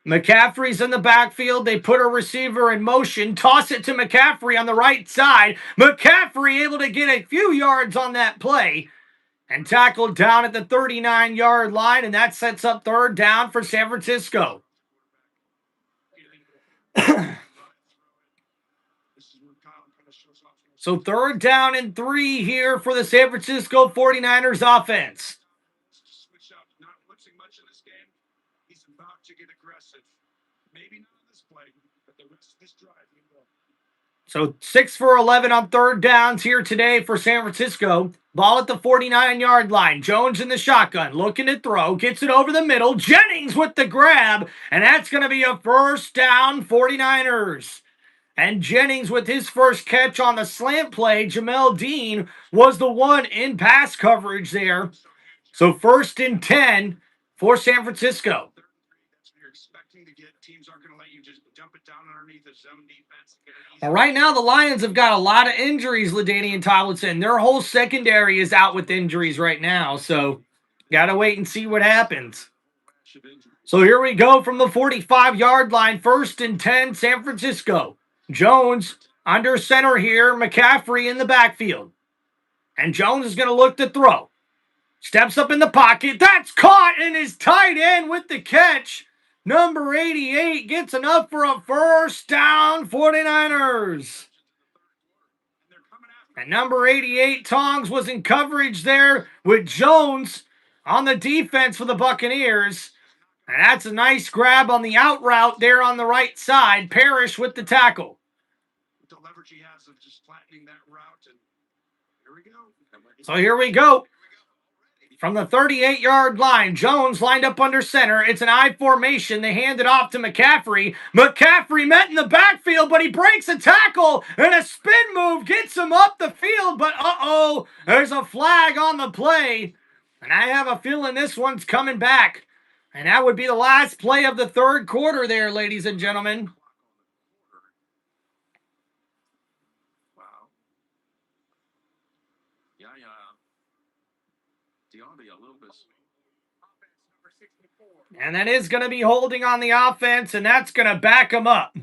McCaffrey's in the backfield. They put a receiver in motion. Toss it to McCaffrey on the right side. McCaffrey able to get a few yards on that play and tackled down at the 39-yard line, and that sets up 3rd down for San Francisco. So 3rd down and 3 here for the San Francisco 49ers offense. Not blitzing much in this game. He's about to get aggressive. Maybe not on this play, but the rest of this drive he will. So 6 for 11 on 3rd downs here today for San Francisco. Ball at the 49-yard line. Jones in the shotgun, looking to throw, gets it over the middle. Jennings with the grab, and that's going to be a 1st down 49ers. And Jennings with his first catch on the slant play. Jamel Dean was the one in pass coverage there. So 1st and 10 for San Francisco. You're expecting to get teams aren't going to let you just dump it down underneath the zone defense. Well, right now the Lions have got a lot of injuries, LaDainian Tomlinson. Their whole secondary is out with injuries right now. So got to wait and see what happens. So here we go from the 45-yard line. 1st and 10, San Francisco. Jones under center here. McCaffrey in the backfield. And Jones is going to look to throw. Steps up in the pocket. That's caught, and his tight end with the catch. Number 88 gets enough for a 1st down 49ers. And number 88, Tongs, was in coverage there with Jones on the defense for the Buccaneers. And that's a nice grab on the out route there on the right side. Parrish with the tackle. The leverage he has of just flattening that route, and here we go. So here we go. From the 38-yard line, Jones lined up under center. It's an I formation. They hand it off to McCaffrey. McCaffrey met in the backfield, but he breaks a tackle, and a spin move gets him up the field. But there's a flag on the play, and I have a feeling this one's coming back. And that would be the last play of the 3rd quarter there, ladies and gentlemen. And that is going to be holding on the offense, and that's going to back them up.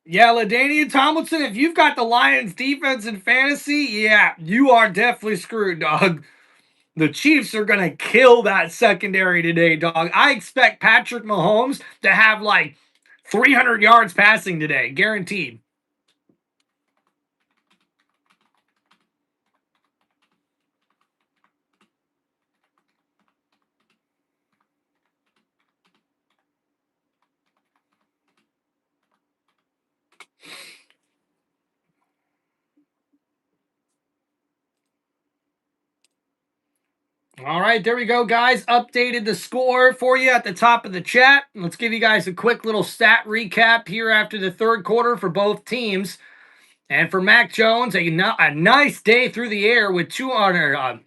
Yeah, LaDainian Tomlinson, if you've got the Lions defense in fantasy, yeah, you are definitely screwed, dog. The Chiefs are going to kill that secondary today, dog. I expect Patrick Mahomes to have like 300 yards passing today, guaranteed. All right, there we go, guys. Updated the score for you at the top of the chat. Let's give you guys a quick little stat recap here after the 3rd quarter for both teams. And for Mac Jones, a nice day through the air with 200,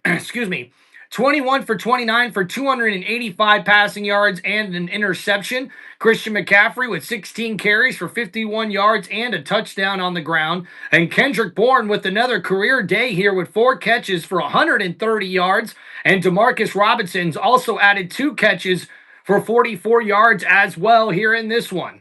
21 for 29 for 285 passing yards and an interception. Christian McCaffrey with 16 carries for 51 yards and a touchdown on the ground. And Kendrick Bourne with another career day here with 4 catches for 130 yards. And Demarcus Robinson's also added 2 catches for 44 yards as well here in this one.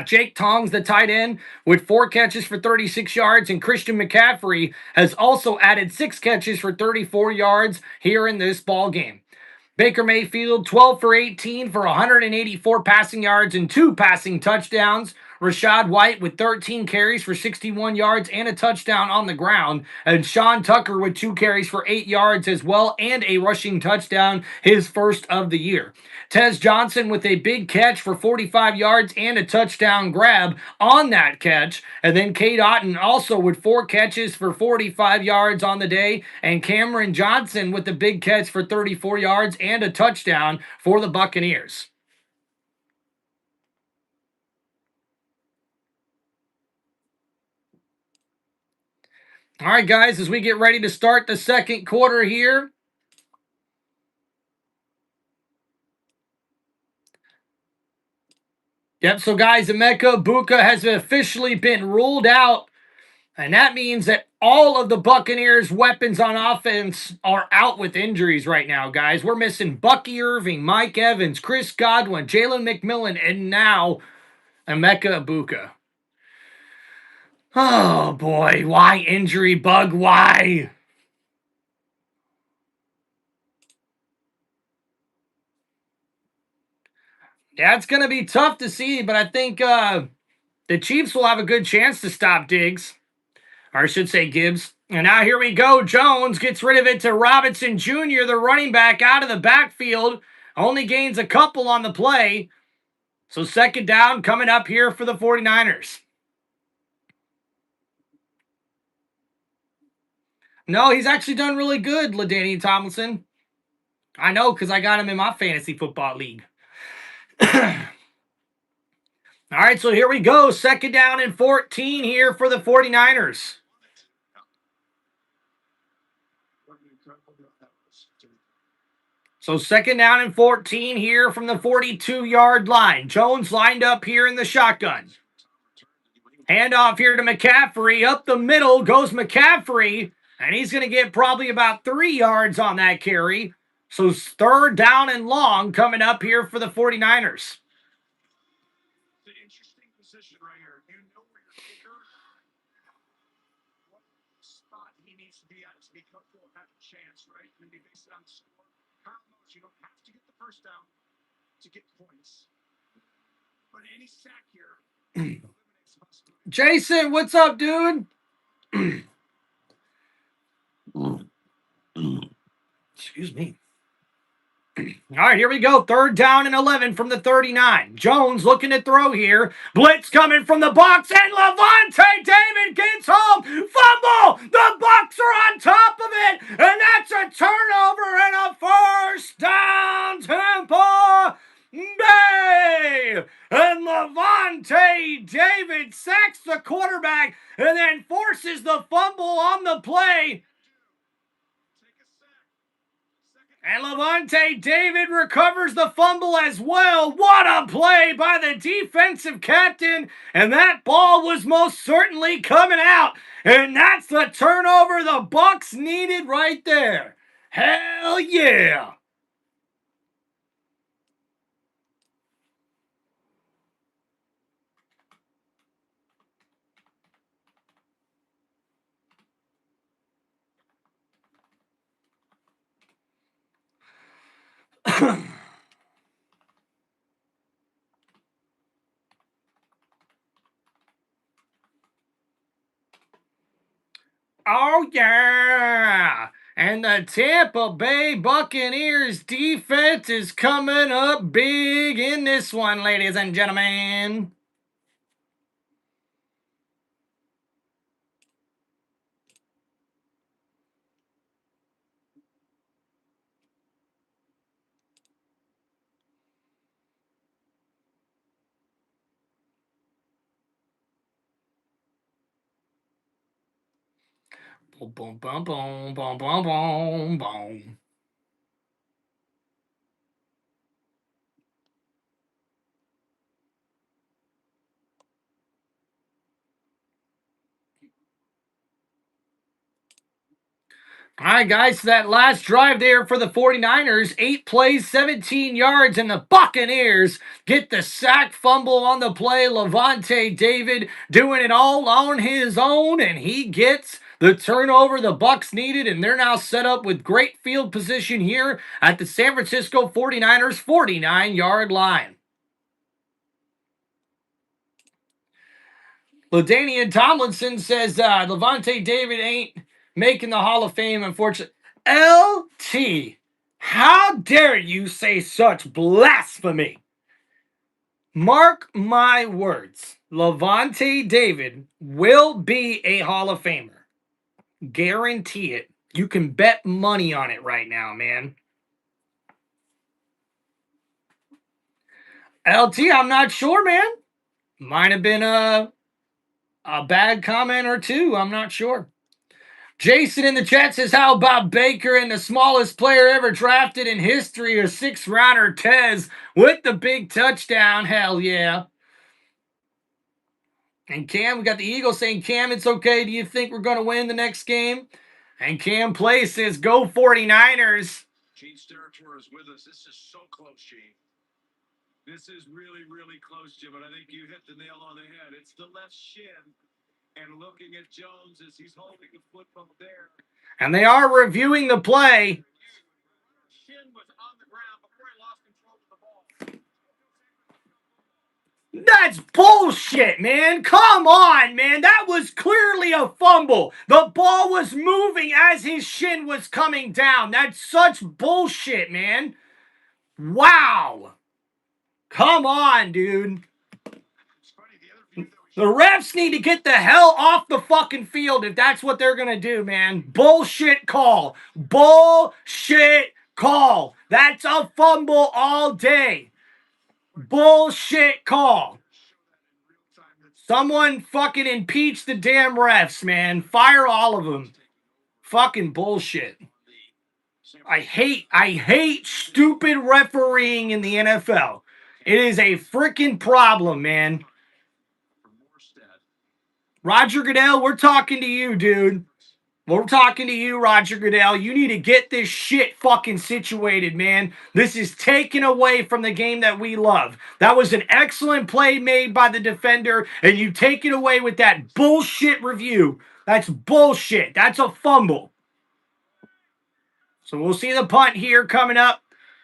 Jake Tongs, the tight end, with 4 catches for 36 yards, and Christian McCaffrey has also added 6 catches for 34 yards here in this ball game. Baker Mayfield, 12 for 18 for 184 passing yards and 2 passing touchdowns. Rashad White with 13 carries for 61 yards and a touchdown on the ground. And Sean Tucker with 2 carries for 8 yards as well and a rushing touchdown, his first of the year. Tez Johnson with a big catch for 45 yards and a touchdown grab on that catch. And then Cade Otton also with 4 catches for 45 yards on the day. And Cameron Johnson with a big catch for 34 yards and a touchdown for the Buccaneers. All right, guys, as we get ready to start the second quarter here. Yep, so guys, Emeka Egbuka has officially been ruled out, and that means that all of the Buccaneers' weapons on offense are out with injuries right now, guys. We're missing Bucky Irving, Mike Evans, Chris Godwin, Jalen McMillan, and now Emeka Egbuka. Oh, boy, why injury bug? Why? Yeah, it's going to be tough to see, but I think the Chiefs will have a good chance to stop Diggs. Or I should say Gibbs. And now here we go. Jones gets rid of it to Robinson Jr., the running back, out of the backfield. Only gains a couple on the play. So second down coming up here for the 49ers. No, he's actually done really good, LaDainian Tomlinson. I know because I got him in my fantasy football league. All right, so here we go. Second down and 14 here for the 49ers. So second down and 14 here from the 42-yard line. Jones lined up here in the shotgun. Handoff here to McCaffrey. Up the middle goes McCaffrey. And he's going to get probably about 3 yards on that carry. So third down and long coming up here for the 49ers. It's an interesting position right here. You know where your kicker, what spot he needs to be at to be comfortable and have a chance, right? When you base it on the score, Kyle knows you don't have to get the first down to get points. But any sack here eliminates the possibility. Jason, what's up, dude? Excuse me. All right, here we go. Third down and 11 from the 39. Jones looking to throw here. Blitz coming from the Bucs, and Levante David gets home. Fumble! The Bucs are on top of it, and that's a turnover and a first down, Tampa Bay! And Levante David sacks the quarterback and then forces the fumble on the play. And Levante David recovers the fumble as well. What a play by the defensive captain. And that ball was most certainly coming out. And that's the turnover the Bucs needed right there. Hell yeah. Oh, yeah. And the Tampa Bay Buccaneers defense is coming up big in this one, ladies and gentlemen. Boom, boom, boom, boom, boom, boom, boom, boom. All right, guys, so that last drive there for the 49ers, 8 plays, 17 yards, and the Buccaneers get the sack, fumble on the play. Levante David doing it all on his own, and he gets the turnover the Bucs needed, and they're now set up with great field position here at the San Francisco 49ers 49-yard line. LaDainian Tomlinson says Levante David ain't making the Hall of Fame, unfortunately. LT, how dare you say such blasphemy? Mark my words, Levante David will be a Hall of Famer. Guarantee it. You can bet money on it right now, man. LT, I'm not sure, man. Might have been a bad comment or two. I'm not sure. Jason in the chat says, how about Baker and the smallest player ever drafted in history, a 6th-rounder Tez with the big touchdown? Hell yeah. And Cam, we got the Eagles saying, Cam, it's okay. Do you think we're going to win the next game? And Cam Play says, go 49ers. Gene Steratore is with us. This is so close, Gene. This is really, really close, Jim, but I think you hit the nail on the head. It's the left shin. And looking at Jones as he's holding the football there. And they are reviewing the play. Shin was on the ground before he lost control of the ball. That's bullshit, man. Come on, man. That was clearly a fumble. The ball was moving as his shin was coming down. That's such bullshit, man. Wow. Come on, dude. The refs need to get the hell off the fucking field if that's what they're going to do, man. Bullshit call. Bullshit call. That's a fumble all day. Bullshit call. Someone fucking impeach the damn refs, man. Fire all of them. Fucking bullshit. I hate stupid refereeing in the NFL. It is a freaking problem, man. Roger Goodell, we're talking to you, dude. We're talking to you, Roger Goodell. You need to get this shit fucking situated, man. This is taken away from the game that we love. That was an excellent play made by the defender, and you take it away with that bullshit review. That's bullshit. That's a fumble. So we'll see the punt here coming up.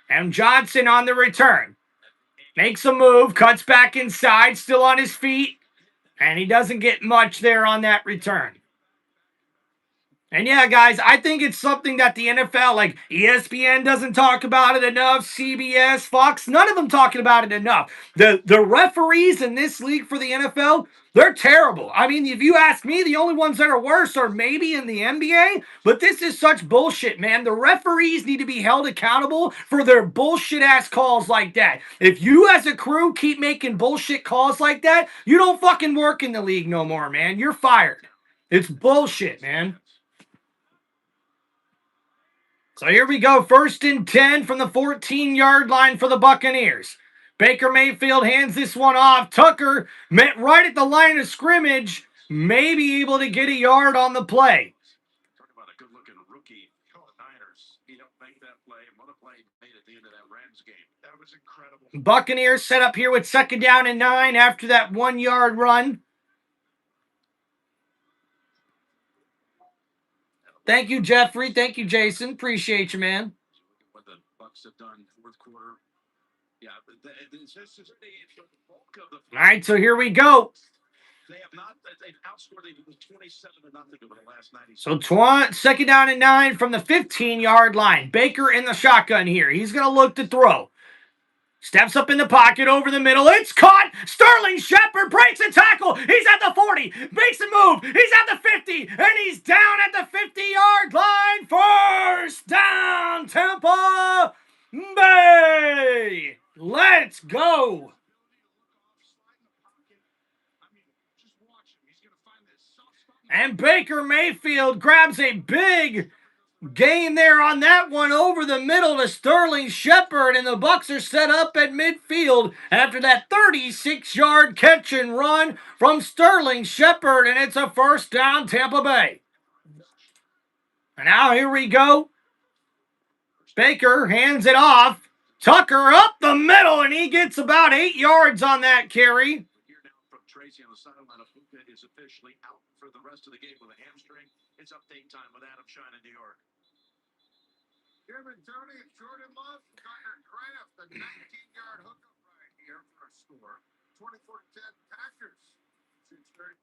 And Johnson on the return. Makes a move, cuts back inside, still on his feet. And he doesn't get much there on that return. And yeah, guys, I think it's something that the NFL, like ESPN doesn't talk about it enough, CBS, Fox, none of them talking about it enough. The referees in this league for the NFL, they're terrible. I mean, if you ask me, the only ones that are worse are maybe in the NBA, but this is such bullshit, man. The referees need to be held accountable for their bullshit-ass calls like that. If you as a crew keep making bullshit calls like that, you don't fucking work in the league no more, man. You're fired. It's bullshit, man. So here we go, 1st and 10 from the 14-yard line for the Buccaneers. Baker Mayfield hands this one off. Tucker met right at the line of scrimmage, may be able to get a yard on the play. Talk about a good-looking rookie. Niners, he helped make that play. What a play made at the end of that Rams game. That was incredible. Buccaneers set up here with 2nd down and 9 after that 1-yard run. Thank you, Jeffrey. Thank you, Jason. Appreciate you, man. What the Bucs have done 4th quarter. Yeah, this is the bulk of the. All right, so here we go. They have not. They've outscored them 27-0 over the last 90. So 2nd down and 9 from the 15-yard line. Baker in the shotgun here. He's going to look to throw. Steps up in the pocket over the middle. It's caught. Sterling Shepard breaks a tackle. He's at the 40. Makes a move. He's at the 50. And he's down at the 50-yard line. 1st down, Tampa Bay. Let's go. And Baker Mayfield grabs a big gain there on that one over the middle to Sterling Shepard, and the Bucs are set up at midfield after that 36-yard catch and run from Sterling Shepard, and it's a 1st down, Tampa Bay. And now here we go. Baker hands it off. Tucker up the middle, and he gets about 8 yards on that carry. Here now from Tracy on the sideline. Bucca is officially out for the rest of the game with a hamstring. It's update time with Adam Shine in New York. Kevin, Tony, and Jordan Love Tucker Kraft, a 19-yard hookup right here for a score. 24-10 Packers. 6:30.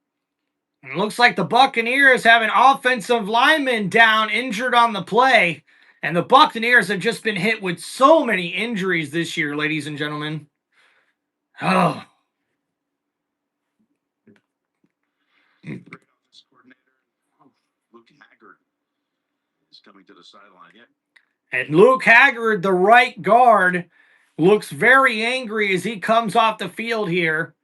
And it looks like the Buccaneers have an offensive lineman down, injured on the play. And the Buccaneers have just been hit with so many injuries this year, ladies and gentlemen. Oh. Offense coordinator Luke Haggard is coming to the sideline. Yeah. And Luke Haggard, the right guard, looks very angry as he comes off the field here.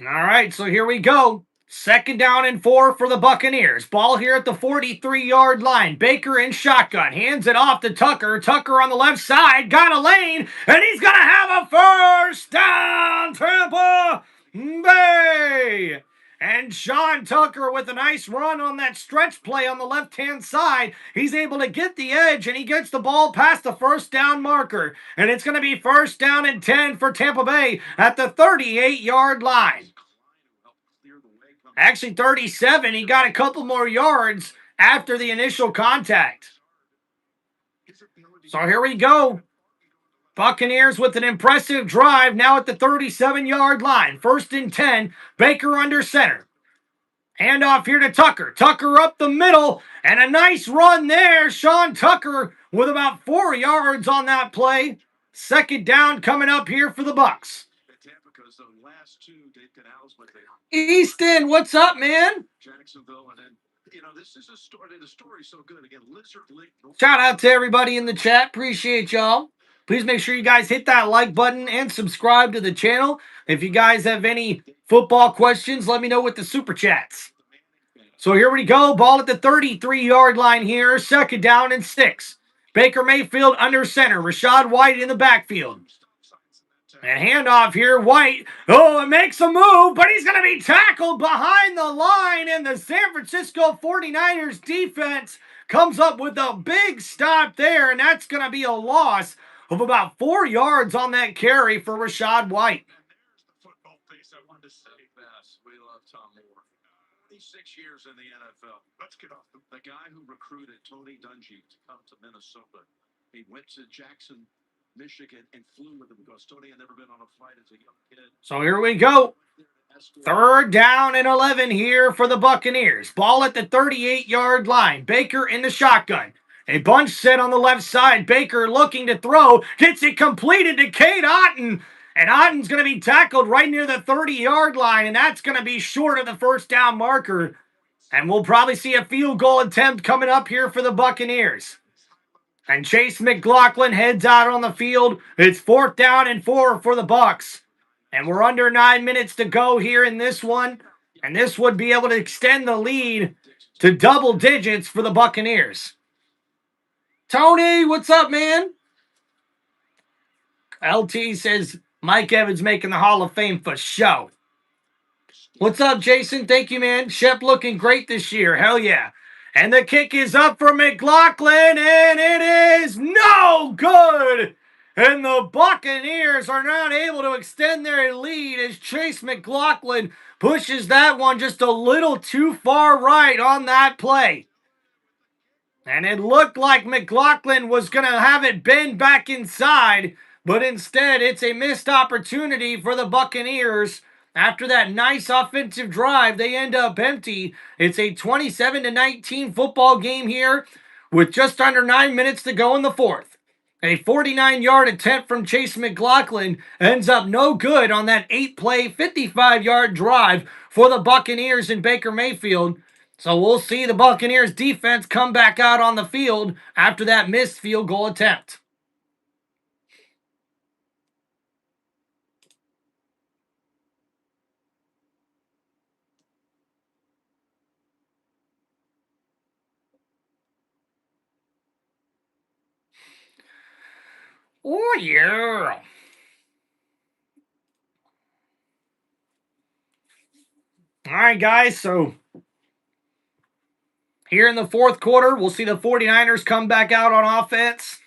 All right, so here we go. 2nd down and 4 for the Buccaneers. Ball here at the 43-yard line. Baker in shotgun. Hands it off to Tucker. Tucker on the left side. Got a lane. And he's going to have a first down. Tampa Bay. And Sean Tucker with a nice run on that stretch play on the left-hand side. He's able to get the edge, and he gets the ball past the first down marker. And it's going to be 1st down and 10 for Tampa Bay at the 38-yard line. Actually, 37. He got a couple more yards after the initial contact. So here we go. Buccaneers with an impressive drive now at the 37-yard line. 1st and 10. Baker under center. Handoff here to Tucker. Tucker up the middle, and a nice run there. Sean Tucker with about 4 yards on that play. 2nd down coming up here for the Bucs. Easton, what's up, man? Jacksonville, and then, this is a story. The story's so good. Again, Lizard Lake. Shout out to everybody in the chat. Appreciate y'all. Please make sure you guys hit that like button and subscribe to the channel. If you guys have any football questions, let me know with the super chats. So here we go. Ball at the 33-yard line here. 2nd down and 6. Baker Mayfield under center. Rashad White in the backfield. And handoff here, White. Oh, it makes a move, but he's going to be tackled behind the line, and the San Francisco 49ers defense comes up with a big stop there, and that's going to be a loss of about 4 yards on that carry for Rashad White. There's the football piece I wanted to say best. We love Tom Moore. 26 years in the NFL. Let's get off the guy who recruited Tony Dungy to come to Minnesota. He went to Jackson, Michigan, and flew with him because Tony had never been on a flight as a young kid. So here we go. 3rd down and 11 here for the Buccaneers. Ball at the 38-yard line. Baker in the shotgun. A bunch set on the left side. Baker looking to throw. Gets it completed to Cade Otton. And Otton's going to be tackled right near the 30-yard line. And that's going to be short of the 1st down marker. And we'll probably see a field goal attempt coming up here for the Buccaneers. And Chase McLaughlin heads out on the field. It's 4th down and 4 for the Bucs. And we're under 9 minutes to go here in this one. And this would be able to extend the lead to double digits for the Buccaneers. Tony, what's up, man? LT says Mike Evans making the Hall of Fame for show. What's up, Jason? Thank you, man. Shep looking great this year. Hell yeah. And the kick is up for McLaughlin, and it is no good. And the Buccaneers are not able to extend their lead as Chase McLaughlin pushes that one just a little too far right on that play. And it looked like McLaughlin was going to have it bend back inside, but instead it's a missed opportunity for the Buccaneers. After that nice offensive drive, they end up empty. It's a 27-19 football game here with just under 9 minutes to go in the 4th. A 49-yard attempt from Chase McLaughlin ends up no good on that 8-play, 55-yard drive for the Buccaneers and Baker Mayfield. So we'll see the Buccaneers defense come back out on the field after that missed field goal attempt. Oh, yeah. All right, guys, so Here in the fourth quarter, we'll see the 49ers come back out on offense.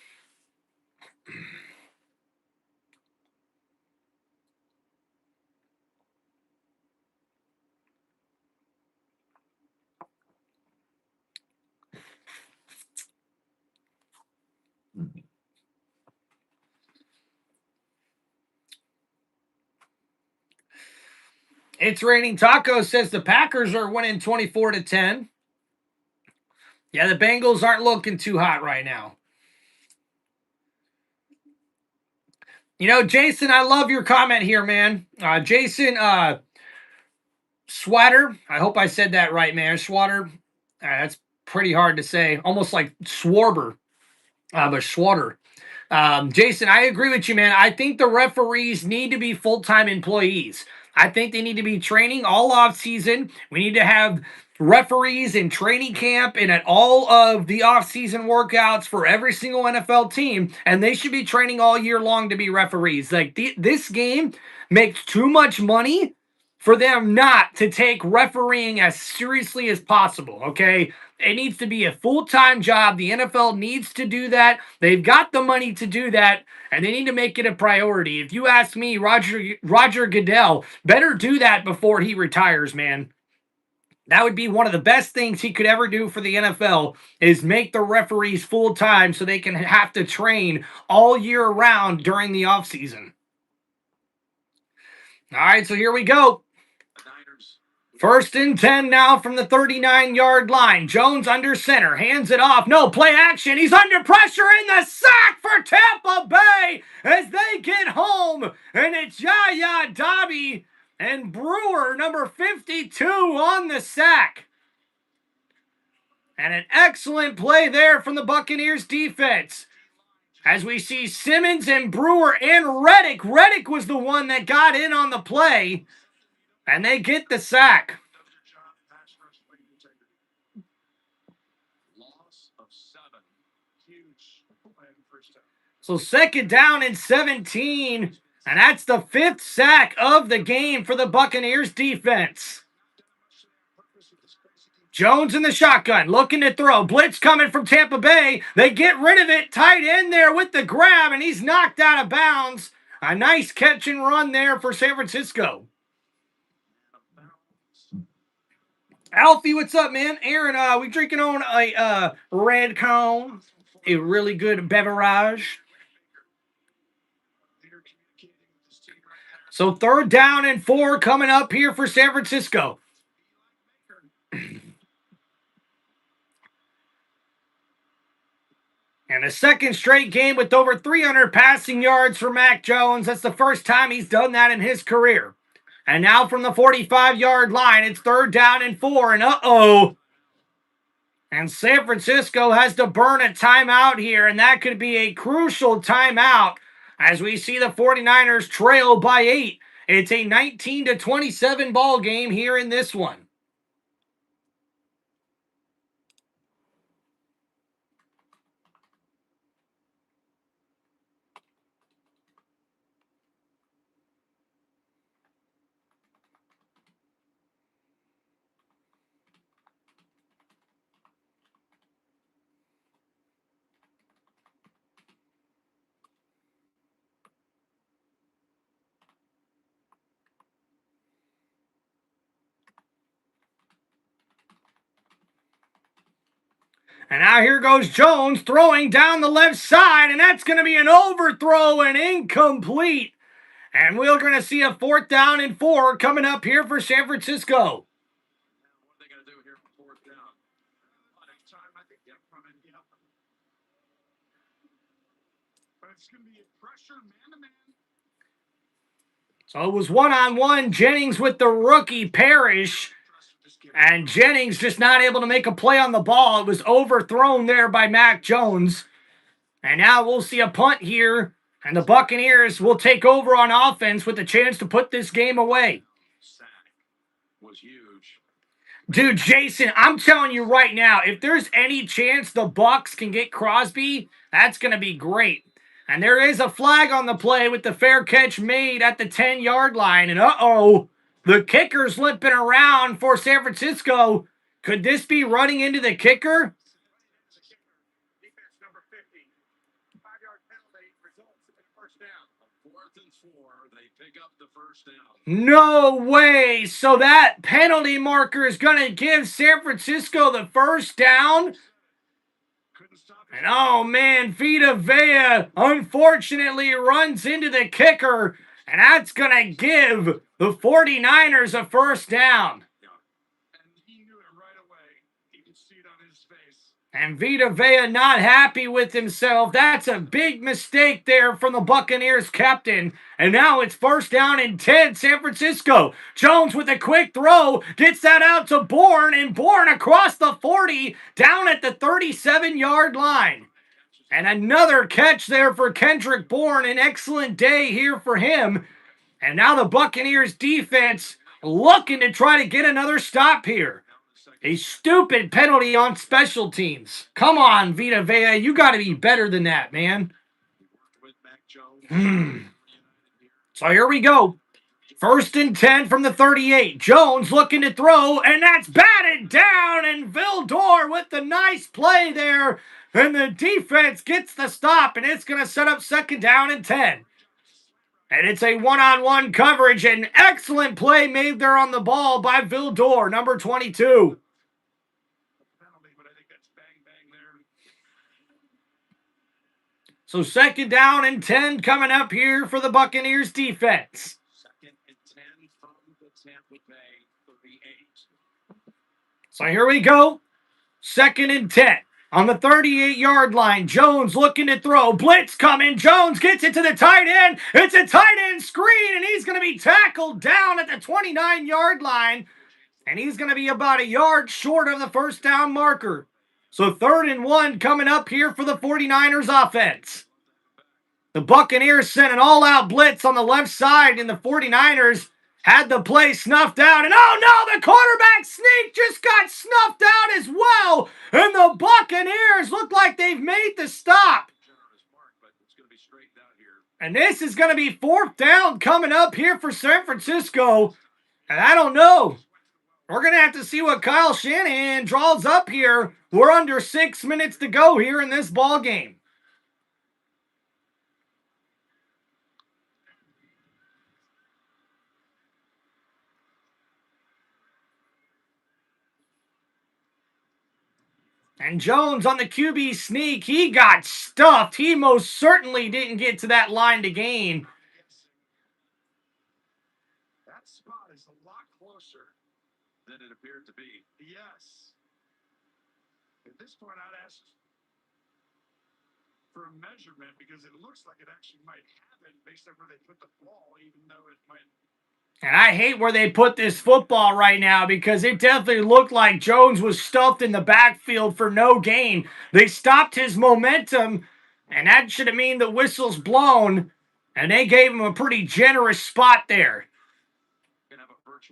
It's Raining Taco says the Packers are winning 24-10. Yeah, the Bengals aren't looking too hot right now. You know, Jason, I love your comment here, man. Jason Swatter, I hope I said that right, man. Swatter, that's pretty hard to say. Almost like Swarber, but Swatter. Jason, I agree with you, man. I think the referees need to be full-time employees. I think they need to be training all off season. We need to have referees in training camp and at all of the off-season workouts for every single NFL team, and they should be training all year long to be referees. Like this game makes too much money for them not to take refereeing as seriously as possible, okay? It needs to be a full-time job. The NFL needs to do that. They've got the money to do that, and they need to make it a priority. If you ask me, Roger Goodell better do that before he retires, man. That would be one of the best things he could ever do for the NFL is make the referees full-time so they can have to train all year round during the offseason. All right, so here we go. First and 10 now from the 39-yard line. Jones under center. Hands it off. No, play action. He's under pressure in the sack for Tampa Bay as they get home. And it's Yaya Dobby and Brewer, number 52, on the sack. And an excellent play there from the Buccaneers defense. As we see Simmons and Brewer and Reddick. Reddick was the one that got in on the play. And they get the sack. So second down and 17. And that's the fifth sack of the game for the Buccaneers defense. Jones in the shotgun, looking to throw. Blitz coming from Tampa Bay. They get rid of it. Tight end there with the grab, and he's knocked out of bounds. A nice catch and run there for San Francisco. Alfie, what's up, man? Aaron, we drinking on a red cone, a really good beverage. So third down and 4 coming up here for San Francisco. And a second straight game with over 300 passing yards for Mac Jones. That's the first time he's done that in his career. And now from the 45-yard line, it's third down and 4. And uh-oh. And San Francisco has to burn a timeout here. And that could be a crucial timeout as we see the 49ers trail by 8. It's a 19-27 ball game here in this one. And now here goes Jones throwing down the left side, and that's going to be an overthrow and incomplete. And we're going to see a fourth down and 4 coming up here for San Francisco. What are they going to do here for fourth down? But it's going to be a pressure man-to-man. So it was one-on-one. Jennings with the rookie Parrish. And Jennings just not able to make a play on the ball. It was overthrown there by Mac Jones. And now we'll see a punt here. And the Buccaneers will take over on offense with a chance to put this game away. Sack was huge. Dude, Jason, I'm telling you right now, if there's any chance the Bucs can get Crosby, that's going to be great. And there is a flag on the play with the fair catch made at the 10-yard line. And uh-oh, the kicker's limping around for San Francisco. Could this be running into the kicker? Defense number 50. 5-yard penalty results in a first down. 4th and 4. They pick up the first down. No way. So that penalty marker is going to give San Francisco the first down. And oh man, Vita Vea unfortunately runs into the kicker. And that's going to give the 49ers a first down. And Vita Vea not happy with himself. That's a big mistake there from the Buccaneers captain. And now it's first down and 10, San Francisco. Jones with a quick throw, gets that out to Bourne, and Bourne across the 40, down at the 37-yard line. And another catch there for Kendrick Bourne. An excellent day here for him. And now the Buccaneers defense looking to try to get another stop here. A stupid penalty on special teams. Come on, Vita Vea. You got to be better than that, man. So here we go. First and 10 from the 38. Jones looking to throw, and that's batted down. And Vildor with the nice play there. And the defense gets the stop, and it's going to set up second down and 10. And it's a one-on-one coverage. An excellent play made there on the ball by Vildor, number 22. So second down and 10 coming up here for the Buccaneers defense. Second and 10 from the Tampa Bay 38. So here we go. Second and 10 on the 38-yard line. Jones looking to throw. Blitz coming. Jones gets it to the tight end. It's a tight end screen, and he's going to be tackled down at the 29-yard line. And he's going to be about a yard short of the first down marker. So 3rd and 1 coming up here for the 49ers offense. The Buccaneers sent an all-out blitz on the left side, and the 49ers had the play snuffed out. And oh no, the quarterback sneak just got snuffed out as well. And the Buccaneers look like they've made the stop. And this is going to be 4th down coming up here for San Francisco. And I don't know. We're going to have to see what Kyle Shanahan draws up here. We're under 6 minutes to go here in this ball game. And Jones on the QB sneak, he got stuffed. He most certainly didn't get to that line to gain. That spot is a lot closer than it appeared to be. Yes. At this point, I'd ask for a measurement because it looks like it actually might happen based on where they put the ball, even though it might. And I hate where they put this football right now because it definitely looked like Jones was stuffed in the backfield for no gain. They stopped his momentum, and that should have mean the whistle's blown, and they gave him a pretty generous spot there.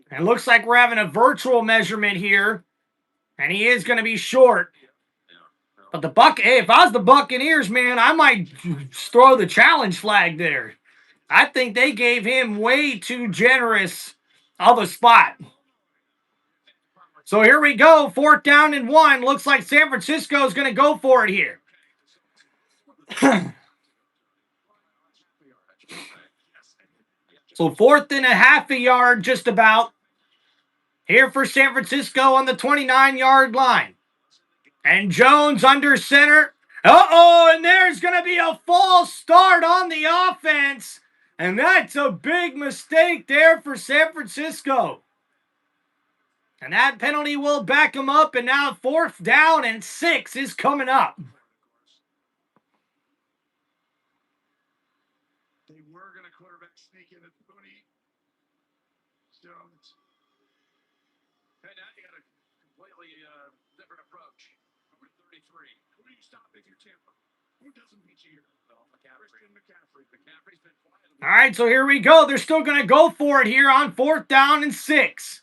And it looks like we're having a virtual measurement here, and he is going to be short. But hey, if I was the Buccaneers, man, I might throw the challenge flag there. I think they gave him way too generous of a spot. So here we go. 4th down and 1. Looks like San Francisco is going to go for it here. So 4th and a half a yard just about. Here for San Francisco on the 29-yard line. And Jones under center. Uh-oh, and there's going to be a false start on the offense. And that's a big mistake there for San Francisco. And that penalty will back them up. And now 4th down and 6 is coming up. They were going to quarterback sneak in at Booney. Jones. Hey, now you got a completely different approach. Number 33. Who do you stop if you're Tampa? Who doesn't beat you here? McCaffrey's been quiet. All right, so here we go. They're still going to go for it here on 4th down and 6.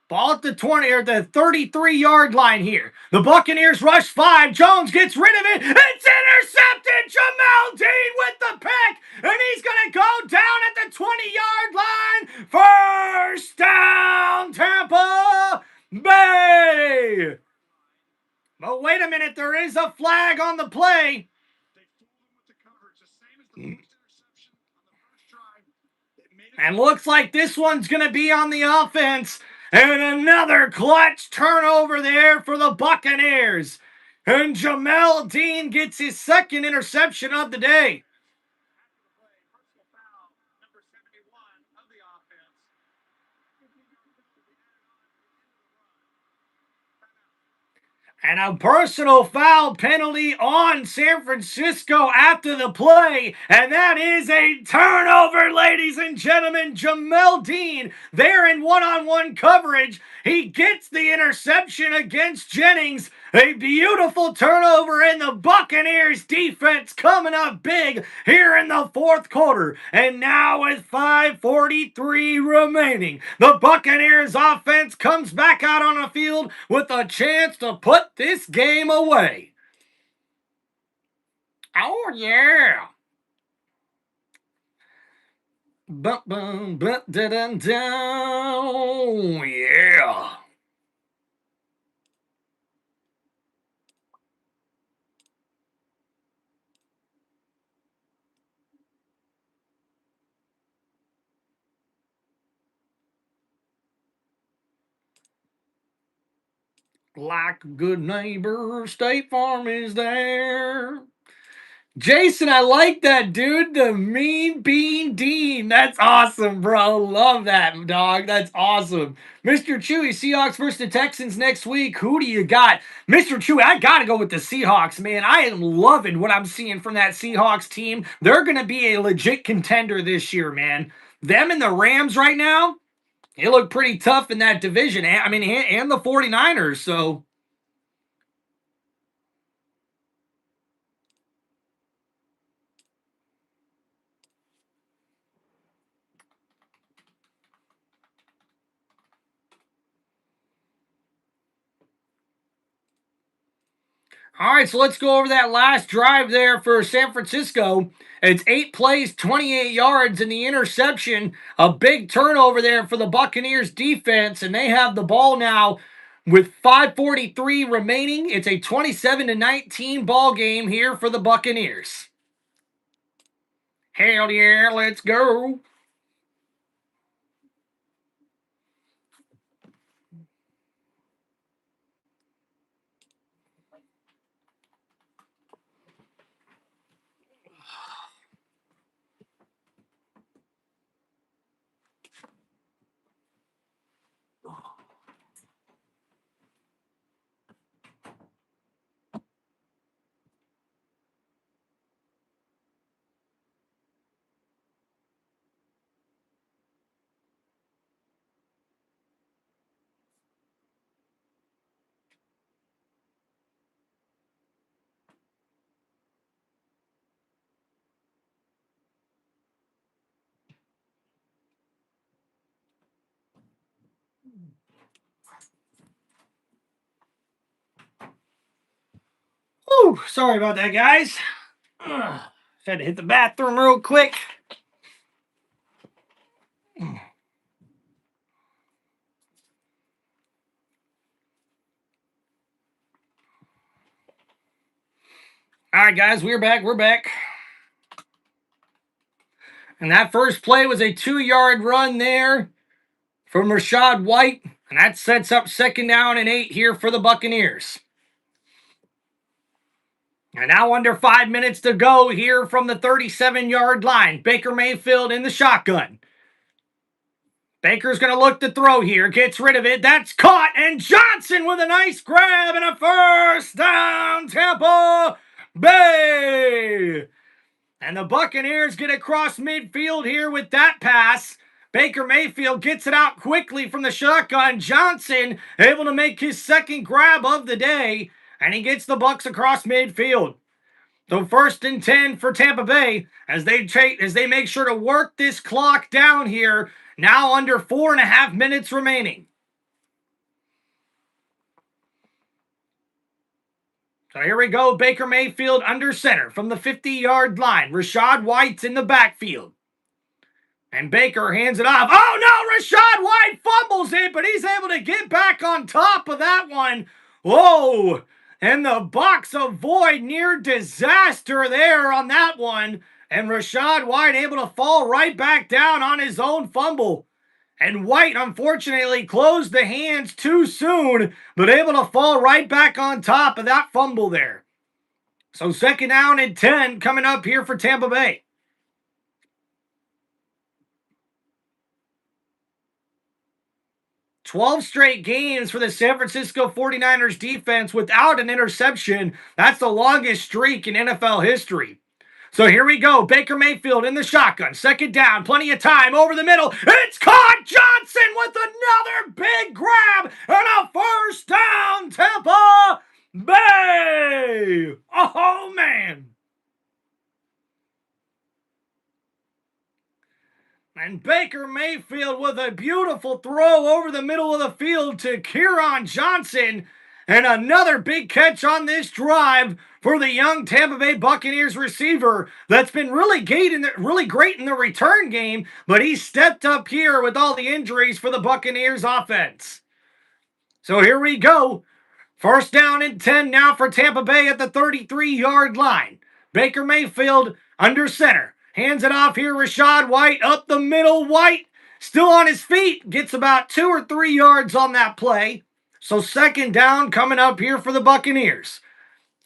Ball at the 20 or the 33-yard line here. The Buccaneers rush 5. Jones gets rid of it. It's intercepted. Jamal Dean with the pick. And he's going to go down at the 20-yard line. First down, Tampa. Bay! But wait a minute, there is a flag on the play. And looks like this one's going to be on the offense. And another clutch turnover there for the Buccaneers. And Jamel Dean gets his second interception of the day. And a personal foul penalty on San Francisco after the play. And that is a turnover, ladies and gentlemen. Jamel Dean there in one-on-one coverage. He gets the interception against Jennings. A beautiful turnover, and the Buccaneers defense coming up big here in the fourth quarter. And now with 5:43 remaining, the Buccaneers offense comes back out on the field with a chance to put this game away. Oh, yeah. Bum, bum, bum, da, da, da. Yeah. Like a good neighbor, State Farm is there. Jason, I like that, dude. The Mean Bean Dean. That's awesome, bro. Love that, dog. That's awesome. Mr. Chewy, Seahawks versus the Texans next week. Who do you got? Mr. Chewy, I got to go with the Seahawks, man. I am loving what I'm seeing from that Seahawks team. They're going to be a legit contender this year, man. Them and the Rams right now, they look pretty tough in that division. I mean, and the 49ers, so... All right, so let's go over that last drive there for San Francisco. It's 8 plays, 28 yards, and the interception. A big turnover there for the Buccaneers defense, and they have the ball now with 5:43 remaining. It's a 27-19 ball game here for the Buccaneers. Hell yeah, let's go. Ooh, sorry about that, guys. Had to hit the bathroom real quick. All right, guys, we're back. We're back. And that first play was a 2-yard run there from Rachaad White. And that sets up 2nd down and 8 here for the Buccaneers. And now under 5 minutes to go here from the 37-yard line. Baker Mayfield in the shotgun. Baker's going to look to throw here. Gets rid of it. That's caught. And Johnson with a nice grab and a first down. Tampa Bay. And the Buccaneers get across midfield here with that pass. Baker Mayfield gets it out quickly from the shotgun. Johnson able to make his 2nd grab of the day. And he gets the Bucs across midfield. So 1st and 10 for Tampa Bay as they make sure to work this clock down here. Now under 4.5 minutes remaining. So here we go. Baker Mayfield under center from the 50-yard line. Rachaad White's in the backfield. And Baker hands it off. Oh, no! Rachaad White fumbles it, but he's he's able to get back on top of that one. Whoa! And the Bucs avoid near disaster there on that one. And Rachaad White able to fall right back down on his own fumble. And White, unfortunately, closed the hands too soon, but able to fall right back on top of that fumble there. So 2nd down and 10 coming up here for Tampa Bay. 12 straight games for the San Francisco 49ers defense without an interception. That's the longest streak in NFL history. So here we go. Baker Mayfield in the shotgun. 2nd down. Plenty of time over the middle. It's caught. Johnson with another big grab and a 1st down. Tampa Bay. Oh, man. And Baker Mayfield with a beautiful throw over the middle of the field to Kieran Johnson. And another big catch on this drive for the young Tampa Bay Buccaneers receiver that's been really great in the return game, but he stepped up here with all the injuries for the Buccaneers offense. So here we go. 1st down and 10 now for Tampa Bay at the 33-yard line. Baker Mayfield under center. Hands it off here, Rachaad White up the middle. White still on his feet. Gets about 2 or 3 yards on that play. So 2nd down coming up here for the Buccaneers.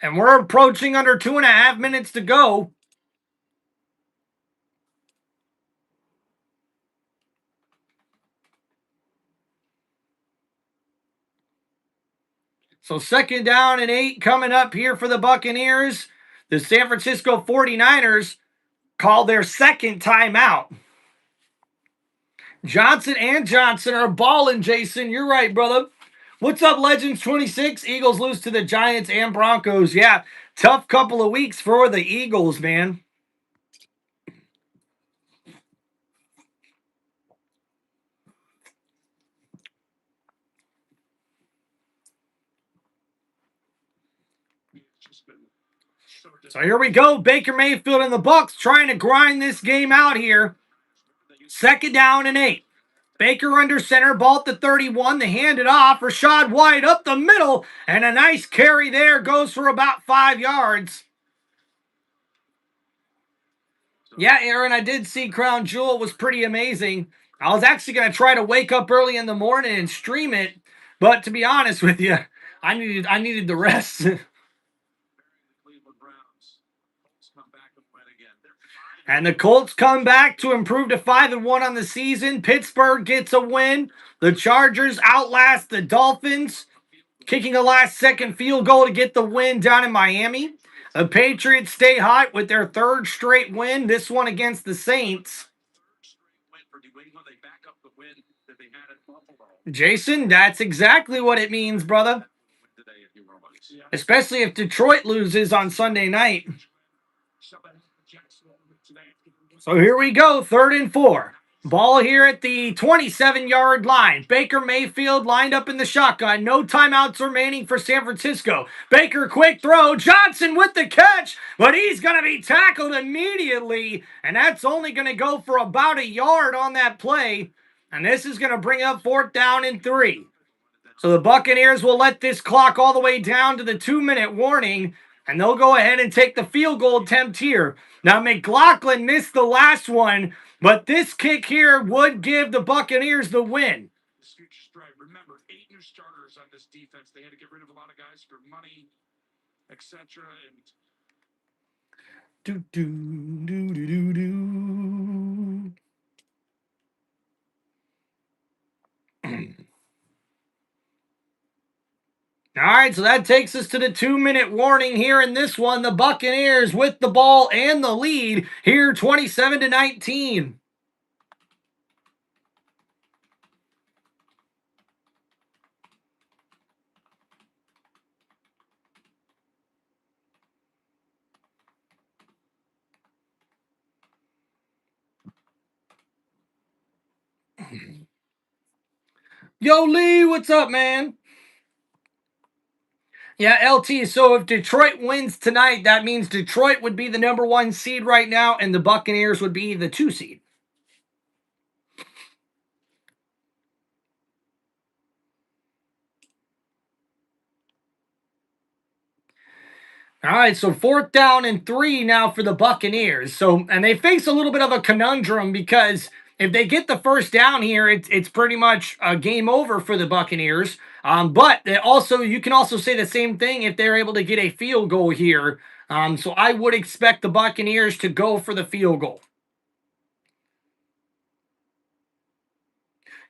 And we're approaching under 2.5 minutes to go. So 2nd down and 8 coming up here for the Buccaneers. The San Francisco 49ers call their 2nd timeout. Johnson and Johnson are balling, Jason. You're right, brother. What's up, Legends 26? Eagles lose to the Giants and Broncos. Yeah, tough couple of weeks for the Eagles, man. So here we go. Baker Mayfield and the Bucs trying to grind this game out here. 2nd down and 8. Baker under center, ball at the 31. They hand it off. Rachaad White up the middle. And a nice carry there. Goes for about 5 yards. Yeah, Aaron, I did see Crown Jewel. Was pretty amazing. I was actually going to try to wake up early in the morning and stream it. But to be honest with you, I needed the rest. And the Colts come back to improve to 5-1 on the season. Pittsburgh gets a win. The Chargers outlast the Dolphins, kicking a last-second field goal to get the win down in Miami. The Patriots stay hot with their 3rd straight win, this one against the Saints. Jason, that's exactly what it means, brother. Especially if Detroit loses on Sunday night. So here we go, 3rd and 4. Ball here at the 27-yard line. Baker Mayfield lined up in the shotgun. No timeouts remaining for San Francisco. Baker, quick throw. Johnson with the catch, but he's going to be tackled immediately, and that's only going to go for about a yard on that play, and this is going to bring up 4th down and 3. So the Buccaneers will let this clock all the way down to the 2-minute warning, and they'll go ahead and take the field goal attempt here. Now, McLaughlin missed the last one, but this kick here would give the Buccaneers the win. Remember, 8 new starters on this defense. They had to get rid of a lot of guys for money, etc. All right, so that takes us to the 2-minute warning here in this one. The Buccaneers with the ball and the lead here, 27-19. Yo, Lee, what's up, man? Yeah, LT, so if Detroit wins tonight, that means Detroit would be the number 1 seed right now, and the Buccaneers would be the 2 seed. All right, so 4th down and 3 now for the Buccaneers. And they face a little bit of a conundrum because if they get the first down here, it's pretty much a game over for the Buccaneers. But you can also say the same thing if they're able to get a field goal here. So I would expect the Buccaneers to go for the field goal.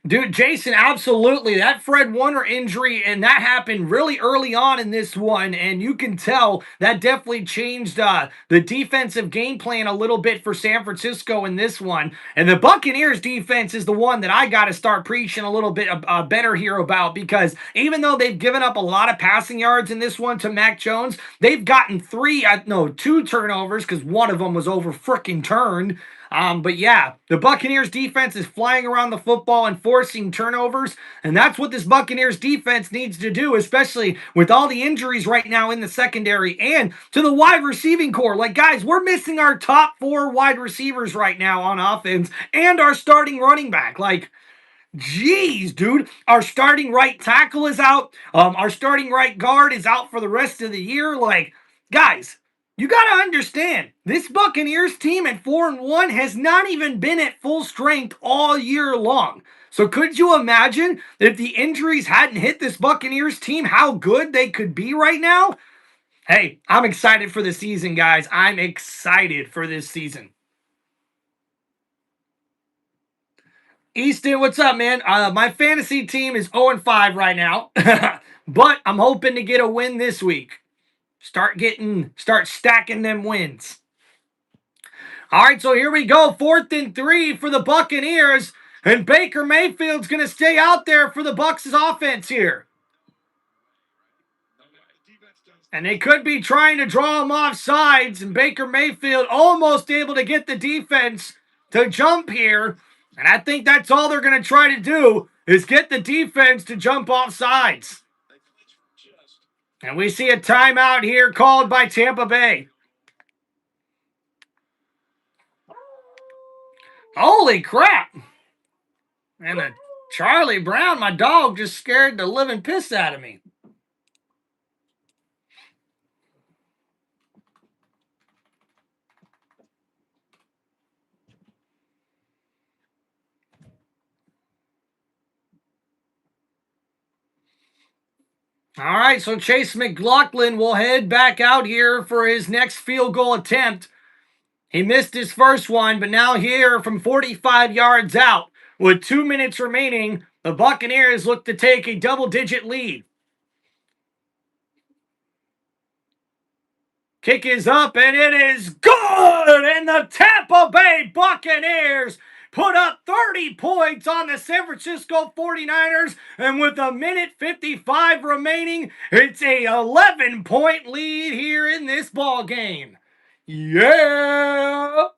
Dude, Jason, absolutely. That Fred Warner injury, and that happened really early on in this one, and you can tell that definitely changed the defensive game plan a little bit for San Francisco in this one. And the Buccaneers defense is the one that I got to start preaching a little bit better here about, because even though they've given up a lot of passing yards in this one to Mac Jones, they've gotten two turnovers because one of them was over freaking turned. But yeah, the Buccaneers defense is flying around the football and forcing turnovers, and that's what this Buccaneers defense needs to do, especially with all the injuries right now in the secondary and to the wide receiving core. Like, guys, we're missing our top 4 wide receivers right now on offense and our starting running back. Like, jeez, dude. Our starting right tackle is out. Our starting right guard is out for the rest of the year. Like, guys, you got to understand, this Buccaneers team at 4-1 has not even been at full strength all year long. So could you imagine if the injuries hadn't hit this Buccaneers team, how good they could be right now? Hey, I'm excited for the season, guys. I'm excited for this season. Easton, what's up, man? My fantasy team is 0-5 right now, but I'm hoping to get a win this week. Start stacking them wins. All right, so here we go. 4th and 3 for the Buccaneers, and Baker Mayfield's going to stay out there for the Bucs' offense here. And they could be trying to draw him off sides, and Baker Mayfield almost able to get the defense to jump here. And I think that's all they're going to try to do is get the defense to jump off sides. And we see a timeout here called by Tampa Bay. Holy crap. And Charlie Brown, my dog, just scared the living piss out of me. All right, so Chase McLaughlin will head back out here for his next field goal attempt. He missed his first one, but now here from 45 yards out, with 2 minutes remaining, the Buccaneers look to take a double-digit lead. Kick is up, and it is good! And the Tampa Bay Buccaneers put up 30 points on the San Francisco 49ers, and with a minute 55 remaining, it's a 11-point lead here in this ball game. Yeah!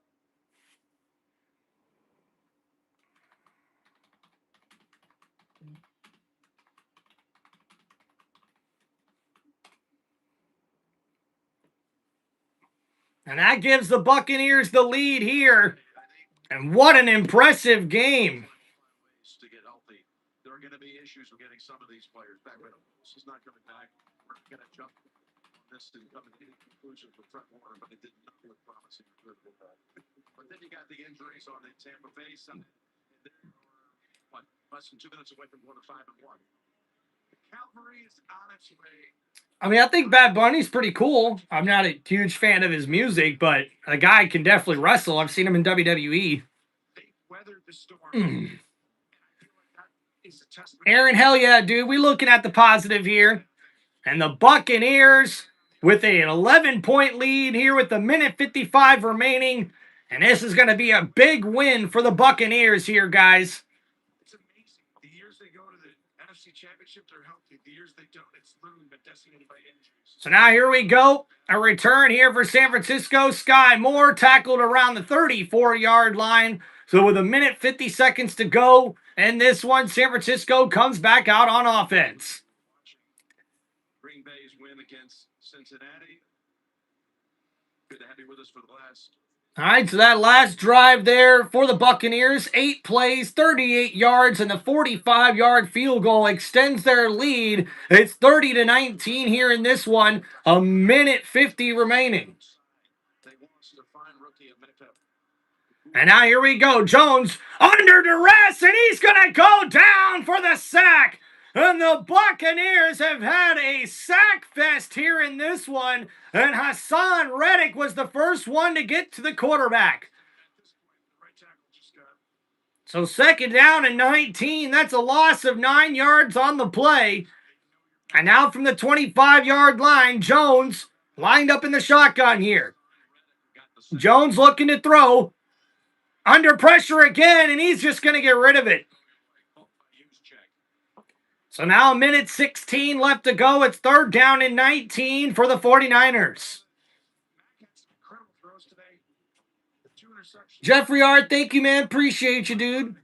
And that gives the Buccaneers the lead here. And what an impressive game. To get healthy, there are going to be issues with getting some of these players back. This is not coming back. We're going to jump this and come to any conclusion for Fred Warner, but it did not look promising. But then you got the injuries on the Tampa Bay side. Less than 2 minutes away from going to 5-1. The Cavalry is on its way. I mean, I think Bad Bunny's pretty cool. I'm not a huge fan of his music, but the guy can definitely wrestle. I've seen him in WWE. Aaron, hell yeah, dude. We looking at the positive here. And the Buccaneers with an 11-point lead here with a minute 55 remaining. And this is going to be a big win for the Buccaneers here, guys. It's amazing. The years they go to the NFC Championship, they're healthy. The years they don't, it's literally been decimated by injuries. So now here we go. A return here for San Francisco. Sky Moore tackled around the 34-yard line. So with a minute 50 seconds to go, and this one, San Francisco comes back out on offense. Green Bay's win against Cincinnati. Good to have you with us for the last All right, so that last drive there for the Buccaneers, 8 plays, 38 yards, and the 45-yard field goal extends their lead. It's 30-19 here in this one, a minute 50 remaining. And now here we go. Jones under duress, and he's going to go down for the sack. And the Buccaneers have had a sack fest here in this one. And Hassan Reddick was the first one to get to the quarterback. So 2nd down and 19. That's a loss of 9 yards on the play. And now from the 25-yard line, Jones lined up in the shotgun here. Jones looking to throw. Under pressure again, and he's just going to get rid of it. So now a minute 16 left to go. It's 3rd down and 19 for the 49ers. Jeffrey R., thank you, man. Appreciate you, dude.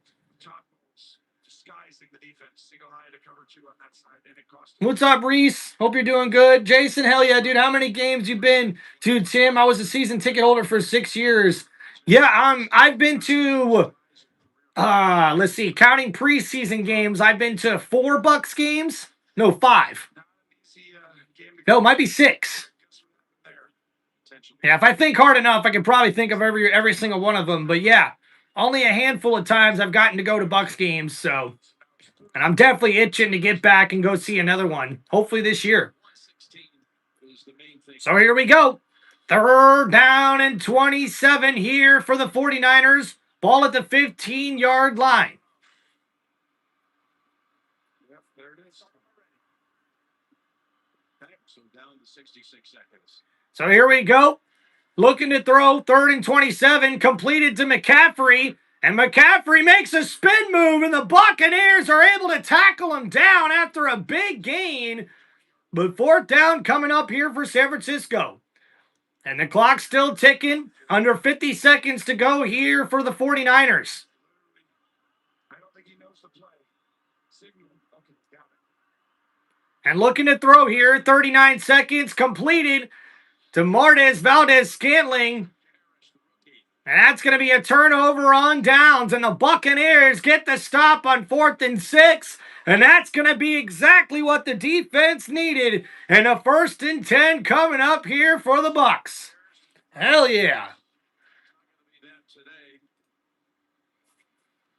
What's up, Reese? Hope you're doing good. Jason, hell yeah, dude. How many games you been to, Tim? I was a season ticket holder for 6 years. Yeah, I've been to, let's see, counting preseason games, I've been to 4 Bucs games. No, 5. No, it might be 6. Yeah, if I think hard enough, I can probably think of every single one of them. But yeah, only a handful of times I've gotten to go to Bucs games, so. And I'm definitely itching to get back and go see another one, hopefully this year. So here we go. 3rd down and 27 here for the 49ers. Ball at the 15-yard line. Yep, there it is. Okay, so down to 66 seconds. So here we go. Looking to throw, 3rd and 27, completed to McCaffrey. And McCaffrey makes a spin move, and the Buccaneers are able to tackle him down after a big gain. But 4th down coming up here for San Francisco. And the clock's still ticking. Under 50 seconds to go here for the 49ers. I don't think he knows the play. Signal. Okay, got it. And looking to throw here, 39 seconds completed to Martez Valdez-Scantling. And that's going to be a turnover on downs. And the Buccaneers get the stop on 4th and 6. And that's going to be exactly what the defense needed. And a 1st and 10 coming up here for the Bucs. Hell yeah.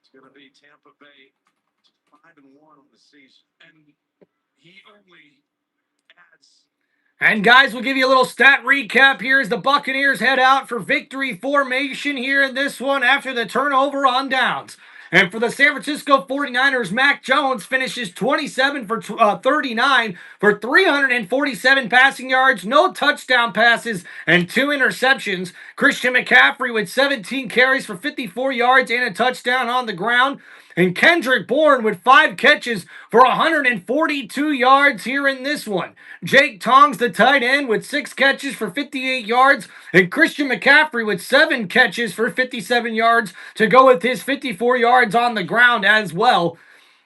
It's going to be Tampa Bay 5-1 on the season. And he only adds. And guys, we'll give you a little stat recap here as the Buccaneers head out for victory formation here in this one after the turnover on downs. And for the San Francisco 49ers, Mac Jones finishes 27 for 39 for 347 passing yards, no touchdown passes, and 2 interceptions. Christian McCaffrey with 17 carries for 54 yards and a touchdown on the ground. And Kendrick Bourne with 5 catches for 142 yards here in this one. Jake Tongs, the tight end, with 6 catches for 58 yards. And Christian McCaffrey with 7 catches for 57 yards to go with his 54 yards on the ground as well.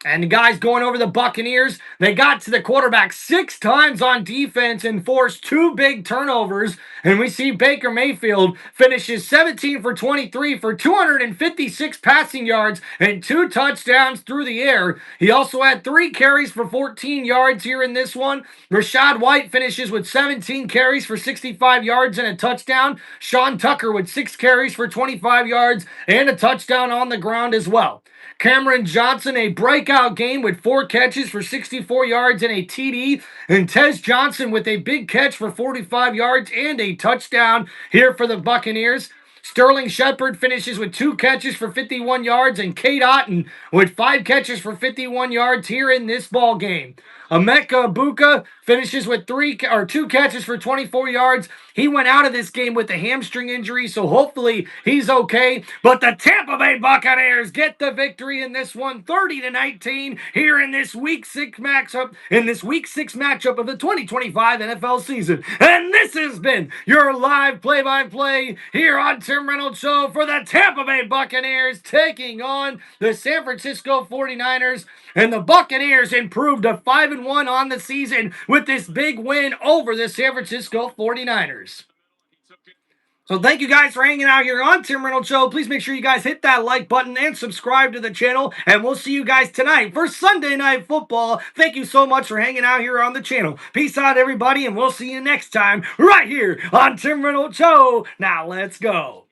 And the guys going over the Buccaneers, they got to the quarterback 6 times on defense and forced 2 big turnovers. And we see Baker Mayfield finishes 17 for 23 for 256 passing yards and 2 touchdowns through the air. He also had 3 carries for 14 yards here in this one. Rashad White finishes with 17 carries for 65 yards and a touchdown. Sean Tucker with 6 carries for 25 yards and a touchdown on the ground as well. Cameron Johnson, a breakout game with 4 catches for 64 yards and a TD. And Tez Johnson with a big catch for 45 yards and a touchdown here for the Buccaneers. Sterling Shepard finishes with 2 catches for 51 yards, and Kate Otten with 5 catches for 51 yards here in this ball game. Emeka Egbuka finishes with 2 catches for 24 yards. He went out of this game with a hamstring injury, so hopefully he's okay. But the Tampa Bay Buccaneers get the victory in this one, 30-19, here in this Week 6 matchup, of the 2025 NFL season. And this has been your live play-by-play here on Tim Reynolds Show for the Tampa Bay Buccaneers taking on the San Francisco 49ers. And the Buccaneers improved to 5-1 on the season with this big win over the San Francisco 49ers. So thank you guys for hanging out here on Tim Reynolds Show. Please make sure you guys hit that like button and subscribe to the channel. And we'll see you guys tonight for Sunday Night Football. Thank you so much for hanging out here on the channel. Peace out, everybody, and we'll see you next time right here on Tim Reynolds Show. Now let's go.